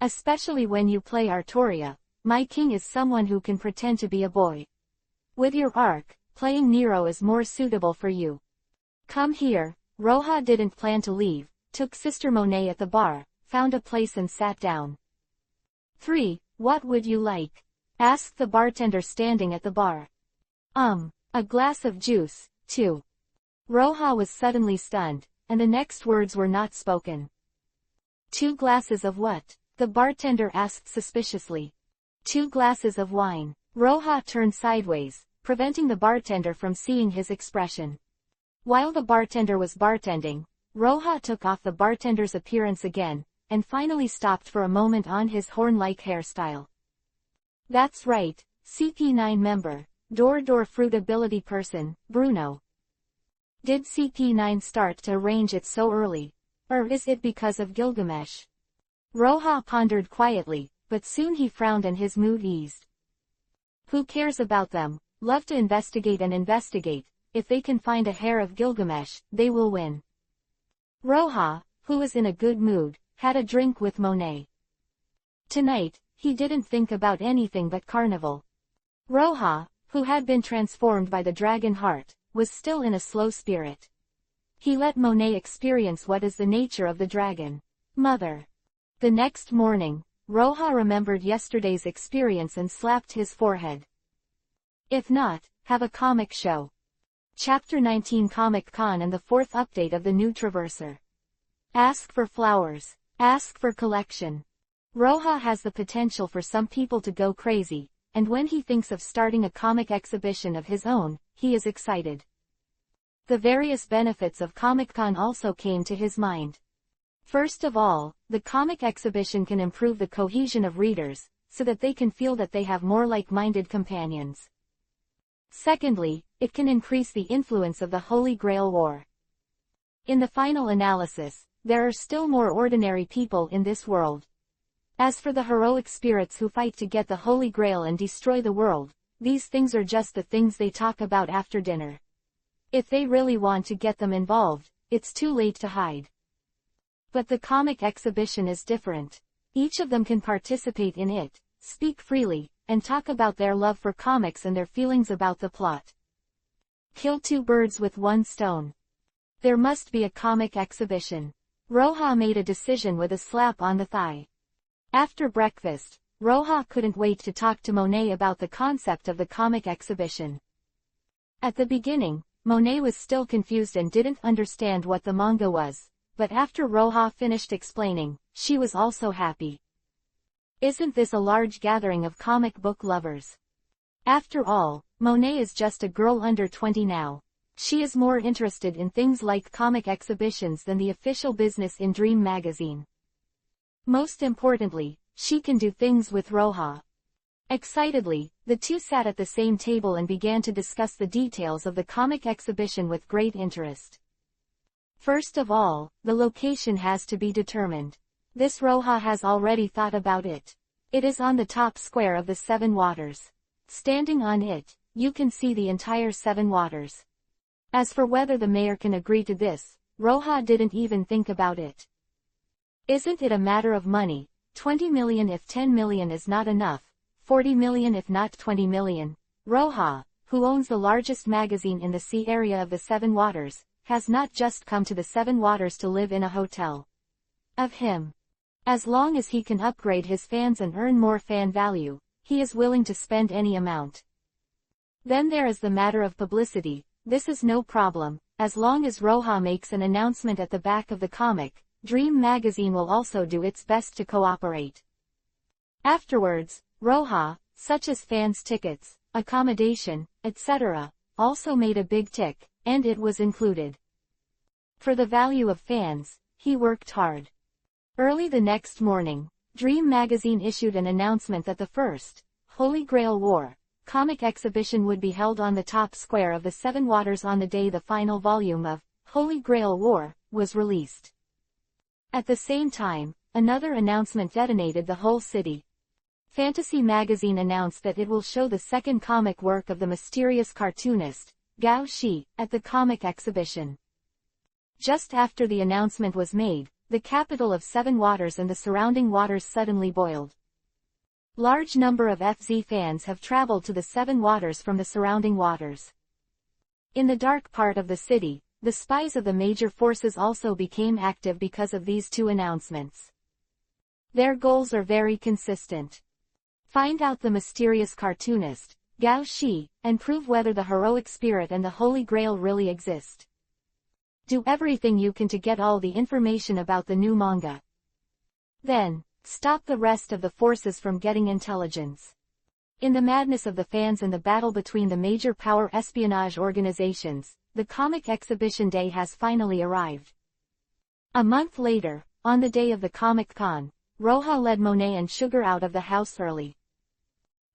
Especially when you play Artoria, my king is someone who can pretend to be a boy. With your arc, playing Nero is more suitable for you. Come here. Roha didn't plan to leave, took Sister Monet at the bar, found a place and sat down. 3. What would you like? Asked the bartender standing at the bar. A glass of juice, 2. Roha was suddenly stunned, and the next words were not spoken. 2 glasses of what? The bartender asked suspiciously. 2 glasses of wine. Roha turned sideways, preventing the bartender from seeing his expression. While the bartender was bartending, Roha took off the bartender's appearance again, and finally stopped for a moment on his horn-like hairstyle. That's right, CP9 member, Door Fruit ability person, Bruno. Did CP9 start to arrange it so early? Or is it because of Gilgamesh? Roha pondered quietly, but soon he frowned and his mood eased. Who cares about them? love to investigate and investigate. If they can find a hair of Gilgamesh, they will win. Roha, who was in a good mood, had a drink with Monet. Tonight, he didn't think about anything but carnival. Roha, who had been transformed by the dragon heart, was still in a slow spirit. He let Monet experience what is the nature of the dragon. Mother. The next morning, Roha remembered yesterday's experience and slapped his forehead. If not, have a comic show. Chapter 19 Comic Con and the fourth update of the new Traverser. Ask for flowers. Ask for collection. Roha has the potential for some people to go crazy, and when he thinks of starting a comic exhibition of his own, he is excited. The various benefits of Comic-Con also came to his mind. First of all, the comic exhibition can improve the cohesion of readers, so that they can feel that they have more like-minded companions. Secondly, it can increase the influence of the Holy Grail War. In the final analysis, there are still more ordinary people in this world. As for the heroic spirits who fight to get the Holy Grail and destroy the world, these things are just the things they talk about after dinner. If they really want to get them involved, it's too late to hide. But the comic exhibition is different. Each of them can participate in it, speak freely, and talk about their love for comics and their feelings about the plot. Kill two birds with one stone. There must be a comic exhibition. Roha made a decision with a slap on the thigh. After breakfast, Roha couldn't wait to talk to Monet about the concept of the comic exhibition. At the beginning, Monet was still confused and didn't understand what the manga was, but after Roha finished explaining, she was also happy. Isn't this a large gathering of comic book lovers? After all, Monet is just a girl under 20 now. She is more interested in things like comic exhibitions than the official business in Dream magazine. Most importantly, she can do things with Roha. Excitedly, the two sat at the same table and began to discuss the details of the comic exhibition with great interest. First of all, the location has to be determined. This Roha has already thought about it. It is on the top square of the Seven Waters. Standing on it, you can see the entire Seven Waters. As for whether the mayor can agree to this, Roha didn't even think about it. Isn't it a matter of money? 20 million if 10 million is not enough, 40 million if not 20 million. Roha, who owns the largest magazine in the sea area of the Seven Waters, has not just come to the Seven Waters to live in a hotel. Of him. As long as he can upgrade his fans and earn more fan value, he is willing to spend any amount. Then there is the matter of publicity. This is no problem, as long as Roha makes an announcement at the back of the comic. Dream magazine will also do its best to cooperate. Afterwards, Roha, such as fans' tickets, accommodation, etc., also made a big tick, and it was included. For the value of fans, he worked hard. Early the next morning, Dream magazine issued an announcement that the first Holy Grail War comic exhibition would be held on the top square of the Seven Waters on the day the final volume of Holy Grail War was released. At the same time, another announcement detonated the whole city. Fantasy magazine announced that it will show the second comic work of the mysterious cartoonist, Gao Shi, at the comic exhibition. Just after the announcement was made, the capital of Seven Waters and the surrounding waters suddenly boiled. Large number of FZ fans have traveled to the Seven Waters from the surrounding waters. In the dark part of the city, the spies of the major forces also became active because of these two announcements. Their goals are very consistent. Find out the mysterious cartoonist, Gao Shi, and prove whether the heroic spirit and the Holy Grail really exist. Do everything you can to get all the information about the new manga. Then, stop the rest of the forces from getting intelligence. In the madness of the fans and the battle between the major power espionage organizations, the comic exhibition day has finally arrived. A month later, on the day of the Comic-Con, Roha led Monet and Sugar out of the house early.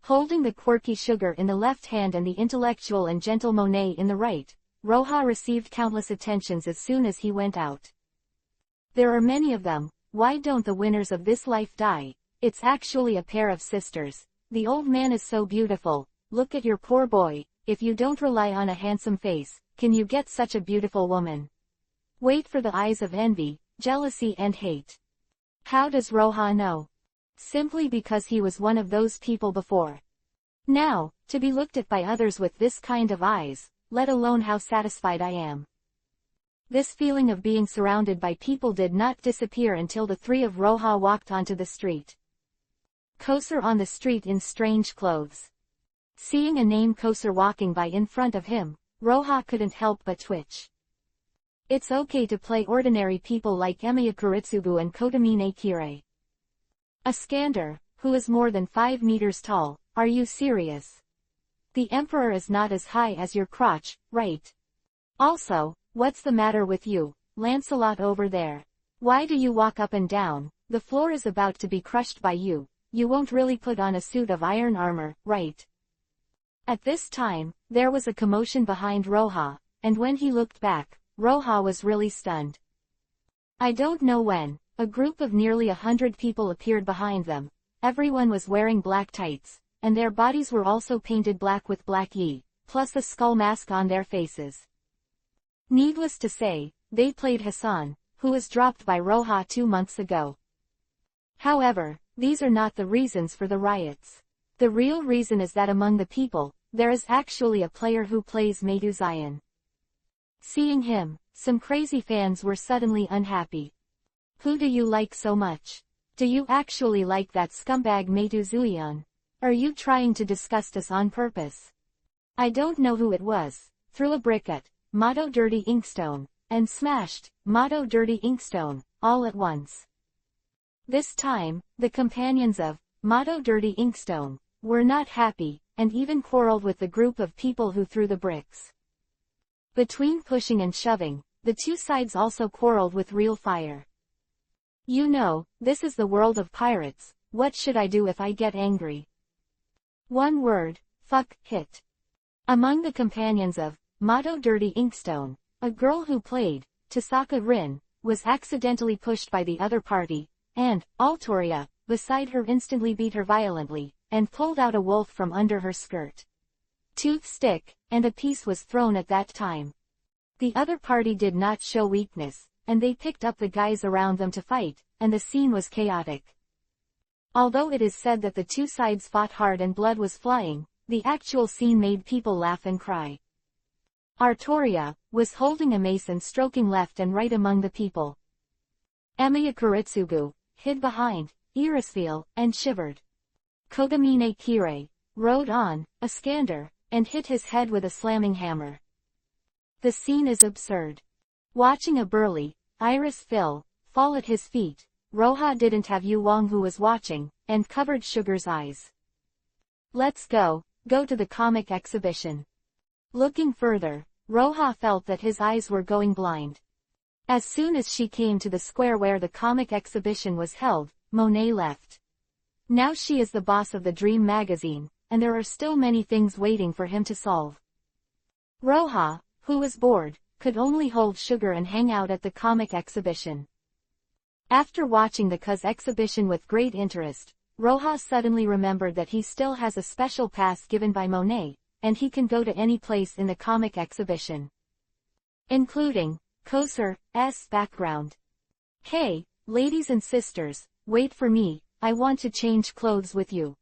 Holding the quirky Sugar in the left hand and the intellectual and gentle Monet in the right, Roha received countless attentions as soon as he went out. There are many of them. Why don't the winners of this life die? It's actually a pair of sisters. The old man is so beautiful. Look at your poor boy. if you don't rely on a handsome face, can you get such a beautiful woman? Wait for the eyes of envy, jealousy and hate. How does Roha know? Simply because he was one of those people before. Now, to be looked at by others with this kind of eyes, let alone how satisfied I am. This feeling of being surrounded by people did not disappear until the three of Roha walked onto the street. Kosar on the street in strange clothes. Seeing a named Kosar walking by in front of him, Roha couldn't help but twitch. It's okay to play ordinary people like Emiya Kuritsugu and Kotamine Kirei. A Skander, who is more than 5 meters tall, are you serious? The emperor is not as high as your crotch, right? Also, what's the matter with you, Lancelot over there? Why do you walk up and down? The floor is about to be crushed by you. You won't really put on a suit of iron armor, right? At this time, there was a commotion behind Roha, and when he looked back, Roha was really stunned. I don't know when, a group of nearly 100 people appeared behind them. Everyone was wearing black tights, and their bodies were also painted black with black yi, plus a skull mask on their faces. Needless to say, they played Hassan, who was dropped by Roha 2 months ago. However, these are not the reasons for the riots. The real reason is that among the people, there is actually a player who plays Meduzian. Seeing him, some crazy fans were suddenly unhappy. Who do you like so much? Do you actually like that scumbag Meduzian? Are you trying to disgust us on purpose? I don't know who it was, threw a brick at Motto Dirty Inkstone, and smashed Motto Dirty Inkstone, all at once. This time, the companions of Motto Dirty Inkstone were not happy, and even quarreled with the group of people who threw the bricks. Between pushing and shoving, the two sides also quarreled with real fire. You know, this is the world of pirates. What should I do if I get angry? One word, fuck, hit. Among the companions of Motto Dirty Inkstone, a girl who played Tasaka Rin was accidentally pushed by the other party, and Altoria, beside her, instantly beat her violently, and pulled out a wolf from under her skirt. Tooth stick, and a piece was thrown at that time. The other party did not show weakness, and they picked up the guys around them to fight, and the scene was chaotic. Although it is said that the two sides fought hard and blood was flying, the actual scene made people laugh and cry. Artoria was holding a mace and stroking left and right among the people. Emiya Kuritsugu hid behind Irisville and shivered. Kogamine Kirei rode on a Skander and hit his head with a slamming hammer. The scene is absurd. Watching a burly Iris Phil fall at his feet, Roha didn't have Yu Wong who was watching, and covered Sugar's eyes. Let's go to the comic exhibition. Looking further, Roha felt that his eyes were going blind. As soon as she came to the square where the comic exhibition was held, Monet left. Now she is the boss of the Dream magazine, and there are still many things waiting for him to solve. Roha, who was bored, could only hold Sugar and hang out at the comic exhibition. After watching the Cuz exhibition with great interest, Roha suddenly remembered that he still has a special pass given by Monet, and he can go to any place in the comic exhibition, including Kosar's background. Hey, ladies and sisters, wait for me, I want to change clothes with you.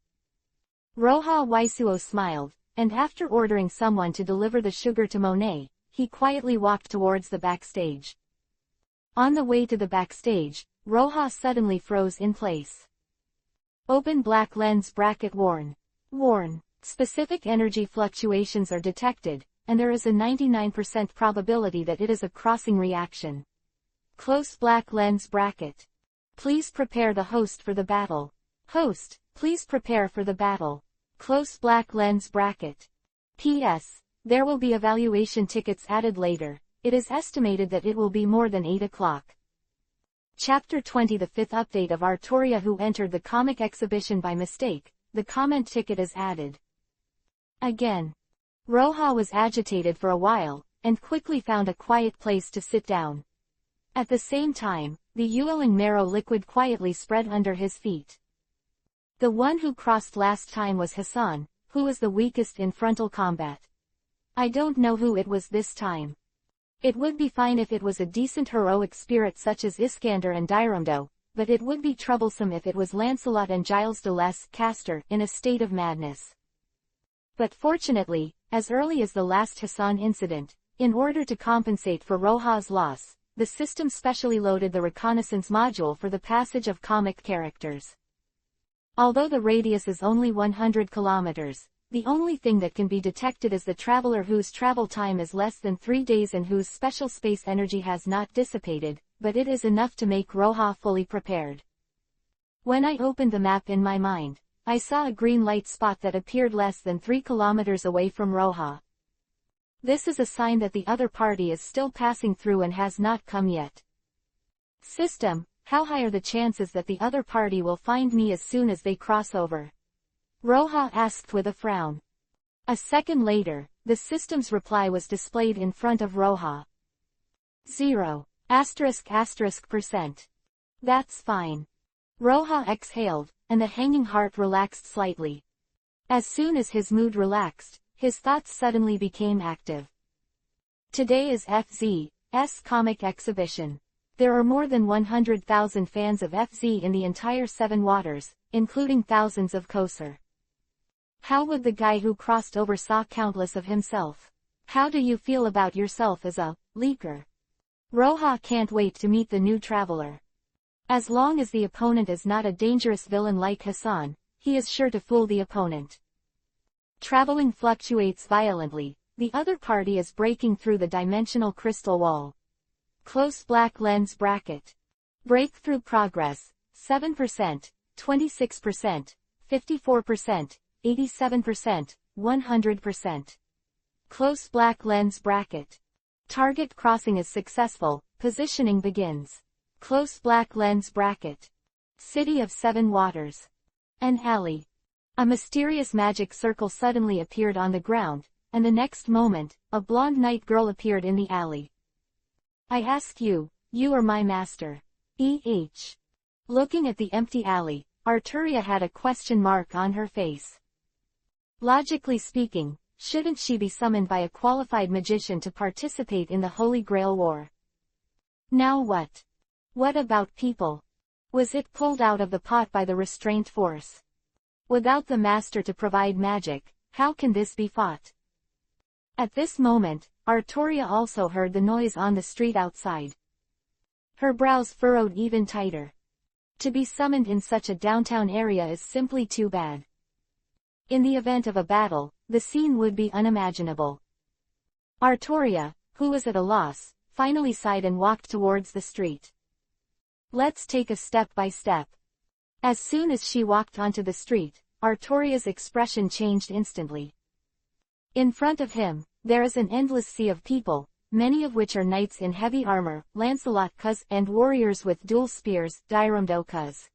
Roha Waisuo smiled, and after ordering someone to deliver the sugar to Monet, he quietly walked towards the backstage. On the way to the backstage, Roha suddenly froze in place. Open black lens bracket worn. Specific energy fluctuations are detected, and there is a 99% probability that it is a crossing reaction. Close black lens bracket. Please prepare the host for the battle. Host, please prepare for the battle. Close black lens bracket. P.S. There will be evaluation tickets added later. It is estimated that it will be more than 8 o'clock. Chapter 20. The fifth update of Artoria who entered the comic exhibition by mistake. The comment ticket is added. Again. Roha was agitated for a while, and quickly found a quiet place to sit down. At the same time, the Yueling marrow liquid quietly spread under his feet. The one who crossed last time was Hassan, who was the weakest in frontal combat. I don't know who it was this time. It would be fine if it was a decent heroic spirit such as Iskander and Dirumdo, but it would be troublesome if it was Lancelot and Giles de les Castor in a state of madness. But fortunately, as early as the last Hassan incident, in order to compensate for Roha's loss, the system specially loaded the reconnaissance module for the passage of comic characters. Although the radius is only 100 kilometers, the only thing that can be detected is the traveler whose travel time is less than 3 days and whose special space energy has not dissipated, but it is enough to make Roha fully prepared. When I opened the map in my mind, I saw a green light spot that appeared less than 3 kilometers away from Roha. This is a sign that the other party is still passing through and has not come yet. System, how high are the chances that the other party will find me as soon as they cross over? Roha asked with a frown. A second later, the system's reply was displayed in front of Roha. 0. **%. That's fine. Roha exhaled, and the hanging heart relaxed slightly. As soon as his mood relaxed, his thoughts suddenly became active. Today is FZ's comic exhibition. There are more than 100,000 fans of FZ in the entire Seven Waters, including thousands of Kosar. How would the guy who crossed over saw countless of himself? How do you feel about yourself as a leaker? Roha can't wait to meet the new traveler. As long as the opponent is not a dangerous villain like Hassan, he is sure to fool the opponent. Traveling fluctuates violently, the other party is breaking through the dimensional crystal wall. Close black lens bracket. Breakthrough progress, 7%, 26%, 54%, 87%, 100%. Close black lens bracket. Target crossing is successful, positioning begins. Close black lens bracket. City of Seven Waters. An alley. A mysterious magic circle suddenly appeared on the ground, and the next moment, a blonde night girl appeared in the alley. I ask you, you are my master. E.H. Looking at the empty alley, Arturia had a question mark on her face. Logically speaking, shouldn't she be summoned by a qualified magician to participate in the Holy Grail War? Now what? What about people? Was it pulled out of the pot by the restraint force? Without the master to provide magic, how can this be fought? At this moment, Arturia also heard the noise on the street outside. Her brows furrowed even tighter. To be summoned in such a downtown area is simply too bad. In the event of a battle, the scene would be unimaginable. Arturia, who was at a loss, finally sighed and walked towards the street. Let's take a step by step. As soon as she walked onto the street, Arturia's expression changed instantly. In front of him, there is an endless sea of people, many of which are knights in heavy armor, Lancelot-cuz, and warriors with dual spears, Dirumdo-cuz.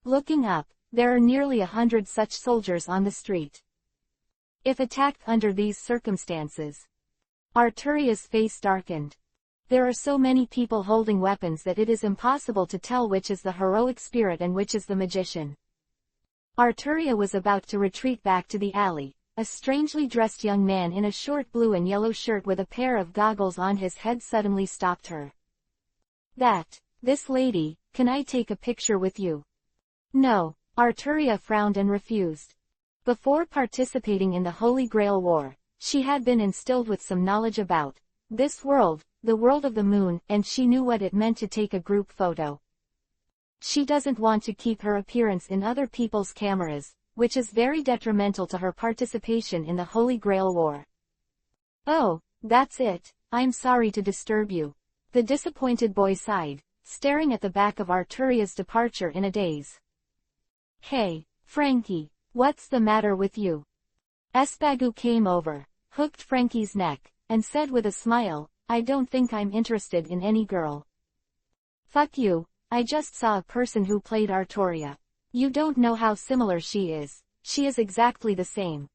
Looking up, there are nearly 100 such soldiers on the street. If attacked under these circumstances, Arturia's face darkened. There are so many people holding weapons that it is impossible to tell which is the heroic spirit and which is the magician. Arturia was about to retreat back to the alley. A strangely dressed young man in a short blue and yellow shirt with a pair of goggles on his head suddenly stopped her. This lady, can I take a picture with you? No, Arturia frowned and refused. Before participating in the Holy Grail War, she had been instilled with some knowledge about this world, the world of the moon, and she knew what it meant to take a group photo. She doesn't want to keep her appearance in other people's cameras, which is very detrimental to her participation in the Holy Grail War. Oh, that's it, I'm sorry to disturb you. The disappointed boy sighed, staring at the back of Arturia's departure in a daze. Hey, Frankie, what's the matter with you? Espagu came over, hooked Frankie's neck, and said with a smile, I don't think I'm interested in any girl. Fuck you, I just saw a person who played Arturia. You don't know how similar she is exactly the same.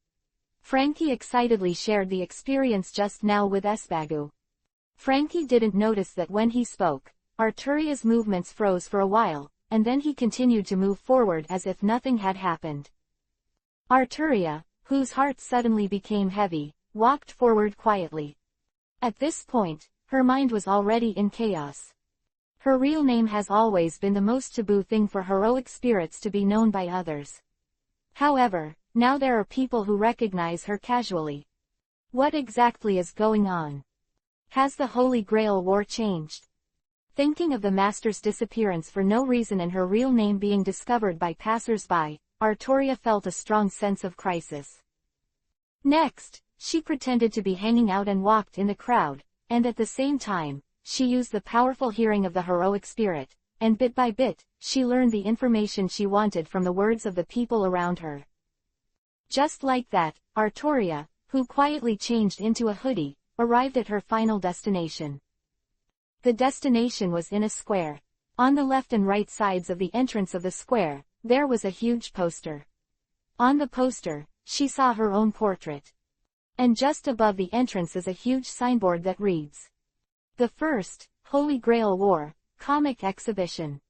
Frankie excitedly shared the experience just now with Espagu. Frankie didn't notice that when he spoke, Arturia's movements froze for a while, and then he continued to move forward as if nothing had happened. Arturia, whose heart suddenly became heavy, walked forward quietly. At this point, her mind was already in chaos. Her real name has always been the most taboo thing for heroic spirits to be known by others. However, now there are people who recognize her casually. What exactly is going on? Has the Holy Grail war changed? Thinking of the Master's disappearance for no reason and her real name being discovered by passers-by, Artoria felt a strong sense of crisis. Next, she pretended to be hanging out and walked in the crowd, and at the same time, she used the powerful hearing of the heroic spirit, and bit by bit, she learned the information she wanted from the words of the people around her. Just like that, Artoria, who quietly changed into a hoodie, arrived at her final destination. The destination was in a square. On the left and right sides of the entrance of the square, there was a huge poster. On the poster, she saw her own portrait. And just above the entrance is a huge signboard that reads, "The First Holy Grail War Comic Exhibition."